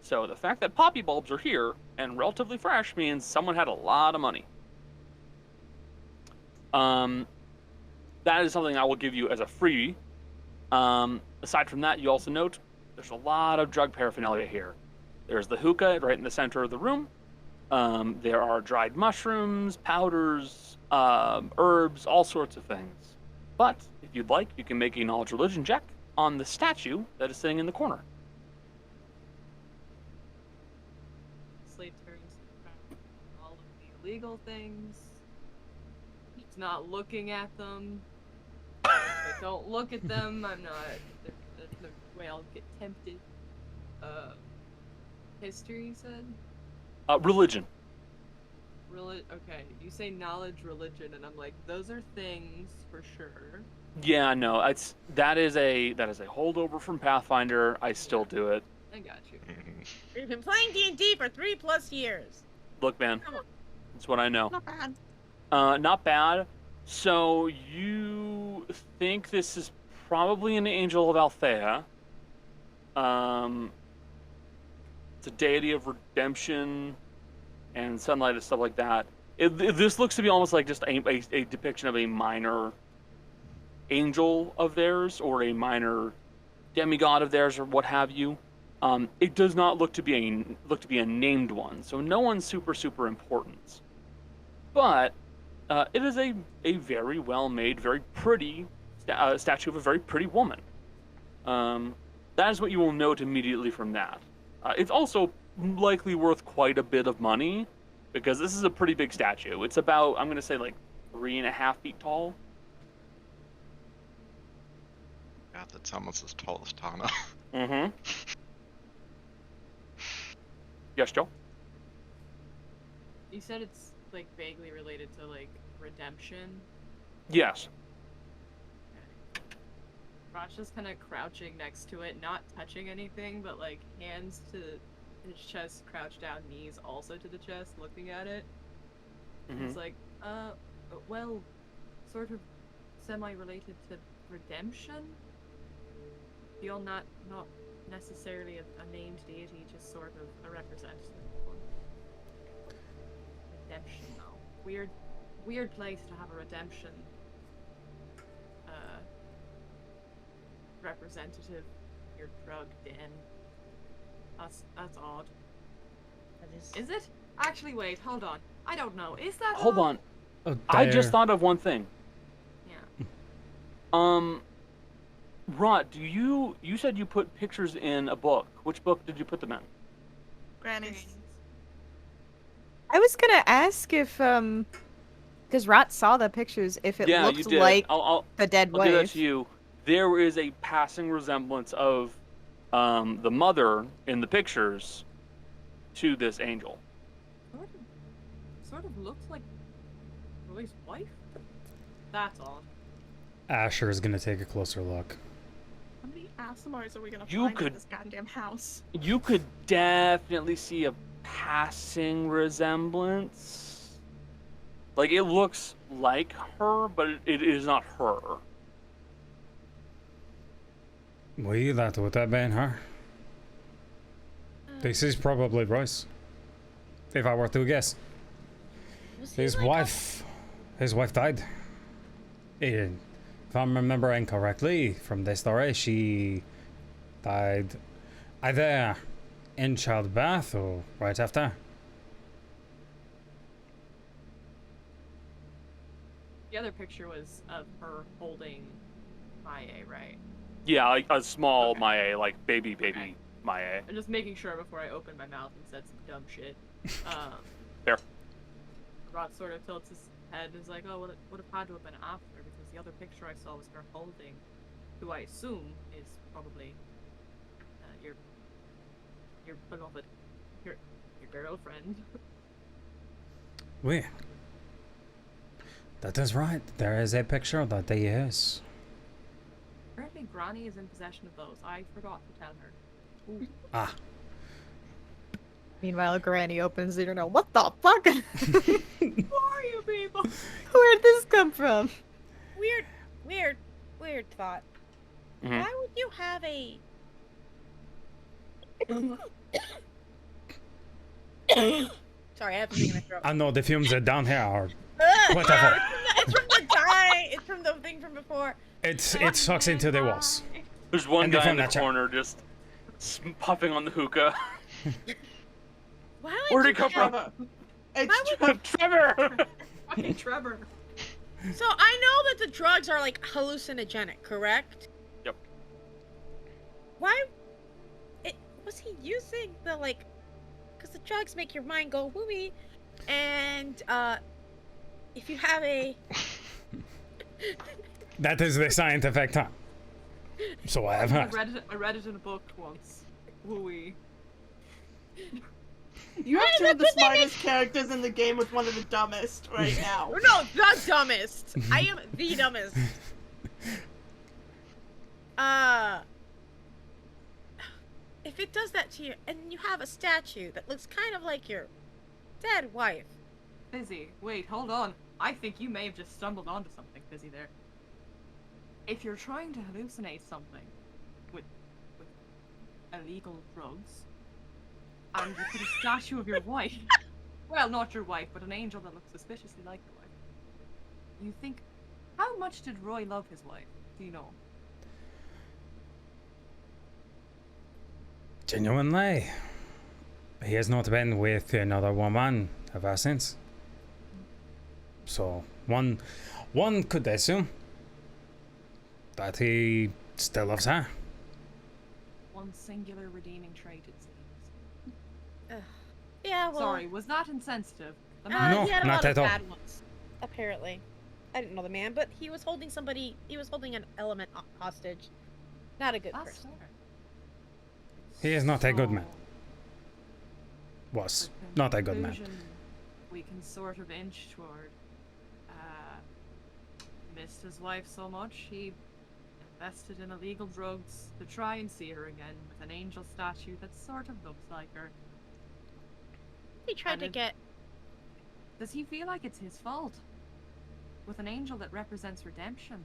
So the fact that poppy bulbs are here and relatively fresh means someone had a lot of money. That is something I will give you as a free. Aside from that, you also note there's a lot of drug paraphernalia here. There's the hookah right in the center of the room. There are dried mushrooms, powders, herbs, all sorts of things. But if you'd like, you can make a knowledge religion check on the statue that is sitting in the corner. Slate turns around all of the illegal things. He's not looking at them. But don't look at them. I'm not. There's no way I'll get tempted. History, you said? Religion. Okay, you say knowledge, religion, and I'm like, those are things for sure. Yeah, no, that is a holdover from Pathfinder. I still do it. I got you. We've been playing D&D for 3+ years. Look, man, Come on. that's what I know. Not bad. Not bad. So you think this is probably an angel of Althea. It's a deity of redemption and sunlight and stuff like that. This looks to be almost like just a depiction of a minor angel of theirs or a minor demigod of theirs or what have you. It does not look to be a named one, so no one's super important. But it is a very well made, very pretty statue of a very pretty woman. That is what you will note immediately from that. It's also likely worth quite a bit of money because this is a pretty big statue. It's about, I'm going to say, like 3.5 feet tall. God, that's almost as tall as Tana. Mm-hmm. Yes, Joe? You said it's like vaguely related to like redemption. Yes. Rod's just kind of crouching next to it, not touching anything, but like hands to his chest, crouched down, knees also to the chest, looking at it. And he's like, well, sort of semi-related to redemption. Feel not necessarily a named deity, just sort of a representative one. Redemption, though. Weird place to have a redemption representative. Your drug den. That's odd. That Is it? Actually, wait, hold on. I don't know. Is that Hold odd? on. Oh, I just thought of one thing. Yeah. Rod, you said you put pictures in a book. Which book did you put them in? Granny's. I was gonna ask if because Rot saw the pictures, if it Yeah, you looked did. like I'll the dead give that wife. to you. There is a passing resemblance of the mother in the pictures to this angel. Sort of looks like Roy's wife. That's odd. Asher is gonna take a closer look. How many ASMRs are we gonna You find could- in this goddamn house? You could definitely see a passing resemblance. Like, it looks like her, but it is not her. Well, that would have been her. This is probably Royce. If I were to guess. Was he His like wife died. If I'm remembering correctly from the story, she died either in childbirth or right after. The other picture was of her holding Maya, right? Yeah, like a small Okay. Maya, like baby Okay. Maya. I'm just making sure before I open my mouth and said some dumb shit. Fair. Rod sort of tilts his head and is like, oh, well, it would have had to have been after, because the other picture I saw was her holding, who I assume is probably your beloved, your girlfriend. Well, that is right. There is a picture that they is. Apparently Granny is in possession of those. I forgot to tell her. Ooh. Ah, Meanwhile, Granny opens the door. What the fuck? Who are you people? Where'd this come from? weird thought. Mhm. Why would you have a Sorry, I have something in my throat. I know the fumes are down here are Whatever. It's from the guy. It's from the thing from before. It sucks into the walls. There's one And guy in the that chair. corner just puffing on the hookah. Why would Where'd you it come from? It's Trevor! Fucking Trevor. So I know that the drugs are like hallucinogenic, correct? Yep. Why? Was he using the like? Because the drugs make your mind go wooey, and if you have a That is the scientific term. So I have heard. I read it in a book once. Wooey. You have two of the smartest characters in the game with one of the dumbest right now. no, the dumbest. I am the dumbest. If it does that to you, and you have a statue that looks kind of like your dead wife. Busy. Wait, hold on. I think you may have just stumbled onto something, Busy, there. If you're trying to hallucinate something with illegal drugs, and you put a statue of your wife, well, not your wife, but an angel that looks suspiciously like your wife, you think, how much did Roy love his wife? Do you know? Genuinely, he has not been with another woman ever since. So one could assume that he still loves her. One singular redeeming trait, it seems. Yeah, well. Sorry, was that insensitive? The No, he had a not lot at of all. bad ones, apparently. I didn't know the man, but he was holding somebody. He was holding an element hostage. Not a good That's person. fair. He is not a good So, man. Was for not a good man. conclusion, we can sort of inch toward missed his wife so much he invested in illegal drugs to try and see her again with an angel statue that sort of looks like her. He tried And to it- get. Does he feel like it's his fault? With an angel that represents redemption.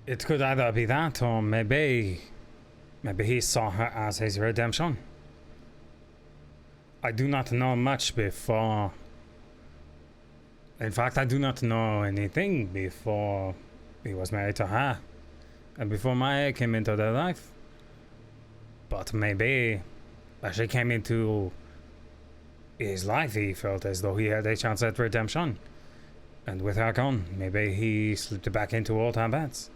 It could either be that, or maybe he saw her as his redemption. I do not know much before. In fact, I do not know anything before he was married to her, and before Maya came into their life. But maybe as she came into his life, he felt as though he had a chance at redemption. And with her gone, maybe he slipped back into old habits.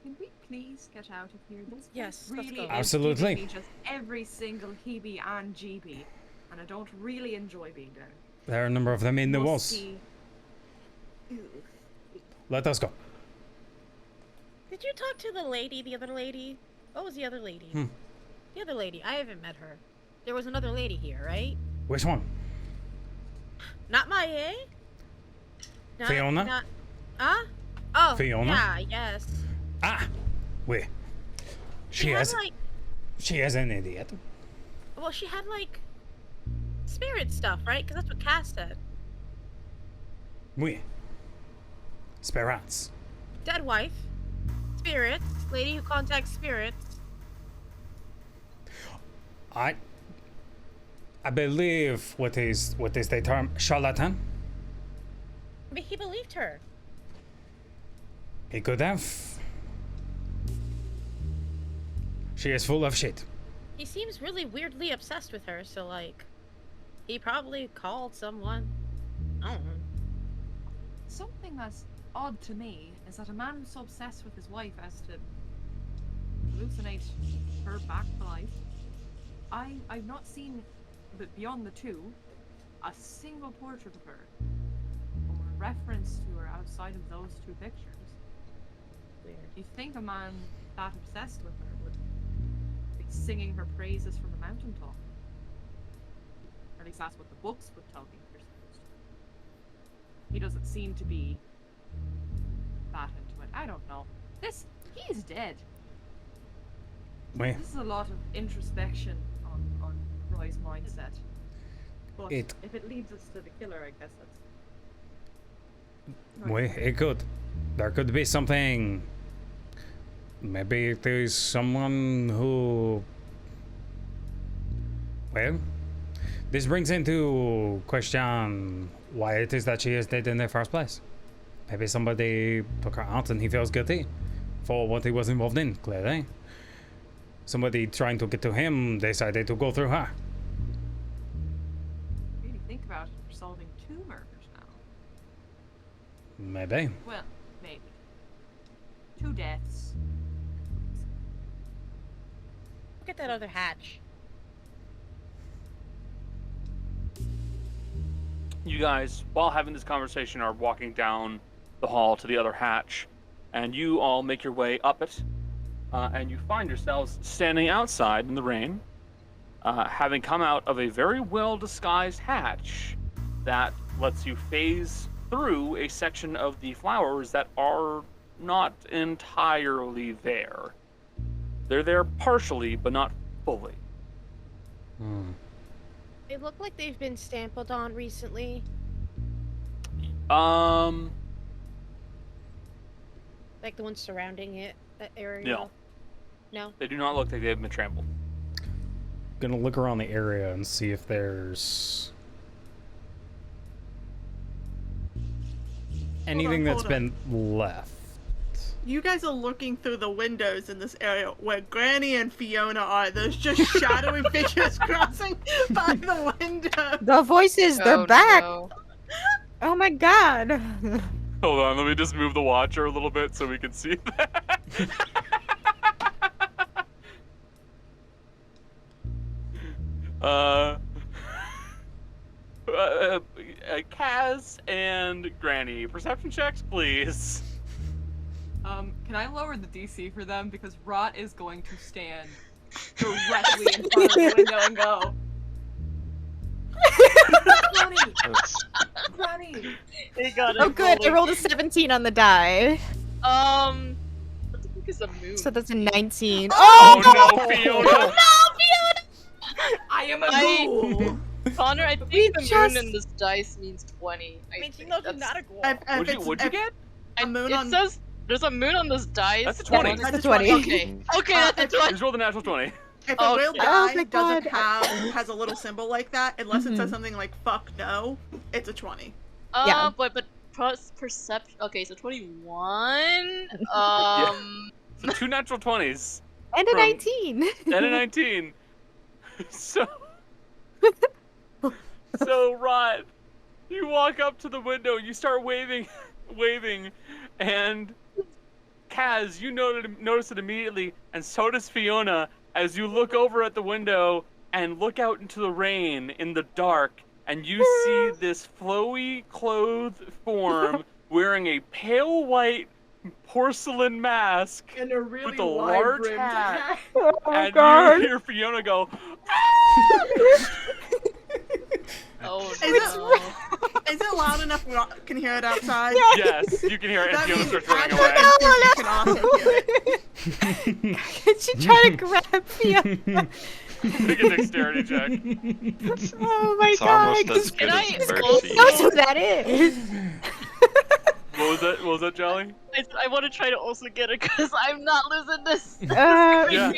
Can we please get out of here? This Yes, place let's really go. is Absolutely. giving me just every single heebie and jeebie, and I don't really enjoy being there. There are a number of them in the walls. Musty. Let us go. Did you talk to the lady, the other lady? What was the other lady? The other lady. I haven't met her. There was another lady here, right? Which one? Not Maya? Not, Fiona? Not, huh? Oh, Fiona? yeah, yes. Ah, wait. She had, has. like, She is an idiot. well, she had, like, spirit stuff, right? Because that's what Cass said. Oui. Spirits. Dead wife. Spirits. Lady who contacts spirits. I believe what is the term charlatan. But he believed her. He could have. She is full of shit. He seems really weirdly obsessed with her, so, like, he probably called someone. I don't know. Something that's odd to me is that a man who's so obsessed with his wife as to hallucinate her back to life. I've not seen, but beyond the two, a single portrait of her or reference to her outside of those two pictures. Weird. You think a man that obsessed with her would be singing her praises from the mountaintop? Or at least that's what the books would tell me they're supposed to. He doesn't seem to be that into it. I don't know. He's dead. Oui. This is a lot of introspection on Roy's mindset. But It- if it leads us to the killer, I guess that's... Oui, it could. There could be something Maybe there's someone who... Well, this brings into question why it is that she is dead in the first place. Maybe somebody took her out and he feels guilty for what he was involved in, clearly. Somebody trying to get to him decided to go through her. Maybe think about solving 2 murders now. Maybe. Well, maybe. 2 deaths. Look at that other hatch. You guys, while having this conversation, are walking down the hall to the other hatch, and you all make your way up it, and you find yourselves standing outside in the rain, having come out of a very well-disguised hatch that lets you phase through a section of the flowers that are not entirely there. They're there partially, but not fully. They look like they've been sampled on recently. Like the ones surrounding it, that area. No. No? They do not look like they've been trampled. Gonna look around the area and see if there's anything that's hold on. been left. You guys are looking through the windows in this area where Granny and Fiona are. There's just shadowy figures crossing by the window. The voices, they're back. No. Oh my god. Hold on, let me just move the watcher a little bit so we can see that. Kaz and Granny, perception checks, please. Can I lower the DC for them? Because Rot is going to stand directly in front of the window and go, Granny! They got it. Oh good, I rolled a 17 on the die. What the fuck is a moon? So that's a 19. Oh no, Fiona! I am a ghoul! Connor, I think We the just- moon in this dice means 20. I mean, she knows she's not a ghoul. What'd you get? A moon It on... says there's a moon on this dice. That's a 20. That's a 20. Okay, okay, that's a 20. Just roll the natural 20. If a real Okay. die Oh my doesn't God. has a little symbol like that, unless it Mhm. says something like "fuck no," it's a 20. Yeah. But perception. Okay, so 21. So 2 natural 20s And a From- 19. and a 19. So Rod, you walk up to the window, you start waving, and Kaz, you notice it immediately, and so does Fiona, as you look over at the window and look out into the rain in the dark, and you see this flowy clothed form wearing a pale white porcelain mask And a really with a large wide-brimmed hat. Oh my And god. you hear Fiona go, Oh Is no. Is it loud enough we all can hear it outside? yes, you can hear it, and That Fiona means starts running actually away. you can also hear it. She tried to grab Fiona. Make a dexterity check. Oh my It's god. almost as good Can I as also- Bertie. That's who that is. What was that, Jelly? I want to try to also get it because I'm not losing this. Yeah.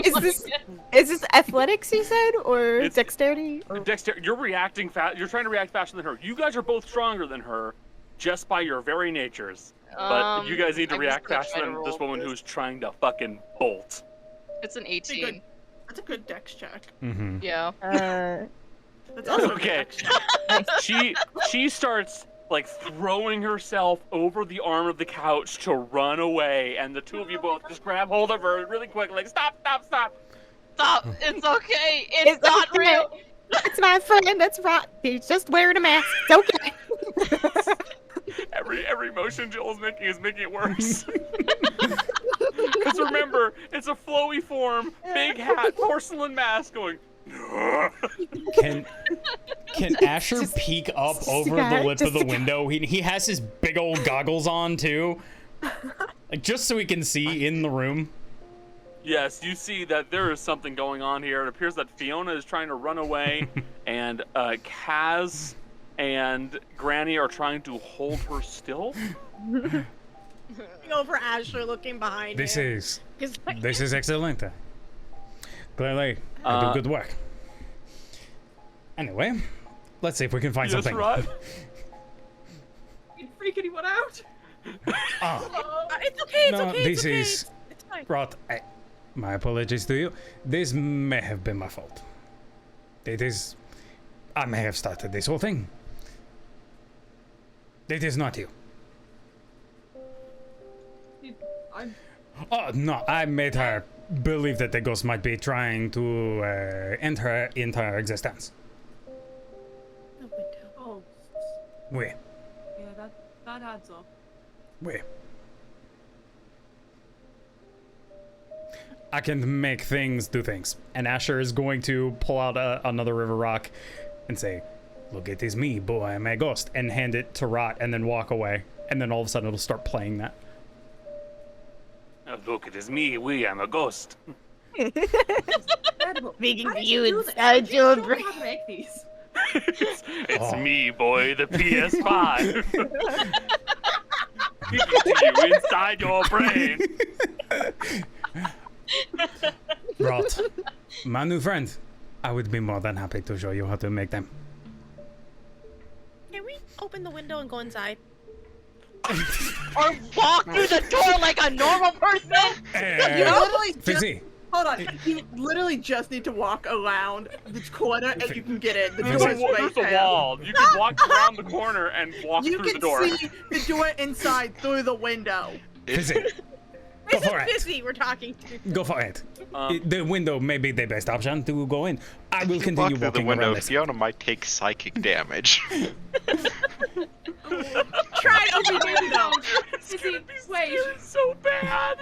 Is this athletics you said, or It's- dexterity? Or... Dexter, you're reacting fast. You're trying to react faster than her. You guys are both stronger than her, just by your very natures. But you guys need to I'm just react gonna faster try to than this roll woman this. who's trying to fucking bolt. It's an That's a 18. good- That's a good dex check. Mm-hmm. Yeah. That's also a good Okay. dex check. She starts like throwing herself over the arm of the couch to run away, and the two of you both just grab hold of her really quick, like stop. Stop! It's okay! It's not okay. real! It's my friend. That's right. He's just wearing a mask. It's okay. Every motion Jill is making it worse. Because remember, it's a flowy form, big hat, porcelain mask going. Can Asher peek up over the lip of the window? He has his big old goggles on too, like just so he can see in the room. Yes, you see that there is something going on here. It appears that Fiona is trying to run away, and Kaz and Granny are trying to hold her still. over Asher looking behind This him. is excellent. Clearly, I do good work. Anyway, let's see if we can find something. Right. You can freak anyone out. It's okay. No, It's this okay. is It's fine. Rot. My apologies to you. This may have been my fault. It is. I may have started this whole thing. It is not you. Oh no! I made her believe that the ghost might be trying to end her entire existence. The window. Oh, We. yeah, that adds up. I can make things do things. And Asher is going to pull out another river rock and say, "Look, it is me, boy, I'm a ghost," and hand it to Rot and then walk away. And then all of a sudden it'll start playing that. Oh, look, it is me. I'm a ghost. Incredible. Speaking How to did you do that? inside I your just don't know brain. how to make these. It's Oh. me, boy, the PS5. You inside your brain. Rot, my new friend, I would be more than happy to show you how to make them. Can we open the window and go inside? Or walk through the door like a normal person? You literally just, Fizzy, hold on. You literally just need to walk around this corner and you can get in. The There's door a, is right there's a there. wall. You can walk around the corner and walk You through can the door. see the door inside through the window. Fizzy, go This for is it. Fizzy we're talking to. Go for it. The window may be the best option to go in. I will If you continue walk through the walking window, around this. Fiona might take psychic damage. Try to open the window. Fizzy, wait. So bad.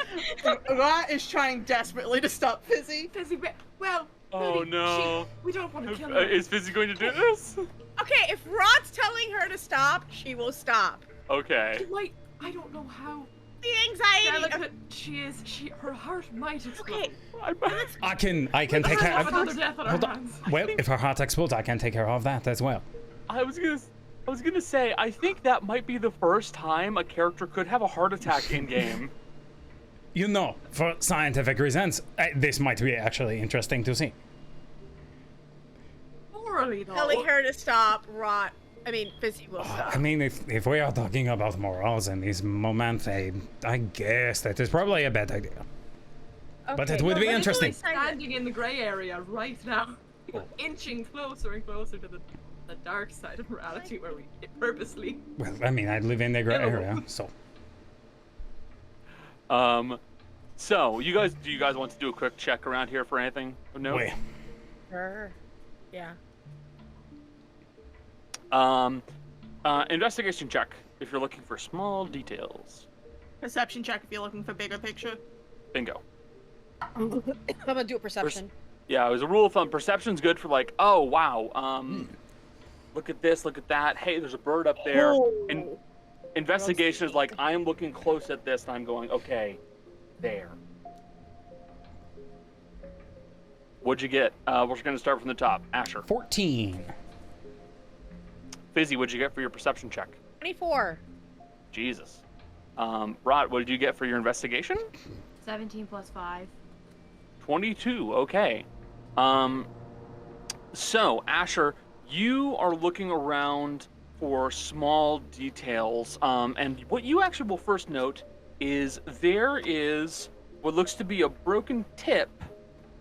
Rat is trying desperately to stop Fizzy. Fizzy, well. Oh Rudy, no. we don't want to kill her. Is Fizzy going to do this? Okay, if Rod's telling her to stop, she will stop. Okay. Wait, I don't know how The anxiety. delicate she is. Her heart might explode. Okay, I can take Let's care have of. another death on our Hold on. hands. Well, if her heart explodes, I can take care of that as well. I was gonna say, I think that might be the first time a character could have a heart attack in game. You know, for scientific reasons, this might be actually interesting to see. Morally, though. telling her to stop, Fizzy will stop. I mean, if we are talking about morals in this moment, I guess that is probably a bad idea. But it would be We're interesting. standing in the grey area right now, inching closer and closer to the dark side of morality, where we purposely. Well, I mean, I live in the gray area, so. So do you guys want to do a quick check around here for anything? No. Wait. Yeah. Investigation check if you're looking for small details. Perception check if you're looking for bigger picture. Bingo. I'm gonna do a perception. Yeah, it was a rule of thumb. Perception's good for like, oh wow, look at this, look at that. Hey, there's a bird up there. And investigation is like, I'm looking close at this and I'm going, okay, there. What'd you get? We're gonna start from the top. Asher. 14. Fizzy, what'd you get for your perception check? 24. Jesus. Rot, what did you get for your investigation? 17 plus 5. 22, okay. So, Asher, you are looking around for small details, and what you actually will first note is there is what looks to be a broken tip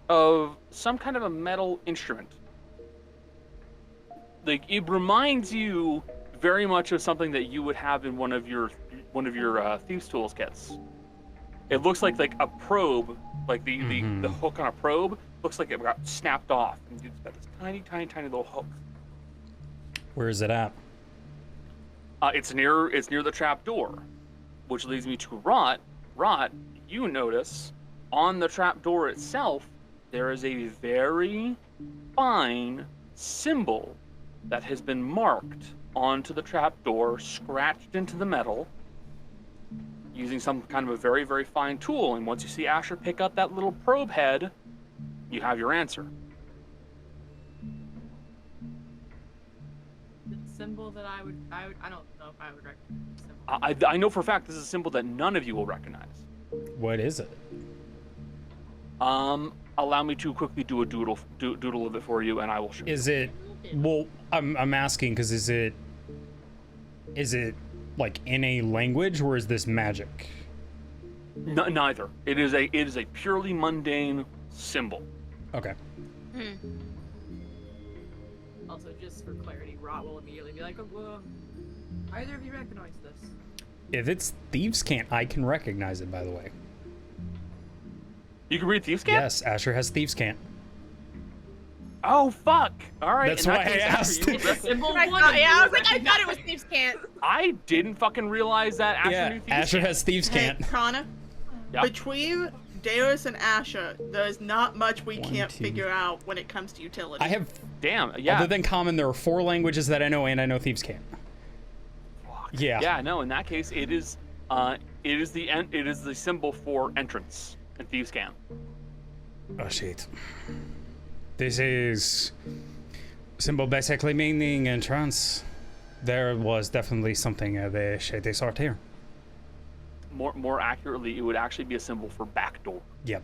of some kind of a metal instrument. Like, it reminds you very much of something that you would have in one of your thieves' tools kits. It looks like a probe, like the hook on a probe. Looks like it got snapped off. And it's got this tiny little hook. Where is it at? It's near the trap door, which leads me to Rot. Rot, you notice on the trap door itself there is a very fine symbol that has been marked onto the trap door, scratched into the metal, using some kind of a very, very fine tool. And once you see Asher pick up that little probe head, you have your answer. symbol that I don't know if I would recognize the symbol. I know for a fact this is a symbol that none of you will recognize. What is it? Allow me to quickly do a doodle of it for you, and I will show you. Is it? Well, I'm asking because is it like in a language or is this magic? Neither. It is a purely mundane symbol. Okay. Also, just for clarity, Rot will immediately be like, "Well, either of you recognize this?" If it's Thieves' Cant, I can recognize it. By the way. You can read Thieves' Cant? Yes, Asher has Thieves' Cant. Oh fuck! All right. That's in that why I case, asked. Asher, you Symbol I one. thought, I was like, I thought it was Thieves' Cant. I didn't fucking realize that Asher Yeah, knew Thieves' Asher Cant. has Thieves' Hey, Cant. Connor, Yep. between Darius and Asher, there's not much we One, can't two. figure out when it comes to utility. I have, Damn. Yeah. other than common, there are 4 languages that I know, and I know Thieves' Cant. Yeah. Yeah. No. In that case, it is the symbol for entrance in Thieves' Cant. Oh shit. This is symbol basically meaning entrance. There was definitely something of a shady sort here. More accurately, it would actually be a symbol for back door. Yep.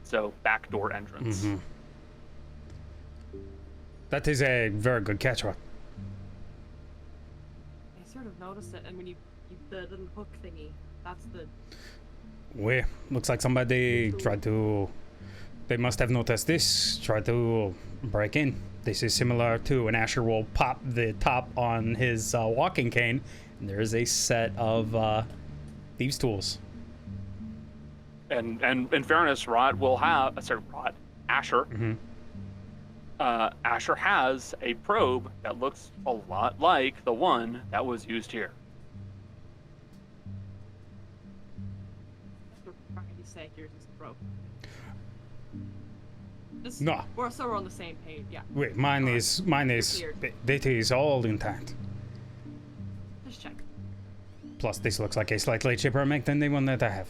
So back door entrance. Mm-hmm. That is a very good catch, Rod. I sort of noticed it, and when you the little hook thingy, that's the. Well, looks like somebody tried to. They must have noticed this. Tried to break in. This is similar to an Asher will pop the top on his walking cane, and there is a set of thieves' tools. And in fairness, Asher. Mm-hmm. Asher has a probe that looks a lot like the one that was used here. For variety's sake, yours is broke. Just, No. We're on the same page. Yeah. Wait, mine is that is all intact. Just check. Plus, this looks like a slightly cheaper make than the one that I have.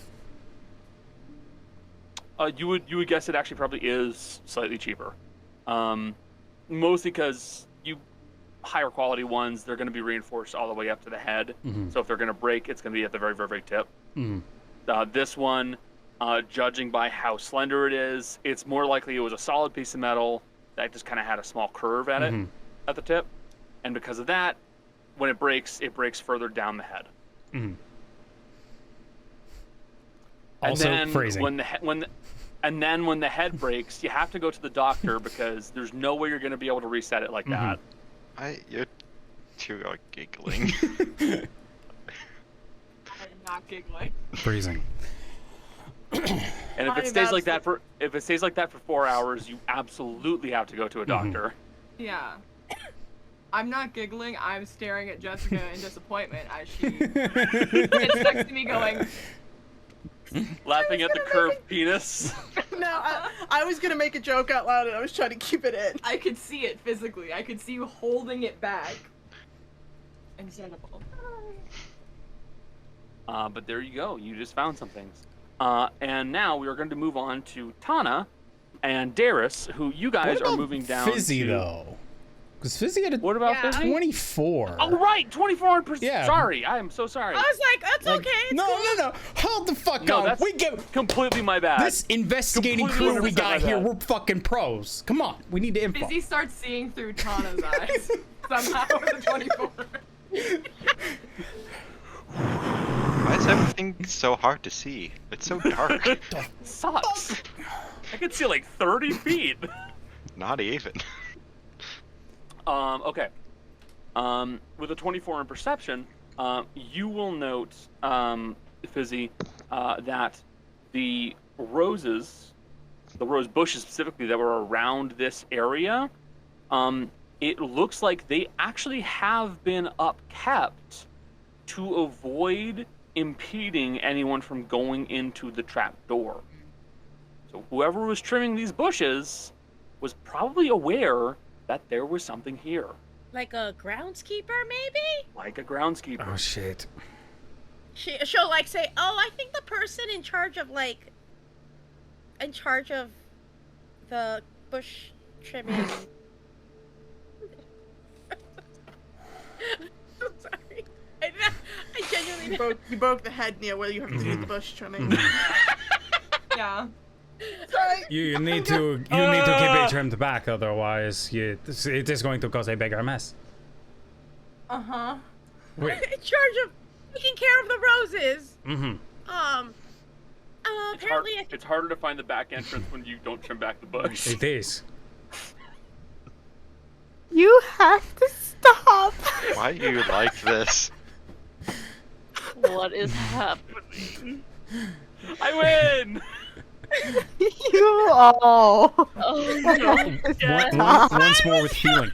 You would guess it actually probably is slightly cheaper, mostly because higher quality ones, they're going to be reinforced all the way up to the head. Mm-hmm. So if they're going to break, it's going to be at the very, very, very tip. Mm-hmm. This one, judging by how slender it is, it's more likely it was a solid piece of metal that just kind of had a small curve at it at the tip, and because of that, when it breaks further down the head. Mm-hmm. And Also, then phrasing. when the head breaks, you have to go to the doctor because there's no way you're going to be able to reset it like that. You're two are giggling. I'm not giggling. Freezing. And if it stays like that for 4 hours, you absolutely have to go to a doctor. Yeah. I'm not giggling. I'm staring at Jessica in disappointment as she sits next to me, going. Laughing at the curved penis. No, I was gonna make a joke out loud and I was trying to keep it in. I could see it physically. I could see you holding it back. Incredible. But there you go. You just found some things. And now we are going to move on to Tana and Darius, who you guys are moving down Fizzy, to. though? Because Fizzy had a What about Yeah. Fizzy? 24. Oh, right! 24%. Yeah. Sorry. I am so sorry. I was like, that's okay. It's No, cool. no. Hold the fuck No, on. that's We get completely my bad. this investigating Completely crew we 100% got my here. bad. We're fucking pros. Come on. We need the info. Fizzy starts seeing through Tana's eyes. Somehow with the 24. Why is everything so hard to see? It's so dark. Sucks. I could see like 30 feet. Not even. Okay. With a 24 in perception, you will note, Fizzy, that the roses, the rose bushes specifically that were around this area, it looks like they actually have been upkept to avoid impeding anyone from going into the trap door. So whoever was trimming these bushes was probably aware that there was something here. Like a groundskeeper, maybe? Like a groundskeeper. Oh, shit. She'll like say, oh, I think the person in charge of the bush trimming. You broke the head near where you have to do the bush trimming. Yeah. Sorry. You need to keep it trimmed back, otherwise it is going to cause a bigger mess. Uh-huh. Wait. In charge of taking care of the roses. Apparently, It's harder to find the back entrance when you don't trim back the bush. It is. You have to stop. Why do you like this? What is happening? I win! You all. Oh no. Once more with feeling.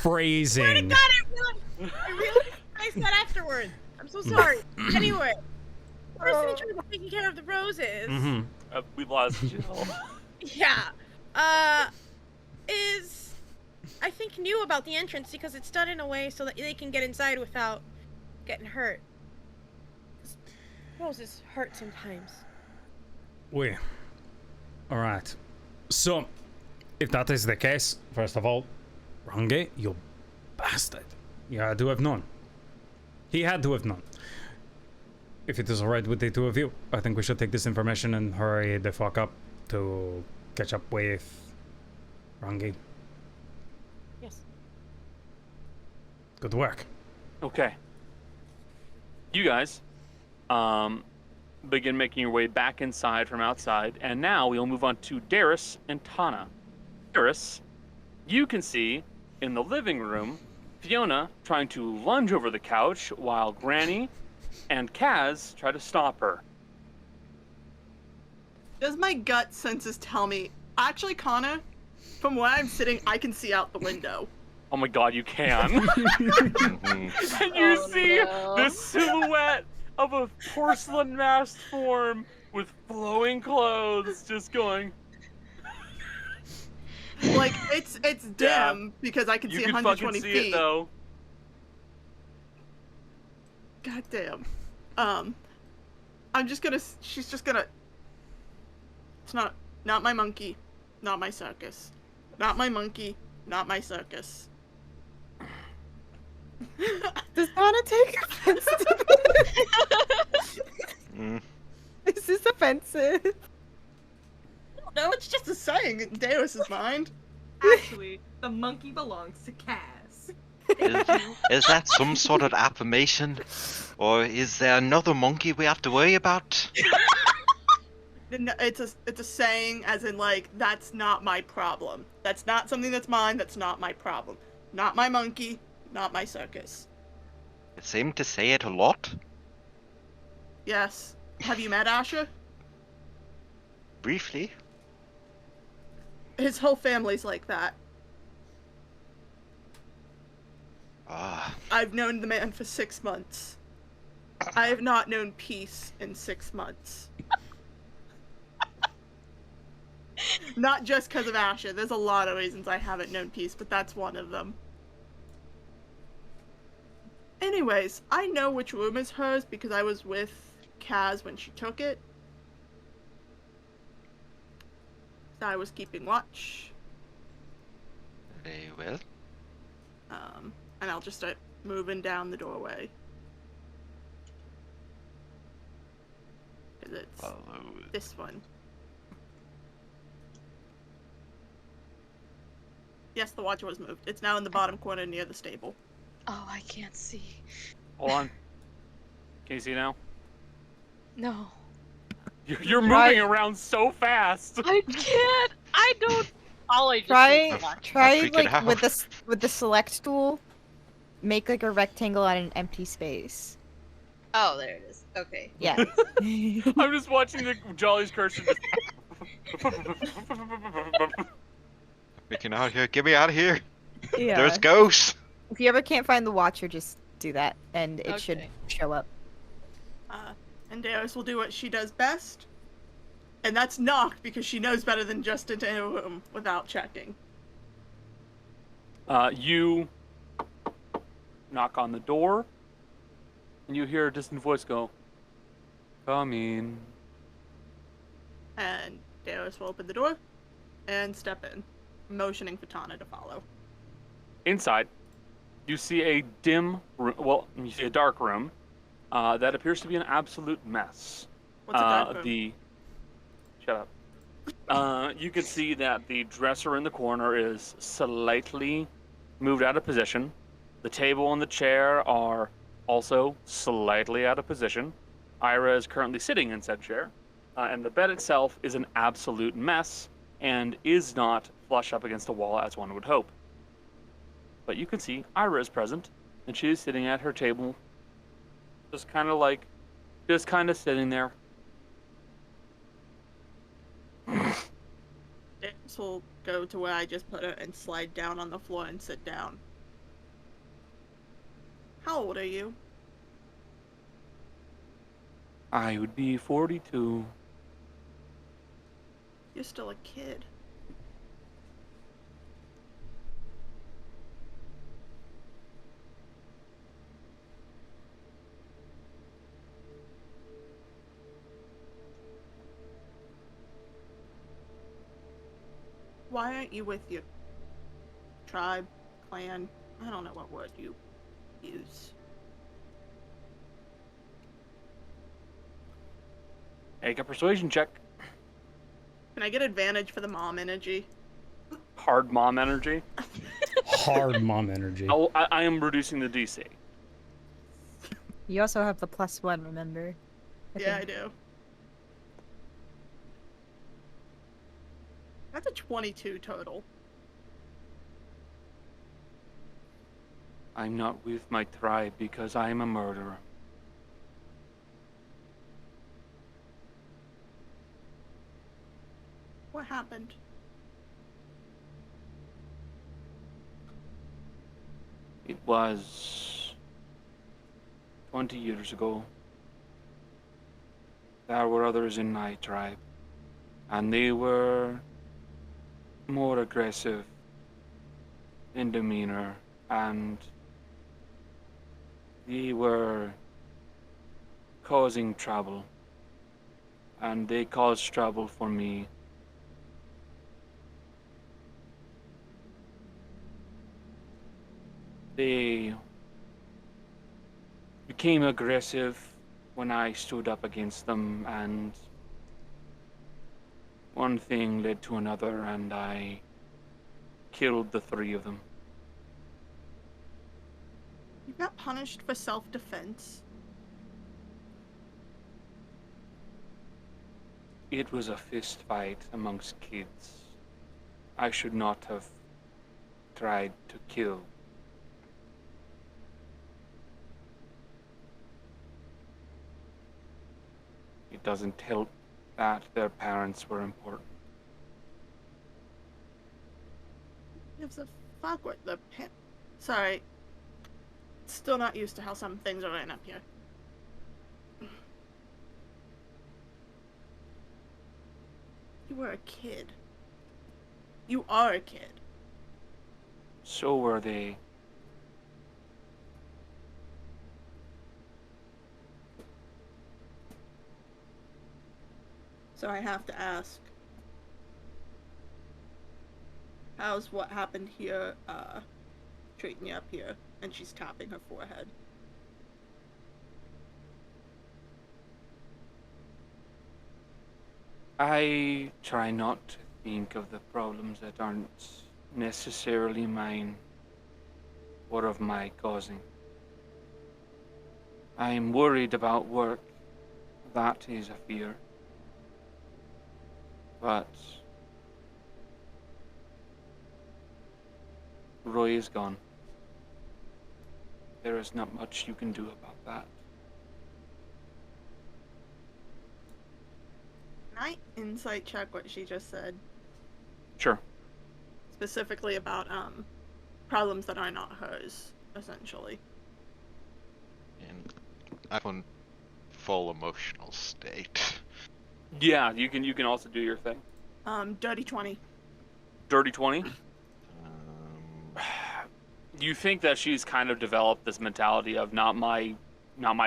Phrasing. God, I realized I said afterwards. I'm so sorry. Anyway, the person in charge of taking care of the roses. We lost Jill. Yeah. Is I think knew about the entrance because it's done in a way so that they can get inside without getting hurt. 'Cause roses hurt sometimes. Alright. So, if that is the case, first of all, Rangi, you bastard. You had to have known. He had to have known. If it is alright with the two of you, I think we should take this information and hurry the fuck up to catch up with Rangi. Yes. Good work. Okay. You guys, begin making your way back inside from outside, and now we'll move on to Darius and Tana. Darius, you can see in the living room Fiona trying to lunge over the couch while Granny and Kaz try to stop her. Does my gut senses tell me? Actually, Connor, from where I'm sitting, I can see out the window. Oh my god, you can. And you see the silhouette of a porcelain masked form with flowing clothes just going. Like, it's dim because I can see You can 120 fucking see feet. it though. God damn. I'm just gonna. She's just gonna. It's not my monkey, not my circus. Not my monkey, not my circus. Does Anna take offense to this? Is this offensive? No, it's just a saying in Deus's mind. Actually, the monkey belongs to Kaz. Is that some sort of affirmation? Or is there another monkey we have to worry about? No, it's a saying, as in like that's not my problem. That's not something that's mine. That's not my problem. Not my monkey. Not my circus. You seem to say it a lot. Yes. Have you met Asher? Briefly. His whole family's like that. Ah. I've known the man for 6 months. I have not known peace in 6 months. Not just because of Asher. There's a lot of reasons I haven't known peace, but that's one of them. Anyways, I know which room is hers because I was with Kaz when she took it. So I was keeping watch. Very well. And I'll just start moving down the doorway. Because it's this one. Yes, the watcher was moved. It's now in the bottom corner near the stable. Oh, I can't see. Hold on. Can you see now? No. You're moving around so fast. I can't. I don't. All I just Try freak it like out. with the select tool, make like a rectangle on an empty space. Oh, there it is. Okay. Yeah. I'm just watching the Jolly's cursor. Get out of here. Get me out of here. Yeah. There's ghosts. If you ever can't find the watcher, just do that, and it should Okay. show up. And Deus will do what she does best. And that's knock, because she knows better than just into a room without checking. You knock on the door, and you hear a distant voice go, "Come in." And Deus will open the door and step in, motioning for Tana to follow. Inside, you see a dim room. Well, you see a dark room that appears to be an absolute mess. What's a dive bomb? Shut up. You can see that the dresser in the corner is slightly moved out of position. The table and the chair are also slightly out of position. Eira is currently sitting in said chair, and the bed itself is an absolute mess and is not flush up against a wall as one would hope. But you can see Eira is present, and she is sitting at her table, just kind of sitting there. This will go to where I just put her and slide down on the floor and sit down. How old are you? I would be 42. You're still a kid. Why aren't you with your tribe, clan? I don't know what word you use. Make a persuasion check. Can I get advantage for the mom energy? Hard mom energy. Hard mom energy. I am reducing the DC. You also have the +1, remember? Yeah, I do. That's a 22 total. I'm not with my tribe because I am a murderer. What happened? It was 20 years ago. There were others in my tribe, and they were more aggressive in demeanor, and they were causing trouble, and they caused trouble for me. They became aggressive when I stood up against them, and one thing led to another, and I killed the 3 of them. You got punished for self-defense. It was a fist fight amongst kids. I should not have tried to kill. It doesn't help that their parents were important. Gives a fuck what the Sorry. Still not used to how some things are laying up here. You were a kid. You are a kid. So were they. So I have to ask. How's what happened here, treating you up here? And she's tapping her forehead. I try not to think of the problems that aren't necessarily mine or of my causing. I am worried about work. That is a fear. But Roy is gone. There is not much you can do about that. Can I insight check what she just said? Sure. Specifically about, problems that are not hers, essentially. And I'm in full emotional state. Yeah, you can also do your thing. Dirty 20. Dirty 20? You think that she's kind of developed this mentality of not my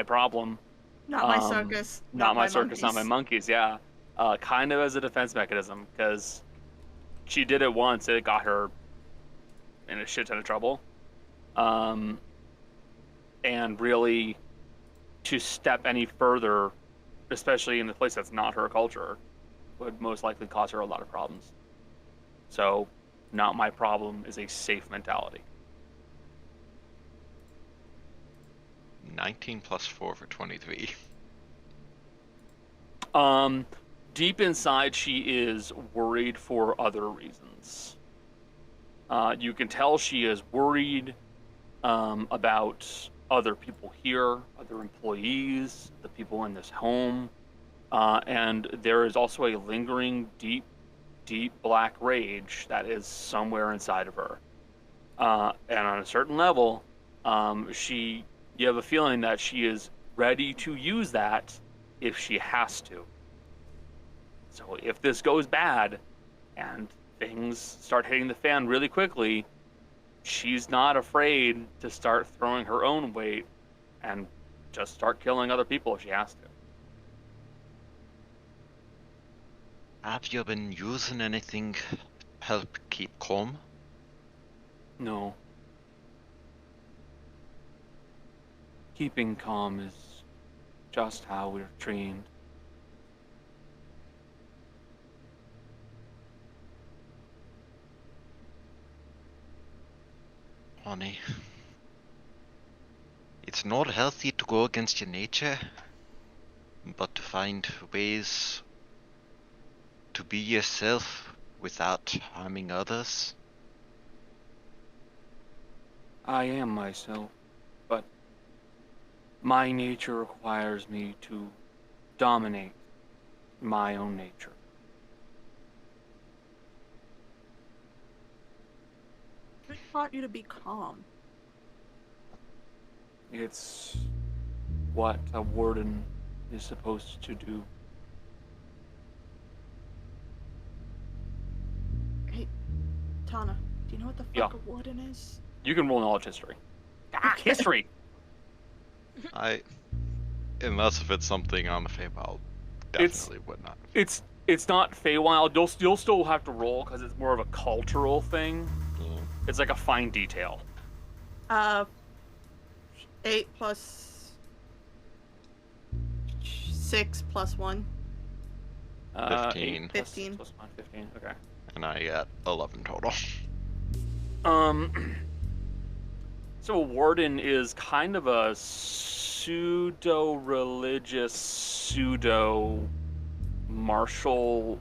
problem. Not my circus. Not my circus, monkeys. not my monkeys, yeah. Kind of as a defense mechanism, because she did it once and it got her in a shit ton of trouble. And really, to step any further, especially in a place that's not her culture, would most likely cause her a lot of problems. So, not my problem is a safe mentality. 19 plus 4 for 23. Deep inside, she is worried for other reasons. You can tell she is worried about other people here, other employees, the people in this home, and there is also a lingering, deep black rage that is somewhere inside of her. And on a certain level, you have a feeling that she is ready to use that if she has to. So if this goes bad and things start hitting the fan really quickly, she's not afraid to start throwing her own weight and just start killing other people if she has to. Have you been using anything to help keep calm? No. Keeping calm is just how we're trained. Honey, it's not healthy to go against your nature, but to find ways to be yourself without harming others. I am myself, but my nature requires me to dominate my own nature. Who taught you to be calm? It's what a warden is supposed to do. Hey, Tana, do you know what the fuck a warden is? You can roll knowledge history. History! Unless if it's something on the Feywild, definitely would not. It's not Feywild. You'll still have to roll because it's more of a cultural thing. It's like a fine detail. 8 plus 6 plus 1. 15. 15. Plus 1, 15. Okay. And I got 11 total. So a warden is kind of a pseudo-religious, pseudo-martial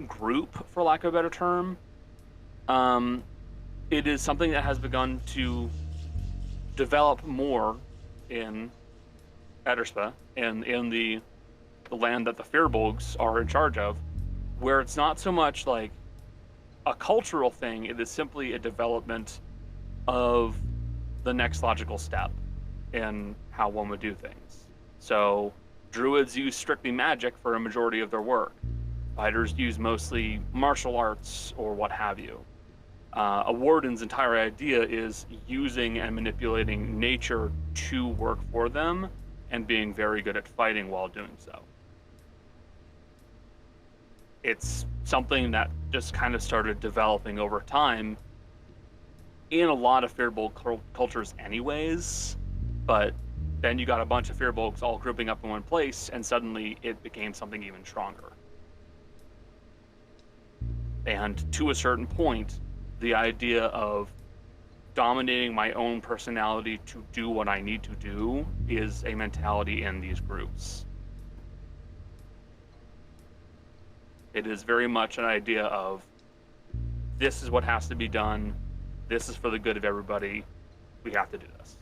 group, for lack of a better term. It is something that has begun to develop more in Ederspa and in the land that the Firbolgs are in charge of, where it's not so much like a cultural thing, it is simply a development of the next logical step in how one would do things. So druids use strictly magic for a majority of their work. Fighters use mostly martial arts or what have you. A warden's entire idea is using and manipulating nature to work for them and being very good at fighting while doing so. It's something that just kind of started developing over time in a lot of Firbolg cultures anyways, but then you got a bunch of Firbolgs all grouping up in one place, and suddenly it became something even stronger. And to a certain point, the idea of dominating my own personality to do what I need to do is a mentality in these groups. It is very much an idea of, this is what has to be done, this is for the good of everybody, we have to do this.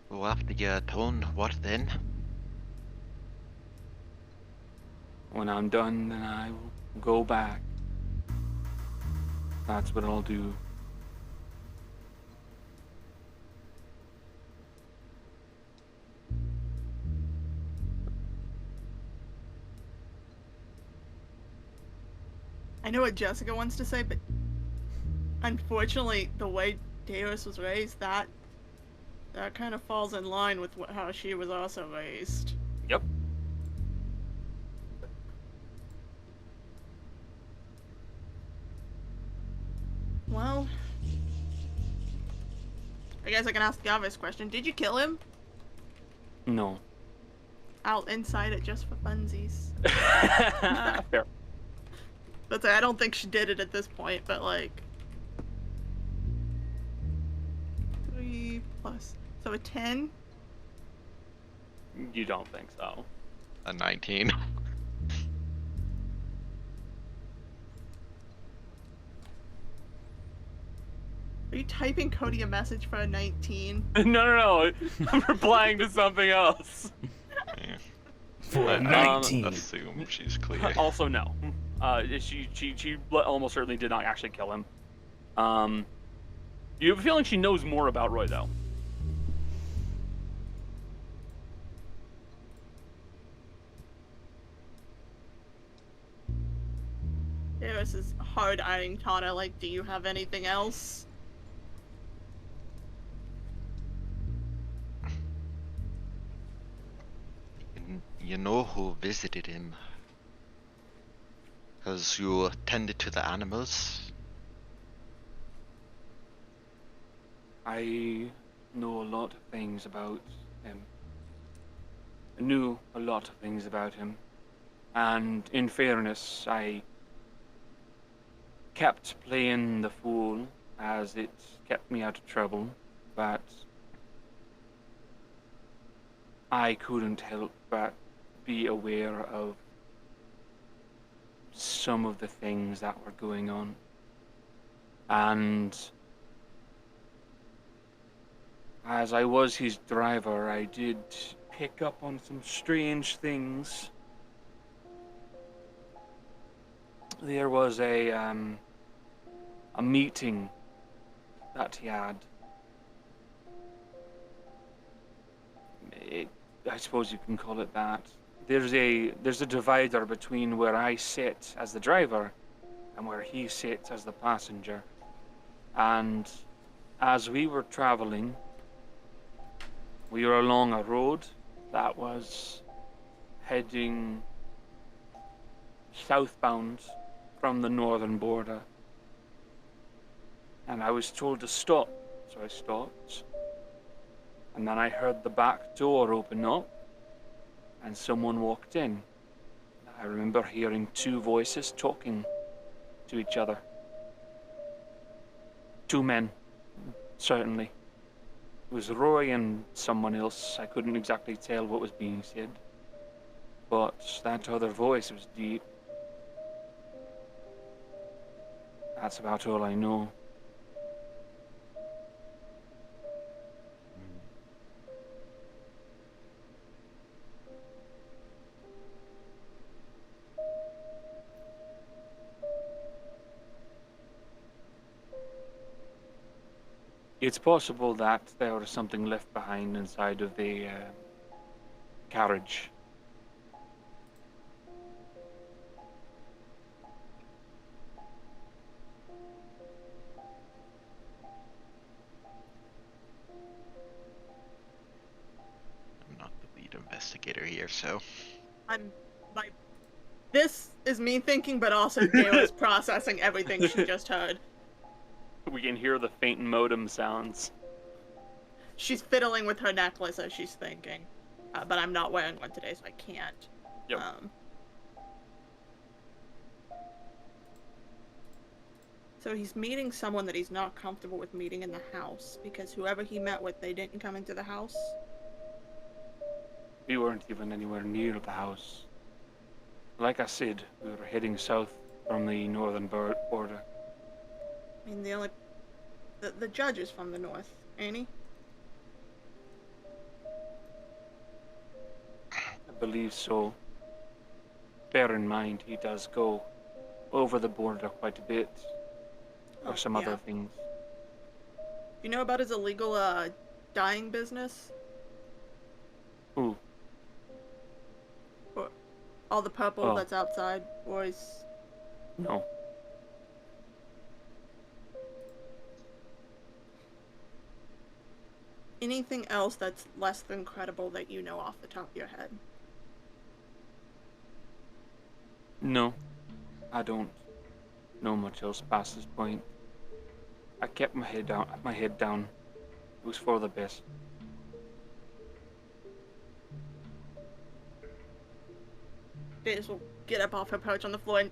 Well, after you're done, what then? When I'm done, then I will go back. That's what I'll do. I know what Jessica wants to say, but unfortunately, the way Deus was raised, that kind of falls in line with how she was also raised. Yep. Well, I guess I can ask the obvious question. Did you kill him? No. I'll inside it just for funsies. Fair. But I don't think she did it at this point, but like... 3 plus... So a 10? You don't think so. A 19. Are you typing Cody a message for a 19? No. I'm replying to something else. Yeah. For a I 19. assume she's clear. Also, no. She almost certainly did not actually kill him. You have a feeling she knows more about Roy, though. Eris is hard eyeing Tana like, do you have anything else? You know who visited him? Because you tended to the animals? I know a lot of things about him. I knew a lot of things about him. And in fairness, I kept playing the fool as it kept me out of trouble, but I couldn't help but be aware of some of the things that were going on. And as I was his driver, I did pick up on some strange things. There was a meeting that he had. I suppose you can call it that. There's a divider between where I sit as the driver and where he sits as the passenger. And as we were traveling, we were along a road that was heading southbound from the northern border. And I was told to stop, so I stopped. And then I heard the back door open up, and someone walked in. I remember hearing 2 voices talking to each other. 2 men, certainly. It was Roy and someone else. I couldn't exactly tell what was being said. But that other voice was deep. That's about all I know. It's possible that there was something left behind inside of the carriage. I'm not the lead investigator here, so... This is me thinking, but also Dale's processing everything she just heard. We can hear the faint modem sounds. She's fiddling with her necklace as she's thinking. But I'm not wearing one today, so I can't. Yep. So he's meeting someone that he's not comfortable with meeting in the house, because whoever he met with, they didn't come into the house. We weren't even anywhere near the house. Like I said, we were heading south from the northern border. I mean, the judge is from the north, ain't he? I believe so. Bear in mind, he does go over the border quite a bit. Or some other things. You know about his illegal, dyeing business? Who? Or all the purple that's outside, boys? No. Anything else that's less than credible that you know off the top of your head? No. I don't know much else past this point. I kept my head down. It was for the best. Days will get up off her perch on the floor and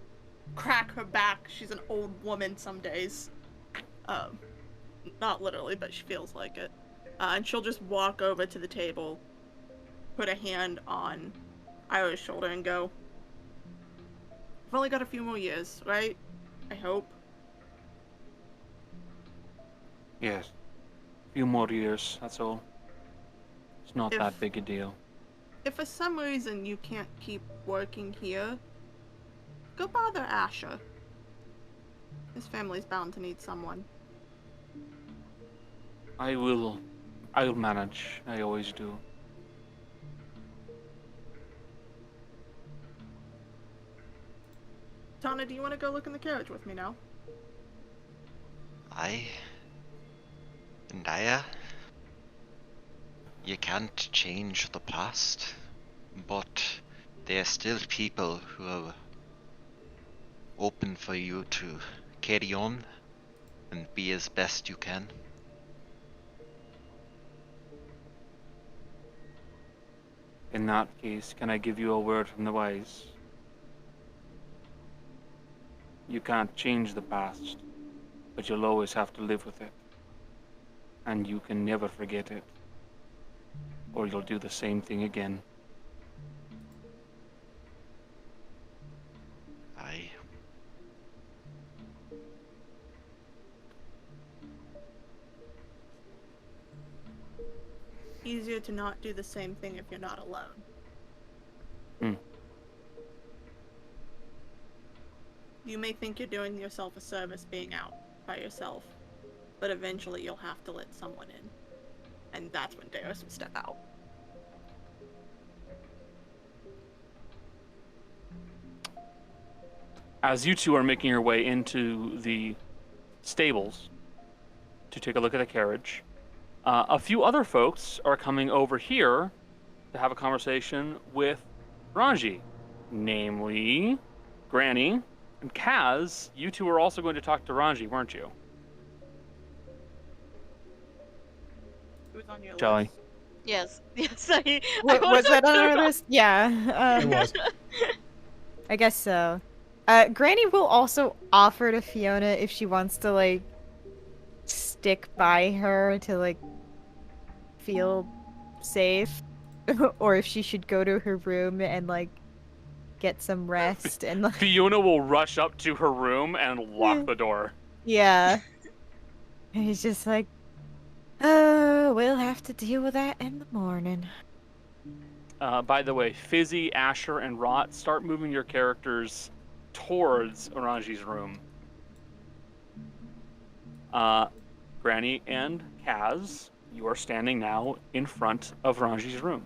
crack her back. She's an old woman some days. Not literally, but she feels like it. And she'll just walk over to the table, put a hand on Ira's shoulder and go, "I've only got a few more years, right? I hope." Yes. A few more years, that's all. It's not that big a deal. If for some reason you can't keep working here, go bother Asher. His family's bound to need someone. I'll manage. I always do. Tana, do you want to go look in the carriage with me now? And Eira, you can't change the past, but there are still people who are open for you to carry on and be as best you can. In that case, can I give you a word from the wise? You can't change the past, but you'll always have to live with it. And you can never forget it, or you'll do the same thing again. Aye. Easier to not do the same thing if you're not alone. Hmm. You may think you're doing yourself a service being out by yourself, but eventually you'll have to let someone in. And that's when Darius will step out. As you two are making your way into the stables to take a look at the carriage, a few other folks are coming over here to have a conversation with Rangi, namely Granny and Kaz. You two were also going to talk to Rangi, weren't you? It was on your Jolly. list. Yes. Was that on our list? Yeah. It was. I guess so. Granny will also offer to Fiona if she wants to, like, stick by her to, like, feel safe. Or if she should go to her room and, like, get some rest and, like... Fiona will rush up to her room and lock the door. Yeah. And he's just like, we'll have to deal with that in the morning. By the way, Fizzy, Asher, and Rot, start moving your characters towards Rangi's room. Granny and Kaz, you are standing now in front of Rangi's room.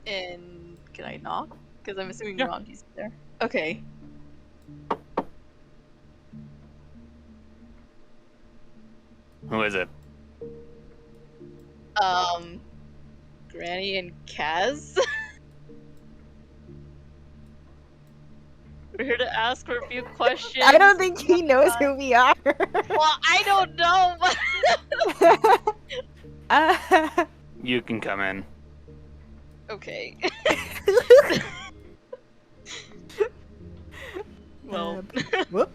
And can I knock? Because I'm assuming Yeah. Rangi's there. Okay. Who is it? Granny and Kaz? We're here to ask her a few questions. I don't think he knows who we are. Well, I don't know, but... You can come in. Okay. Well... Whoop.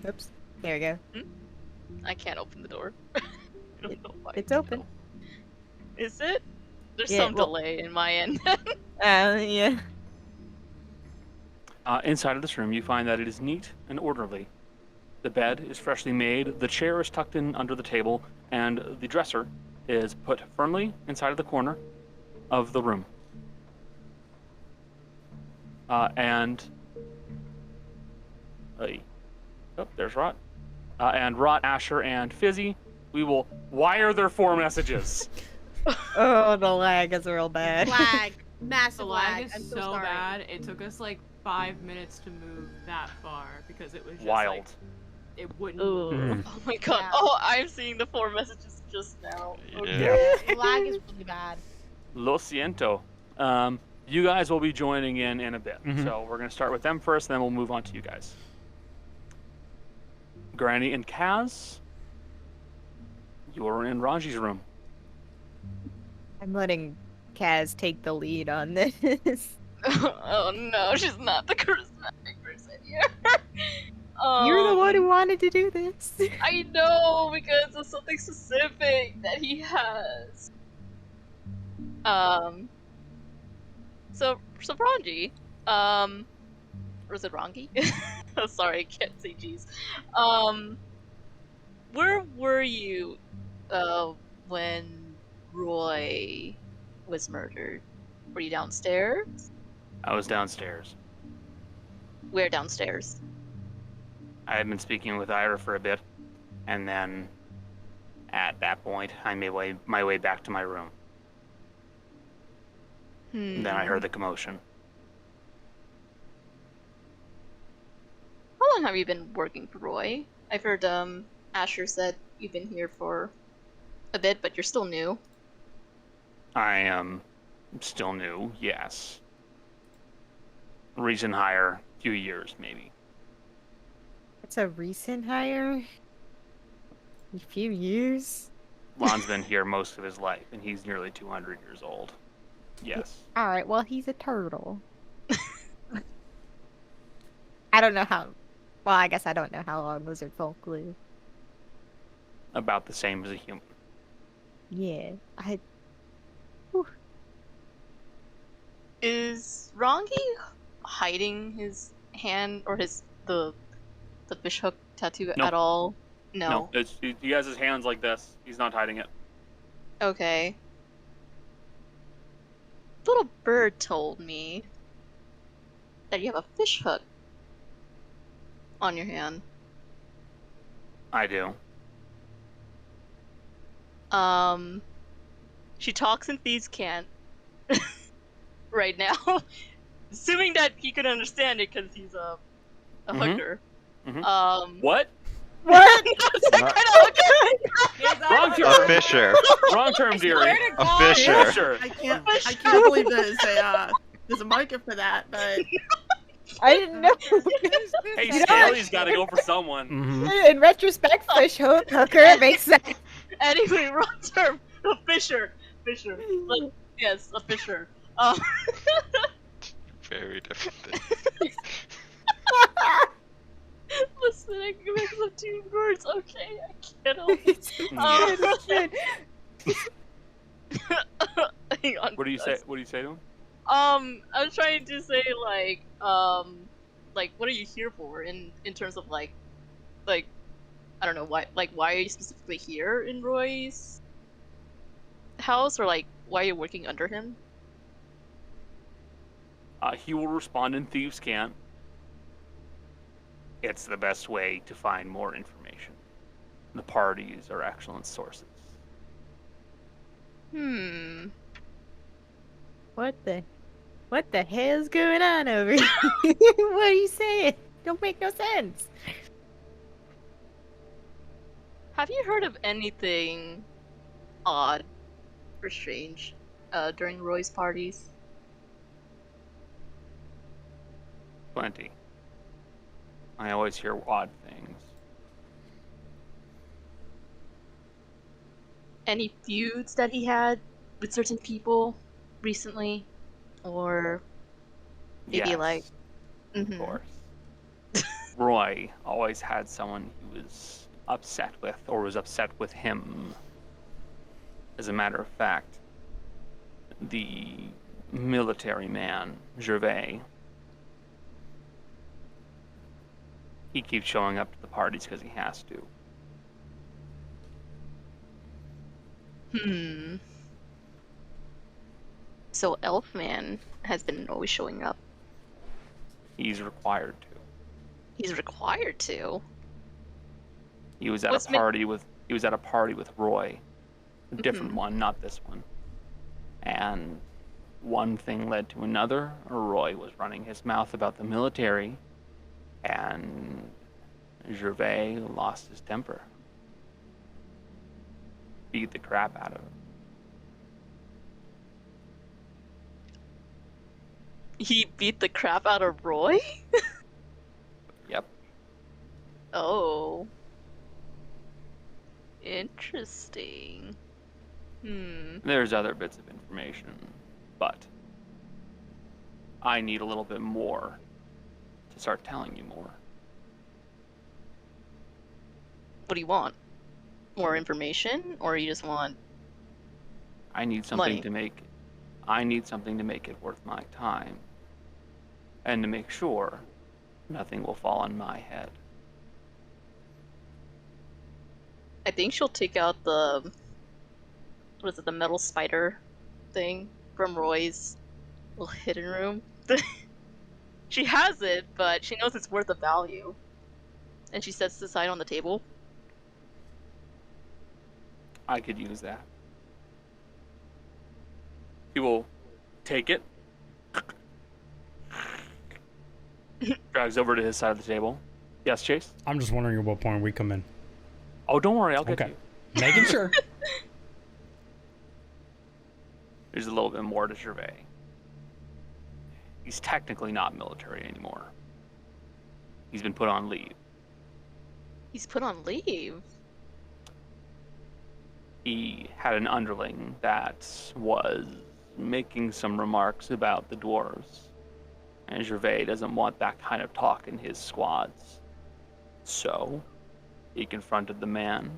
Oops. There we go. I can't open the door. I don't know why. It's open. Is it? There's Yeah, some well- delay in my end. Yeah. Inside of this room, you find that it is neat and orderly. The bed is freshly made, the chair is tucked in under the table, and the dresser is put firmly inside of the corner of the room. Oh, there's Rot. And Rot, Asher, and Fizzy, we will wire their 4 messages. Oh, the lag is real bad. Lag. Massive The lag lag. I'm is so so sorry. bad. It took us like 5 minutes to move that far because it was just Wild. like it wouldn't. Mm. Oh my god. Yeah. Oh, I'm seeing the 4 messages just now. Yeah. The lag is really bad. Lo siento. You guys will be joining in a bit. Mhm. So we're going to start with them first, then we'll move on to you guys. Granny and Kaz, you're in Ranji's room. I'm letting Kaz take the lead on this. Oh no, she's not the charismatic person here. You're the one who wanted to do this. I know, because of something specific that he has. So Rangi, or is it Rangi? Oh, sorry, I can't say G's. Where were you, when Roy was murdered? Were you downstairs? I was downstairs. Where downstairs? I had been speaking with Eira for a bit, and then at that point, I made my way back to my room. Then I heard the commotion. How long have you been working for Roy? I've heard Asher said you've been here for a bit, but you're still new. I am still new, yes. Recent hire, few years maybe. It's a recent hire? A few years? Lon's been here most of his life, and he's nearly 200 years old. Yes. Alright, well, he's a turtle. I don't know how... Well, I guess I don't know how long lizard folk live. About the same as a human. Yeah, Is Rangi hiding his hand or the fishhook tattoo No. at all? No, he has his hands like this. He's not hiding it. Okay. Little bird told me that you have a fishhook on your hand. I do. She talks in thieves' cant right now, assuming that he could understand it because he's a hooker. What? What? Wrong A term. fisher. Wrong term, dearie. A fisher. Fisher. I can't believe there's a market for that, but I didn't know. Hey, You know Staley's got to go for someone. In retrospect, hooker makes sense. Anyway, wrong term. A fisher. Like, yes, a fisher. Very different thing. Listen, I can mix up two words. Okay, I can't help it. Hang on. What do you say? What do you say to him? I'm trying to say like what are you here for in terms of like I don't know why are you specifically here in Roy's house, or like why are you working under him? He will respond in thieves' cant. It's the best way to find more information. The parties are excellent sources. What the hell's going on over here? What are you saying? Don't make no sense. Have you heard of anything odd or strange during Roy's parties? Plenty. I always hear odd things. Any feuds that he had with certain people recently? Or maybe Yes, like... of course. Roy always had someone he was upset with, or was upset with him. As a matter of fact, the military man, Gervais, he keeps showing up to the parties because he has to. So Elfman has been always showing up. He's required to. He's required to? He was at a party with Roy, a different one, not this one. And one thing led to another. Roy was running his mouth about the military, and Gervais lost his temper. Beat the crap out of him. He beat the crap out of Roy? Yep. Oh. Interesting. There's other bits of information, but I need a little bit more to start telling you more. What do you want? More information, or you just want I need something to make it worth my time, and to make sure nothing will fall on my head. I think she'll take out the the metal spider thing from Roy's little hidden room. She has it, but she knows it's worth a value. And she sets it aside on the table. I could use that. He will take it, drags over to his side of the table. Yes, Chase? I'm just wondering at what point we come in. Oh, don't worry, I'll get Okay. you. Making sure. There's a little bit more to Gervais. He's technically not military anymore. He's been put on leave. He's put on leave. He had an underling that was making some remarks about the dwarves. And Gervais doesn't want that kind of talk in his squads. So, he confronted the man.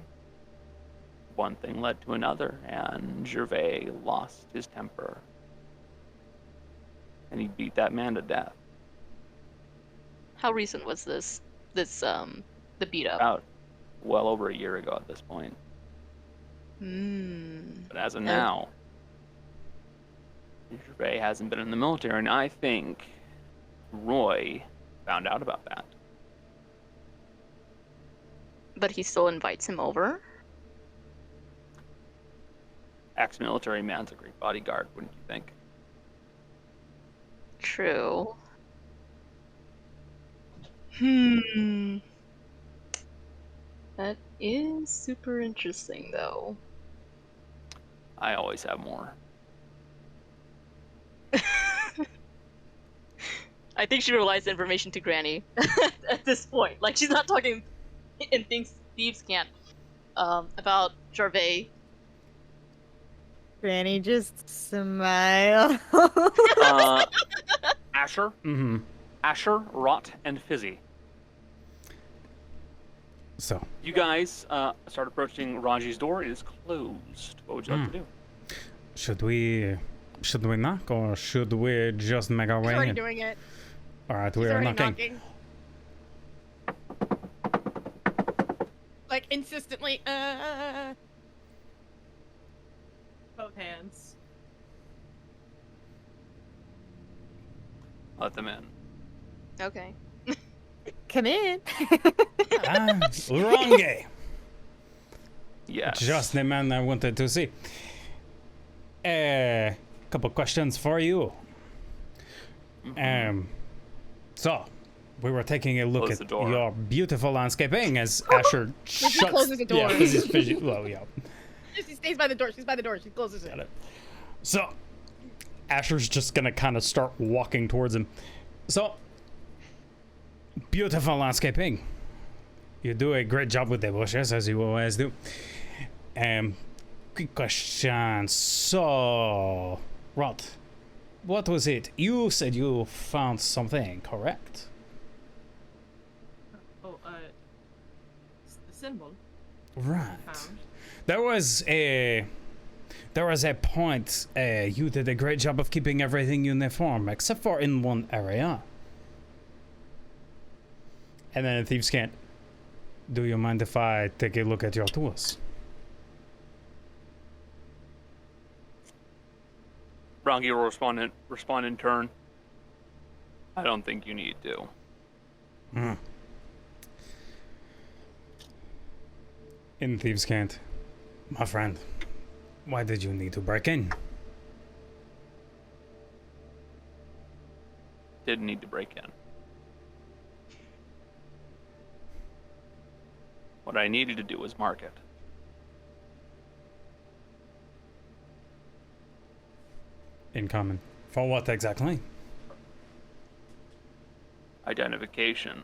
One thing led to another, and Gervais lost his temper. And he beat that man to death. How recent was this? The beat up? About well over a year ago at this point. But as of now, Gervais hasn't been in the military, and I think Roy found out about that. But he still invites him over? Ex-military man's a great bodyguard, wouldn't you think? True. That is super interesting, though. I always have more. I think she relies the information to Granny at this point. Like, she's not talking in things thieves can't. About Gervais. Granny just smile. Asher? Mm-hmm. Asher, Rot, and Fizzy. So. You guys start approaching Rangi's door. It is closed. What would you like to do? Should we knock, or should we just make our way already in? doing it. All right, He's we are already knocking. Like, insistently, Both hands. Let them in. Okay. Come in. Rangi. Yes. Just the man I wanted to see. Couple questions for you. So, we were taking a look Close at the door. your beautiful landscaping as Asher shuts. closes the door. Yeah, well, yeah. she stays by the door. She's by the door. She closes it. Got it. So, Asher's just gonna kind of start walking towards him. So, beautiful landscaping. You do a great job with the bushes, as you always do. Quick question. So, Rod, what was it? You said you found something, correct? Oh, the symbol Right. found. There was a point. You did a great job of keeping everything uniform, except for in one area. And then thieves can't. Do you mind if I take a look at your tools? Rangi will respond in turn. I don't think you need to. In thieves can't. My friend, why did you need to break in? Didn't need to break in. What I needed to do was mark it. In common. For what exactly? Identification.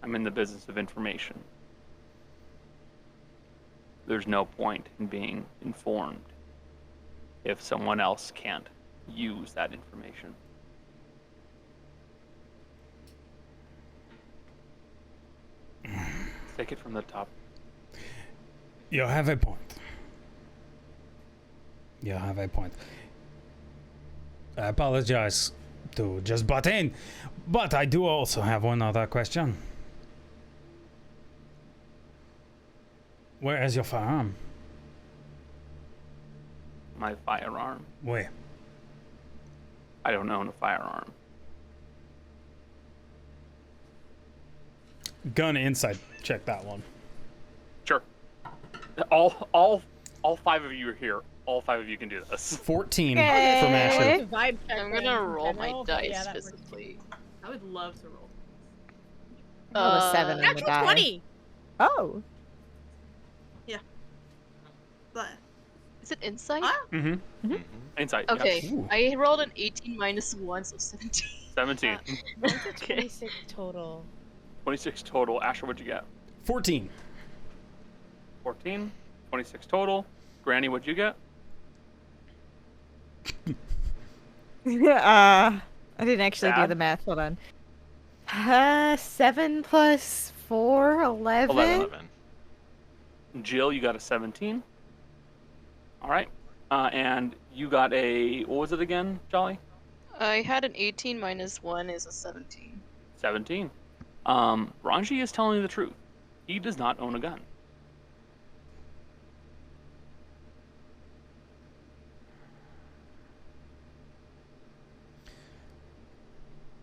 I'm in the business of information. there's no point in being informed if someone else can't use that information. Take it from the top. You have a point. You have a point. I apologize to just butt in, but I do also have one other question. Where is your firearm? My firearm. Where? I don't own a firearm. Gun inside. Check that one. Sure. All 5 of you are here. All 5 of you can do this. 14 Yay. from Asher. Vibe check I'm then, gonna in roll my general, but dice yeah, that works. physically. I would love to roll. Roll a 7 on the Natural die. 20! Oh. But Is it insight? Mm-hmm. Insight. Okay, Yeah. Ooh. I rolled an 18 minus 1, so 17. 17. Mine's a 26 total. 26 total. Asher, what'd you get? 14. 14. 26 total. Granny, what'd you get? I didn't actually do Dad? the math. Hold on. 7 plus 4, 11. 11. Jill, you got a 17. All right. And you got a, what was it again, Jolly? I had an 18 minus 1 is a 17. 17. Rangi is telling you the truth. He does not own a gun.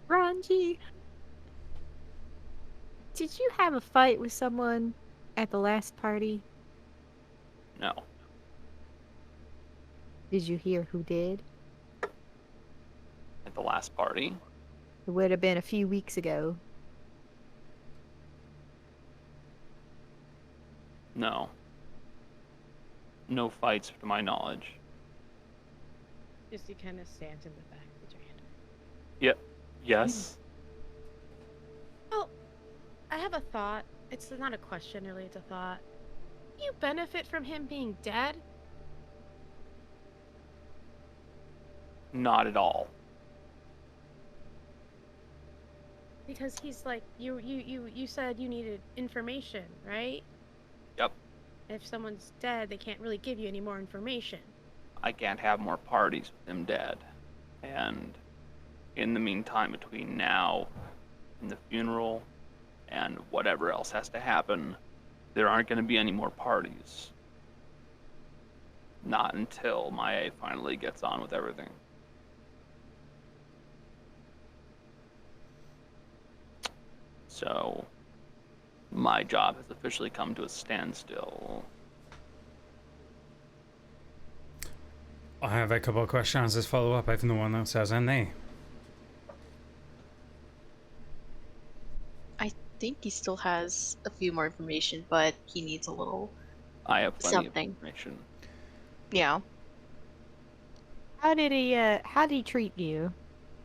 Rangi, did you have a fight with someone at the last party? No. Did you hear who did? At the last party? It would have been a few weeks ago. No. No fights to my knowledge. Just he kind of stands in the back with your hand. Yep. Yes. Well, I have a thought. It's not a question, really. It's a thought. Do you benefit from him being dead? Not at all. Because he's like, you said you needed information, right? Yep. If someone's dead, they can't really give you any more information. I can't have more parties with him dead. And in the meantime, between now and the funeral and whatever else has to happen, there aren't going to be any more parties. Not until Maya finally gets on with everything. So, my job has officially come to a standstill. I have a couple of questions as follow up if no one else has any. I think he still has a few more information, but he needs a little. I have plenty Something. of information. Yeah. How did he treat you?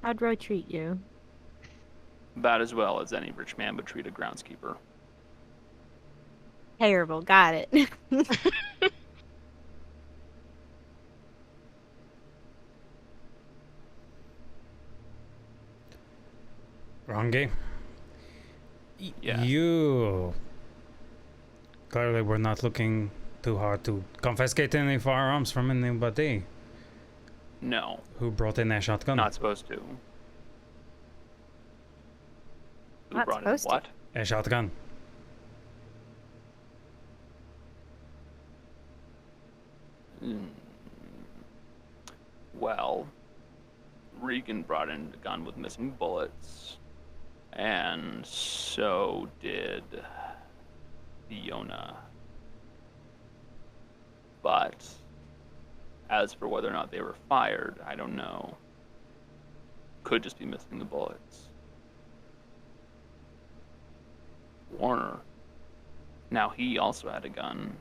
How'd Roy treat you? About as well as any rich man would treat a groundskeeper. Terrible, got it. Rangi? Yeah. You clearly were not looking too hard to confiscate any firearms from anybody No, who brought in a shotgun. not supposed to. Who Not brought in supposed to. what? A shotgun. Mm. Well, Regan brought in a gun with missing bullets, and so did Fiona. But as for whether or not they were fired, I don't know. Could just be missing the bullets. Warner. Now he also had a gun,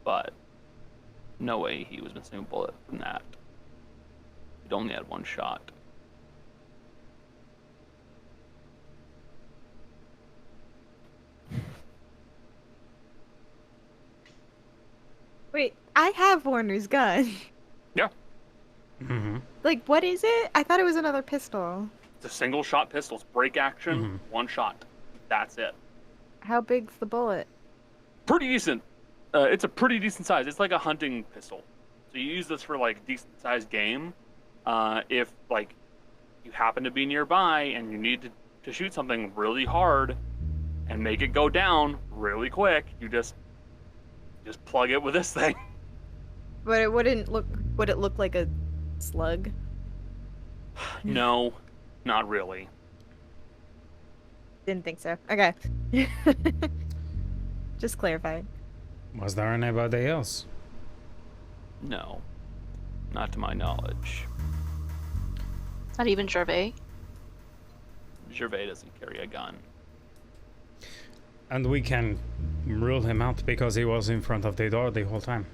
but no way he was missing a bullet from that. He'd only had one shot. I have Warner's gun. Yeah, Mm-hmm. Like, what is it? I thought it was another pistol. it's a single shot pistol. It's break action, Mhm. one shot. That's it. How big's the bullet? Pretty decent. It's a pretty decent size. It's like a hunting pistol. So you use this for like decent sized game. If like you happen to be nearby and you need to shoot something really hard and make it go down really quick, you just plug it with this thing. But it wouldn't look. Would it look like a slug? No, not really. Didn't think so. Okay. Just clarifying. Was there anybody else? No, not to my knowledge. Not even Gervais. Gervais doesn't carry a gun. And we can rule him out because he was in front of the door the whole time.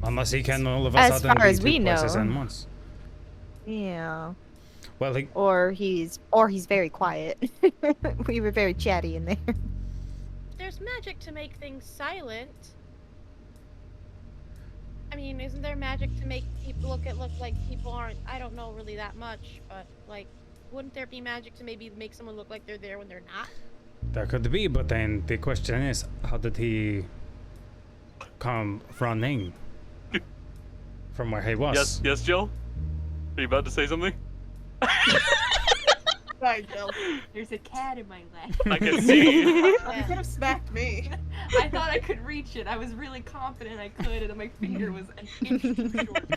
Unless he can all of a As sudden far be as two we places know. at once. Yeah. Well, he, Or he's very quiet. We were very chatty in there. There's magic to make things silent. I mean, isn't there magic to make people look like people aren't? I don't know really that much, but like, wouldn't there be magic to maybe make someone look like they're there when they're not? there could be, but then the question is, how did he come running from where he was? Yes, Jill? Are you about to say something? Right, Bill. There's a cat in my lap. I can see. You could have smacked me. I thought I could reach it. I was really confident I could, and then my finger was an inch too short.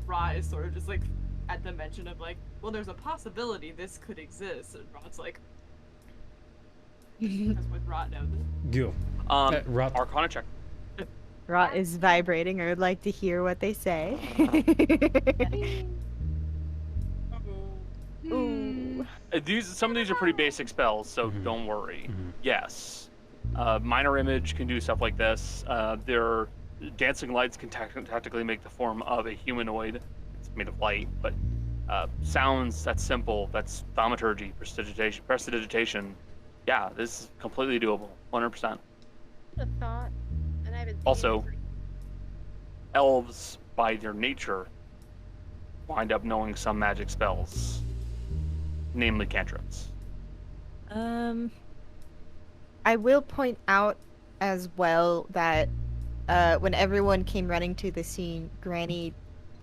Ra is sort of just like, at the mention of like, well, there's a possibility this could exist, and Rod's like, that's what Rod knows. You. Rod. Arcana check. Rot is vibrating. I would like to hear what they say. Ooh. Some of these are pretty basic spells, so don't worry. Yes. Minor Image can do stuff like this. Their dancing lights can tactically make the form of a humanoid. It's made of light, but sounds, that's simple. That's thaumaturgy, prestidigitation. Yeah, this is completely doable. 100%. The thought, and I haven't seen Also, it for- elves, by their nature, wind up knowing some magic spells, namely cantrips. I will point out as well that when everyone came running to the scene, Granny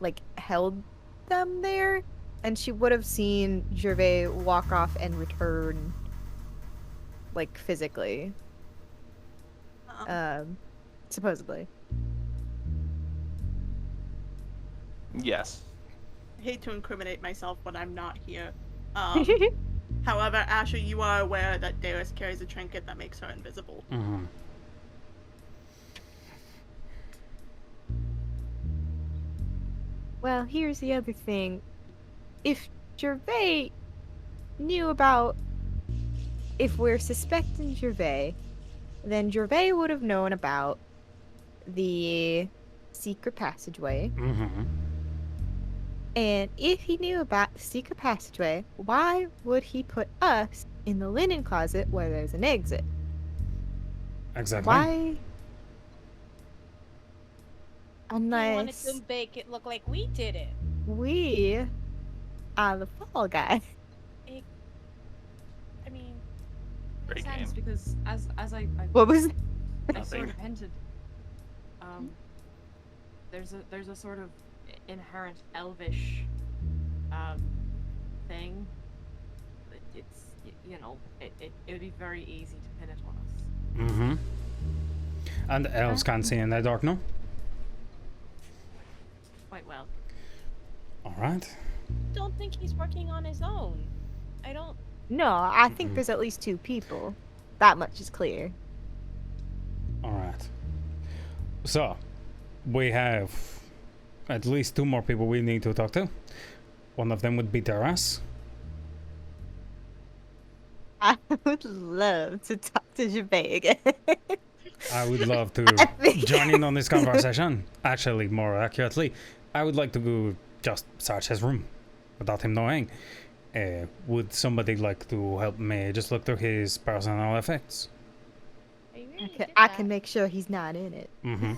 like held them there, and she would have seen Gervais walk off and return, like physically. Supposedly. Yes. I hate to incriminate myself when I'm not here. However, Asher, you are aware that Darius carries a trinket that makes her invisible. Mm-hmm. Well, here's the other thing. If Gervais knew about... If we're suspecting Gervais, then Gervais would have known about the secret passageway. Mm-hmm. And if he knew about the secret passageway, why would he put us in the linen closet where there's an exit? Exactly. Why? He wanted Unless to make it look like we did it. we are the fall guy. I mean, Great Makes game. sense, because as I What was I Nothing. sort of hinted, there's a sort of inherent elvish thing. It's it would be very easy to pin it on us. Mm-hmm. And the elves can't see in the dark, no? Quite well. Alright. don't think he's working on his own. I don't. No, I think there's at least 2 people. That much is clear. Alright. So, we have at least 2 more people we need to talk to. One of them would be Darius. I would love to talk to Gervais again. I would love to I think- join in on this conversation. Actually, more accurately, I would like to go just search his room without him knowing. Would somebody like to help me just look through his personal effects? Yeah, you did I that. can make sure he's not in it. Mm-hmm.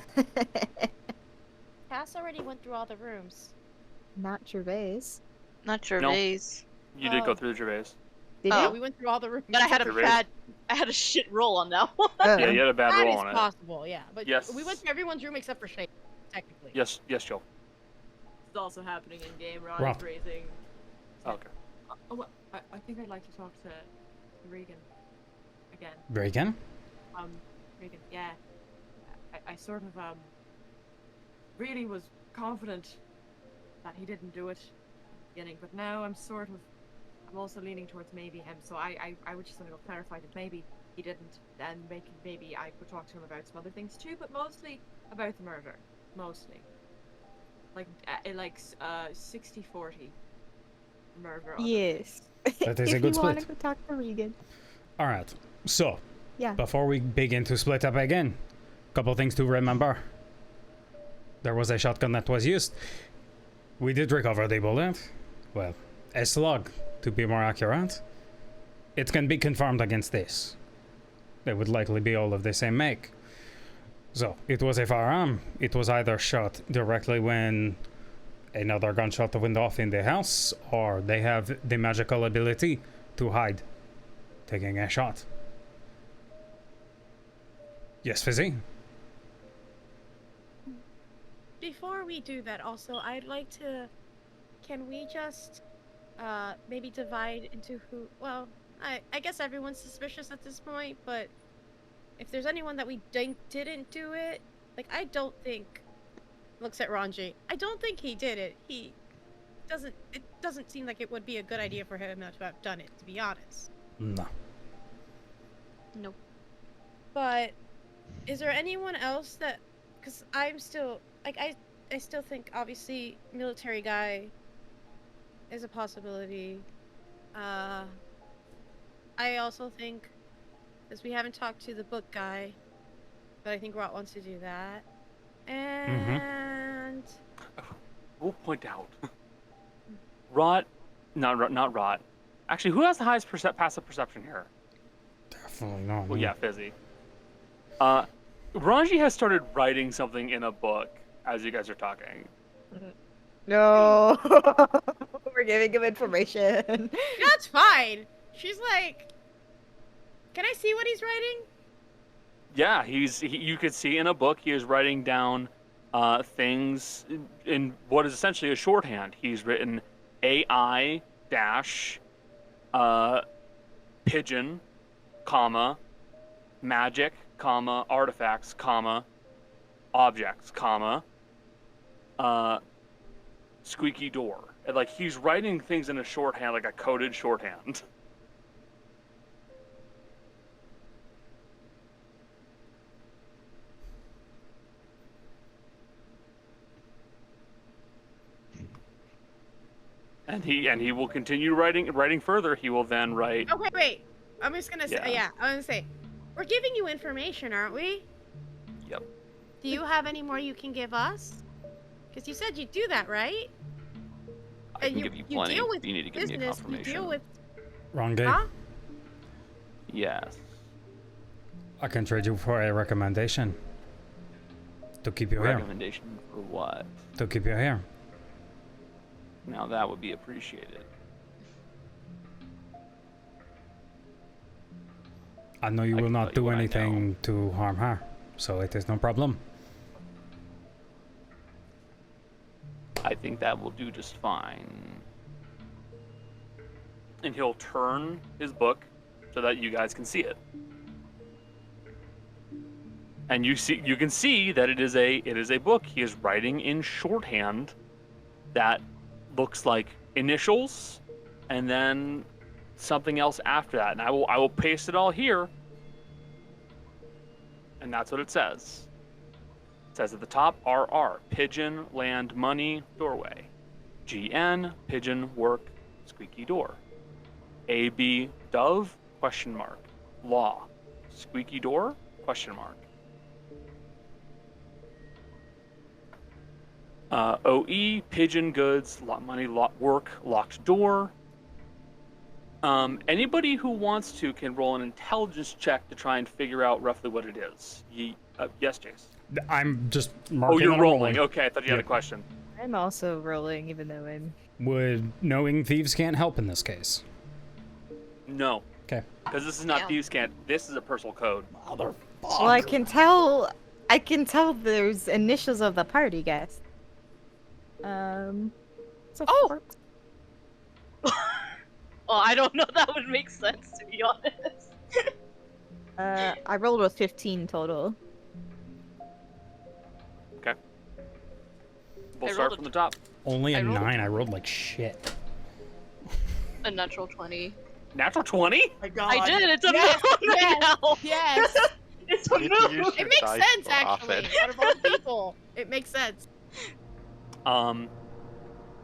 Cass already went through all the rooms. Not Gervais. Not Gervais. You did go Oh. through the Gervais. Did Oh. Yeah, you? we went through all the rooms. But I had a Gervais. shit roll on that one. Oh. Yeah, you had a bad That roll is on it. possible, yeah. But Yes. we went through everyone's room except for Shay, technically. Yes, Joe. It's also happening in game. Ron Rob. is raising. Okay. I think I'd like to talk to Regan again. Regan? Regan, yeah. I sort of really was confident that he didn't do it at the beginning, but now I'm also leaning towards maybe him. So I would just want to go clarify that maybe he didn't, and maybe I could talk to him about some other things too, but mostly about the murder, mostly. Like 60-40 murder. on the Yes. That is if a good you want to split. go talk to Regan. All right. So, Yeah. before we begin to split up again, couple things to remember. There was a shotgun that was used. We did recover the bullet. Well, a slug, to be more accurate. It can be confirmed against this. They would likely be all of the same make. So, it was a firearm. It was either shot directly when another gunshot went off in the house, or they have the magical ability to hide, taking a shot. Yes, Fizzy? Before we do that, also, I'd like to... Can we just maybe divide into who... Well, I guess everyone's suspicious at this point, but if there's anyone that we didn't do it, like, I don't think... Looks at Rangi. I don't think he did it. It doesn't seem like it would be a good idea for him to have done it, to be honest. No. Nope. But is there anyone else that... Because I'm still... Like, I still think, obviously, military guy is a possibility. I also think, because we haven't talked to the book guy, but I think Rot wants to do that. And... We'll point out. Not Rot. Actually, who has the highest passive perception here? Definitely not. Well, yeah, Fizzy. Rangi has started writing something in a book as you guys are talking. No. We're giving him information. That's fine! She's like... Can I see what he's writing? Yeah, you could see in a book he is writing down things in what is essentially a shorthand. He's written AI dash pigeon, comma, magic, comma, artifacts, comma, objects, comma, squeaky door. And, like, he's writing things in a shorthand, like a coded shorthand. And he will continue writing further. He will then write. Okay, wait. I'm just gonna say, Yeah. I'm gonna say, we're giving you information, aren't we? Yep. Do you have any more you can give us? Because you said you'd do that, right? I can give you plenty. deal with You need to give me a business, you confirmation. deal with... Wrong game. Huh? Yes. I can trade you for a recommendation. To keep you here. Recommendation for what? To keep you here. Now that would be appreciated. I know you I will can not tell you do what I anything to harm her, so it is no problem. I think that will do just fine. And he'll turn his book so that you guys can see it. And you can see that it is a book. He is writing in shorthand that looks like initials and then something else after that. And I will paste it all here. And that's what it says. It says at the top, RR, pigeon, land, money, doorway. GN, pigeon, work, squeaky door. AB, dove, question mark. Law, squeaky door, question mark. OE, pigeon, goods, money, work, locked door. Anybody who wants to can roll an intelligence check to try and figure out roughly what it is. Yes, Jace. I'm just marking. Oh, you're I'm rolling. Okay, I thought you had a Yep. question. I'm also rolling, even though I'm. Would knowing thieves can't help in this case? No, Okay. because this is not Damn. Thieves' Cant. This is a personal code. Mother. Well, I can tell. I can tell there's initials of the party guest. So Oh! Well, I don't know. That would make sense, to be honest. I rolled with 15 total. Okay. We'll I start rolled from the top. Only a I rolled a 9. I rolled like shit. A natural 20. Natural 20? My God. I did. It's a Yes, moon right yes, now. Yes. It's a You need to moon. use It your makes dice sense, more actually. often. Out of all people, it makes sense.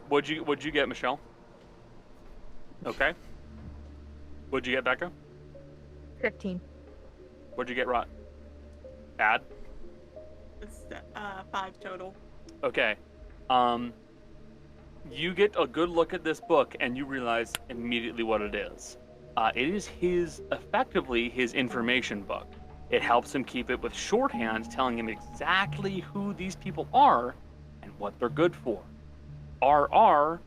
What'd you get, Michelle? Okay. What'd you get, Becca? 15. What'd you get, Rot? Bad? It's 5 total. Okay. You get a good look at this book and you realize immediately what it is. It is effectively his information book. It helps him keep it with shorthand, telling him exactly who these people are and what they're good for. RR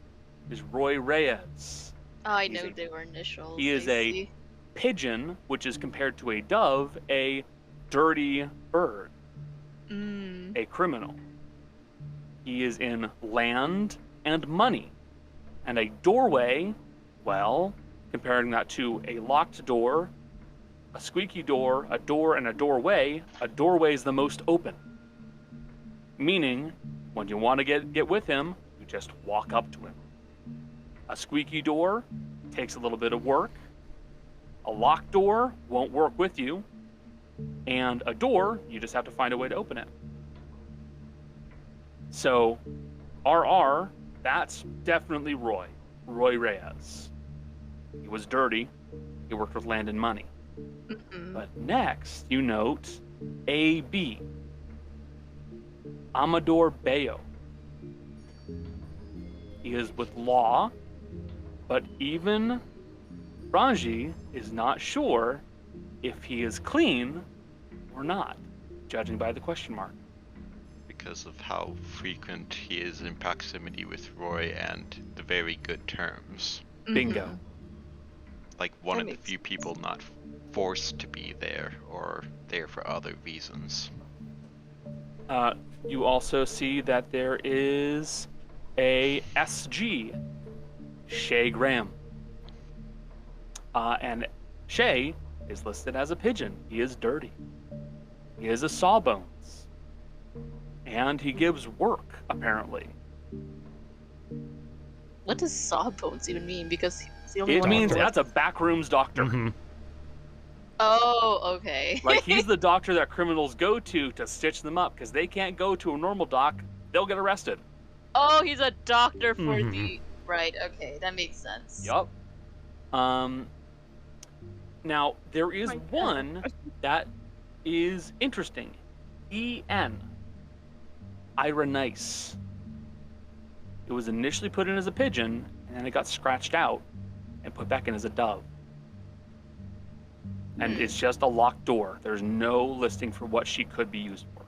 is Roy Reyes. I He's know a- they were initials. he is I a- see. Pigeon, which is compared to a dove, a dirty bird, a criminal. He is in land and money. And a doorway, well, comparing that to a locked door, a squeaky door, a door, and a doorway is the most open. Meaning, when you want to get with him, you just walk up to him. A squeaky door takes a little bit of work. A locked door won't work with you. And a door, you just have to find a way to open it. So, RR, that's definitely Roy Reyes. He was dirty. He worked with land and money. But next, you note AB, Amador Bayo. He is with law, but even Rangi is not sure if he is clean or not, judging by the question mark. Because of how frequent he is in proximity with Roy and the very good terms. Bingo. Like one That of the makes few people not forced to be there or there for other reasons. You also see that there is a SG, Shay Graham. And Shay is listed as a pigeon. He is dirty. He is a sawbones. And he gives work, apparently. What does sawbones even mean? Because he's the only It one. means Doctor. that's a backrooms doctor. Mhm. Oh, okay. Like, he's the doctor that criminals go to stitch them up, because they can't go to a normal doc. They'll get arrested. Oh, he's a doctor for Mhm. the. Right. Okay, that makes sense. Yup. Now, there is one that is interesting. EN. Ira Nice. It was initially put in as a pigeon, and then it got scratched out and put back in as a dove. And it's just a locked door. There's no listing for what she could be used for.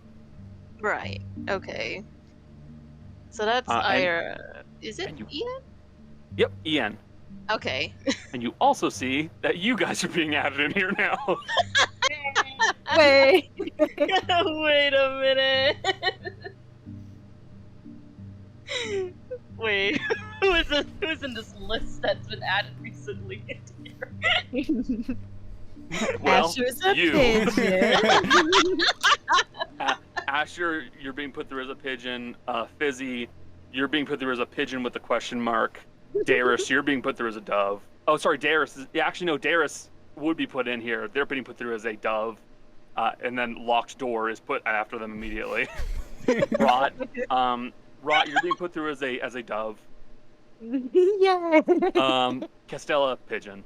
Right. Okay. So that's and- Ira. Is it and you- Ian? Yep, EN. Okay. And you also see that you guys are being added in here now. Wait. Wait a minute. Wait, who's in this list that's been added recently? Well, Asher's a you. pigeon. Asher, you're being put through as a pigeon. Fizzy, you're being put through as a pigeon with a question mark. Darius, you're being put through as a dove. Oh, sorry, Darius. Actually, no, Darius would be put in here. They're being put through as a dove. And then locked door is put after them immediately. Rot, you're being put through as a dove. Yeah. Castella, pigeon.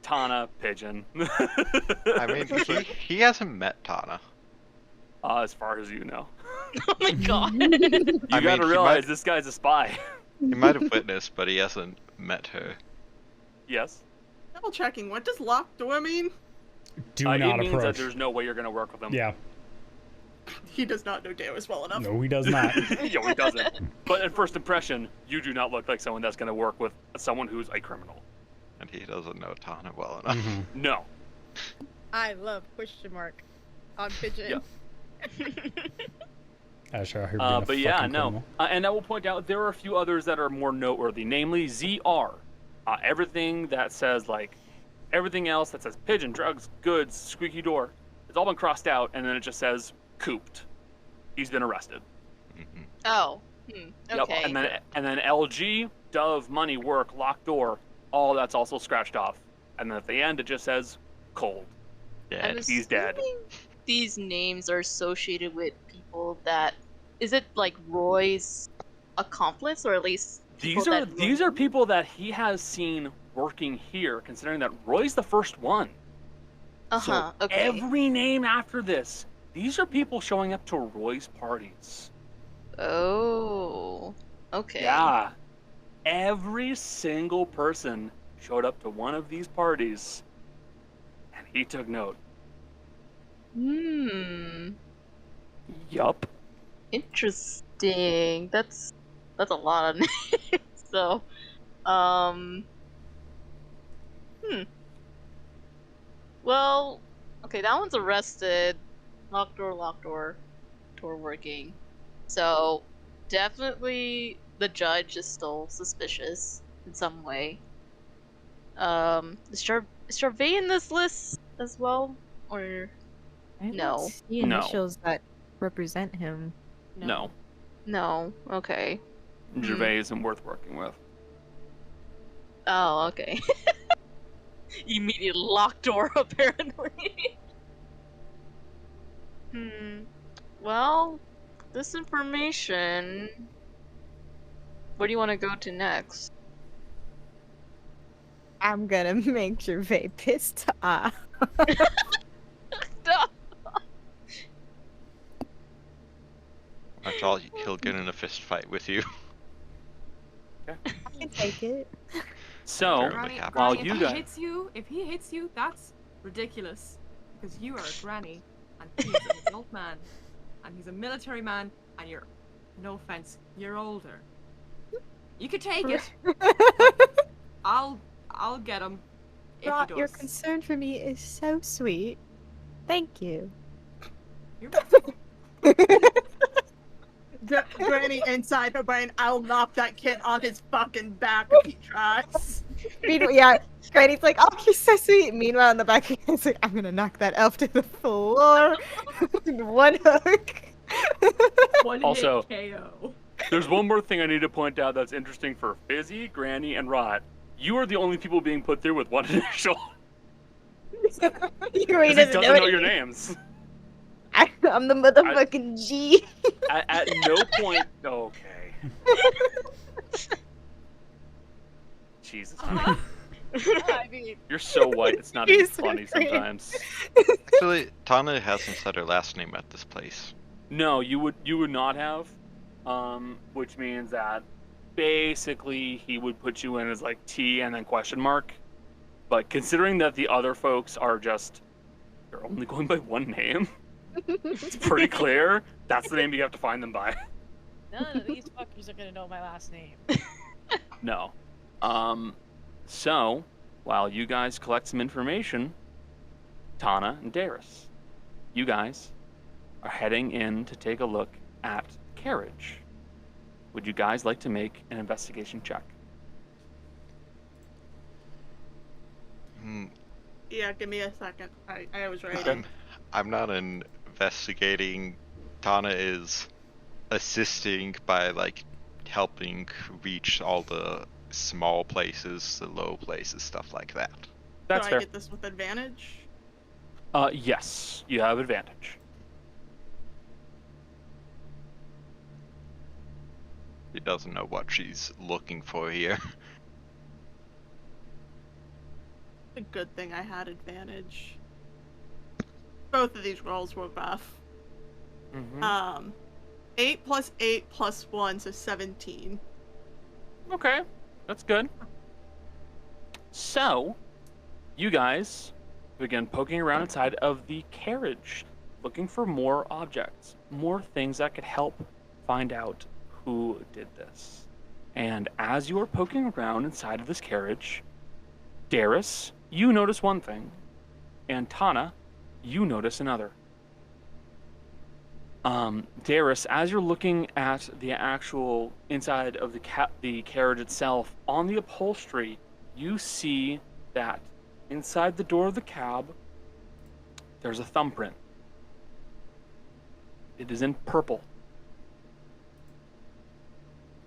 Tana, pigeon. I mean, he hasn't met Tana. As far as you know. Oh my god. You I gotta mean, realize this guy's a spy. He might have witnessed, but he hasn't met her. Yes. Double checking. What does locked door mean? Do not it means that approach. there's no way you're gonna work with him. Yeah. He does not know Darius well enough. No, he does not. Yo, he doesn't. But at first impression, you do not look like someone that's gonna work with someone who's a criminal. And he doesn't know Tana well enough. No. I love question mark on pigeon. Yeah. But yeah, no. And I will point out there are a few others that are more noteworthy, namely ZR. Everything that says, like, everything else that says pigeon, drugs, goods, squeaky door, it's all been crossed out, and then it just says cooped. He's been arrested. Oh. Okay. Yep. And then LG, Dove, money, work, locked door, all that's also scratched off. And then at the end it just says cold. Dead. He's dead. These names are associated with people that... Is it like Roy's accomplice, or at least... These are people that he has seen working here, considering that Roy's the first one. So okay. every name after this, these are people showing up to Roy's parties. Oh. Okay. Yeah. Every single person showed up to one of these parties, and he took note. Yup. Interesting. That's a lot of names. So, Well, okay, that one's arrested. Locked door working. So, definitely the judge is still suspicious in some way. Is Charvet in this list as well? Or I no? don't see initials that represent him. No. No. Okay. Gervais isn't worth working with. Oh, okay. Immediate locked door, apparently. Well, this information... Where do you want to go to next? I'm gonna make Gervais pissed off. That's all. He'll get in a fist fight with you. I can take it. So, Granny, while Granny, you if guys... he hits you, that's ridiculous. Because you are a granny, and he's an adult man, and he's a military man, and you're, no offense, you're older. You could take it. I'll get him. If Rot, he your does. concern for me is so sweet. Thank you. You're welcome. Granny inside her brain, I'll knock that kid on his fucking back if he tries. Meanwhile, yeah, Granny's like, oh, he's so sweet. Meanwhile, in the back, he's like, I'm gonna knock that elf to the floor. One hook. One Also- hit KO. There's one more thing I need to point out that's interesting for Fizzy, Granny, and Rot. You are the only people being put through with one initial. He He doesn't know your names. I'm the motherfucking G. At no point... Okay. Jesus, honey. I mean, You're so white, it's not You're even so funny great. sometimes. Actually, Tana hasn't said her last name at this place. No, you would not have. Which means that basically he would put you in as like T and then question mark. But considering that the other folks are just... They're only going by one name. It's pretty clear. That's the name you have to find them by. none of these fuckers are gonna know my last name. No. So, while you guys collect some information, Tana and Darius, you guys are heading in to take a look at the carriage. Would you guys like to make an investigation check? Yeah, give me a second. I was ready. I'm not investigating. Tana is assisting by like helping reach all the small places, the low places, stuff like that. That's Do fair. I get this with advantage? Yes, you have advantage. She doesn't know what she's looking for here. A good thing I had advantage. Both of these rolls were rough. 8 plus 8 plus 1, so 17. Okay, that's good. So, you guys begin poking around inside of the carriage, looking for more objects, more things that could help find out who did this. And as you are poking around inside of this carriage, Darius, you notice one thing, and Tana, you notice another. Darius, as you're looking at the actual inside of the carriage itself, on the upholstery, you see that inside the door of the cab, there's a thumbprint. It is in purple.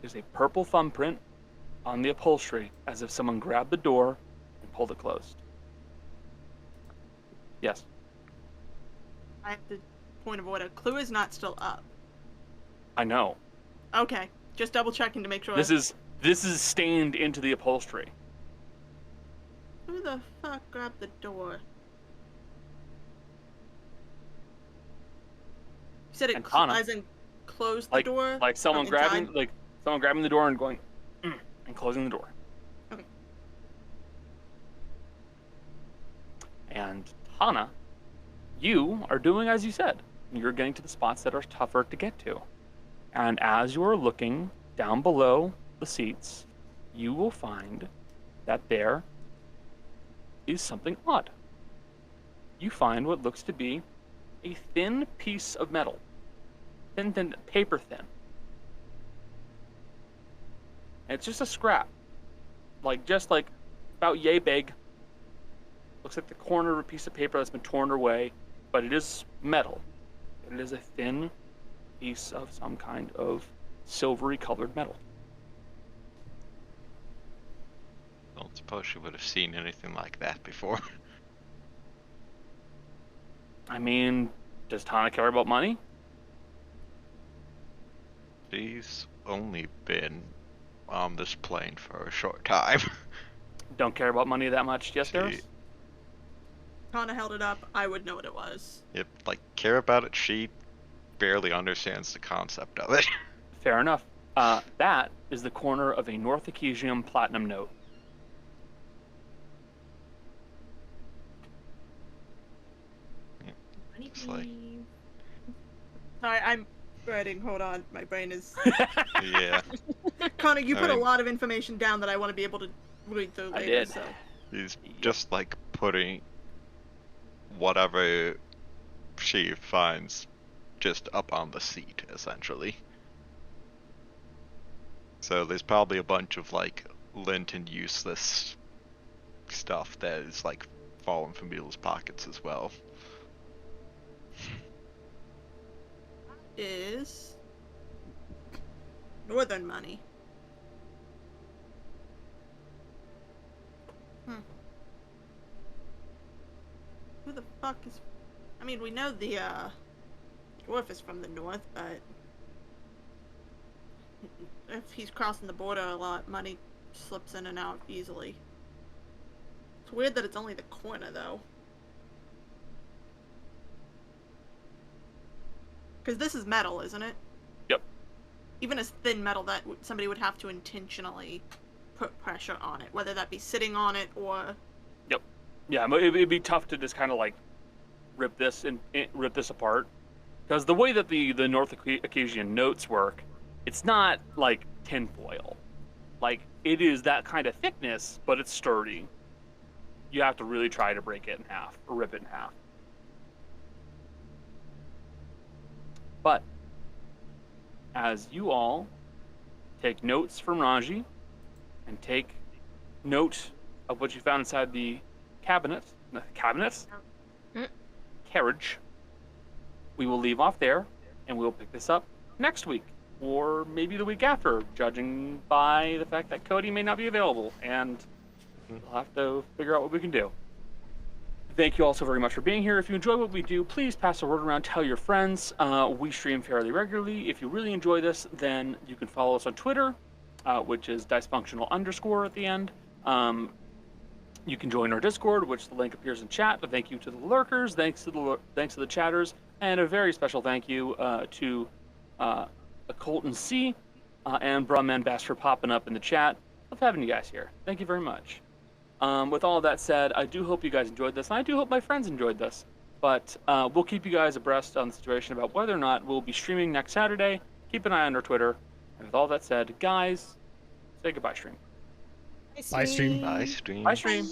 There's a purple thumbprint on the upholstery, as if someone grabbed the door and pulled it closed. Yes. I have the point of order. Clue is not still up. I know. Okay, just double checking to make sure. This is stained into the upholstery. Who the fuck grabbed the door? You said it And Tana. as in closed the door? Like someone from inside? grabbing the door and going and closing the door. Okay. And Tana, you are doing as you said. You're getting to the spots that are tougher to get to. And as you are looking down below the seats, you will find that there is something odd. You find what looks to be a thin piece of metal. Thin, paper thin. And it's just a scrap. Just about yay big. Looks like the corner of a piece of paper that's been torn away, but it is metal. It is a thin piece of some kind of silvery colored metal. Don't suppose you would have seen anything like that before. I mean, does Tana care about money? She's only been on this plane for a short time. Don't care about money that much, yes, Darius? Tana held it up. I would know what it was. Yep, care about it, she barely understands the concept of it. Fair enough. That is the corner of a North Ecesium platinum note. It's Sorry, I'm writing. Hold on. My brain is... yeah. Connor, you put a Alright. lot of information down that I want to be able to read through later, I did. so... He's just putting whatever she finds just up on the seat, essentially. So there's probably a bunch of lint and useless stuff that is falling from people's pockets as well. Is... Northern money. Who the fuck is... I mean, we know the, dwarf is from the north, but... If he's crossing the border a lot, money slips in and out easily. It's weird that it's only the corner, though. Because this is metal, isn't it? Yep. Even as thin metal, that somebody would have to intentionally put pressure on it, whether that be sitting on it or... Yep. Yeah, it'd be tough to just kind of rip this apart, because the way that the North Ecesian notes work, it's not like tinfoil. It is that kind of thickness, but it's sturdy. You have to really try to break it in half or rip it in half. But as you all take notes from Rangi and take note of what you found inside the carriage, we will leave off there and we'll pick this up next week or maybe the week after, judging by the fact that Cody may not be available, and we'll have to figure out what we can do. Thank you all so very much for being here. If you enjoy what we do, please pass the word around, tell your friends. We stream fairly regularly. If you really enjoy this, then you can follow us on Twitter, which is Dicefunctional_ at the end. You can join our Discord, which the link appears in chat. A thank you to the lurkers, thanks to the chatters, and a very special thank you to Colton C and Brahman Bass for popping up in the chat. Love having you guys here. Thank you very much. With all that said, I do hope you guys enjoyed this, and I do hope my friends enjoyed this. But we'll keep you guys abreast on the situation about whether or not we'll be streaming next Saturday. Keep an eye on our Twitter. And with all that said, guys, say goodbye, stream. Bye, stream. Bye, stream. Bye, stream.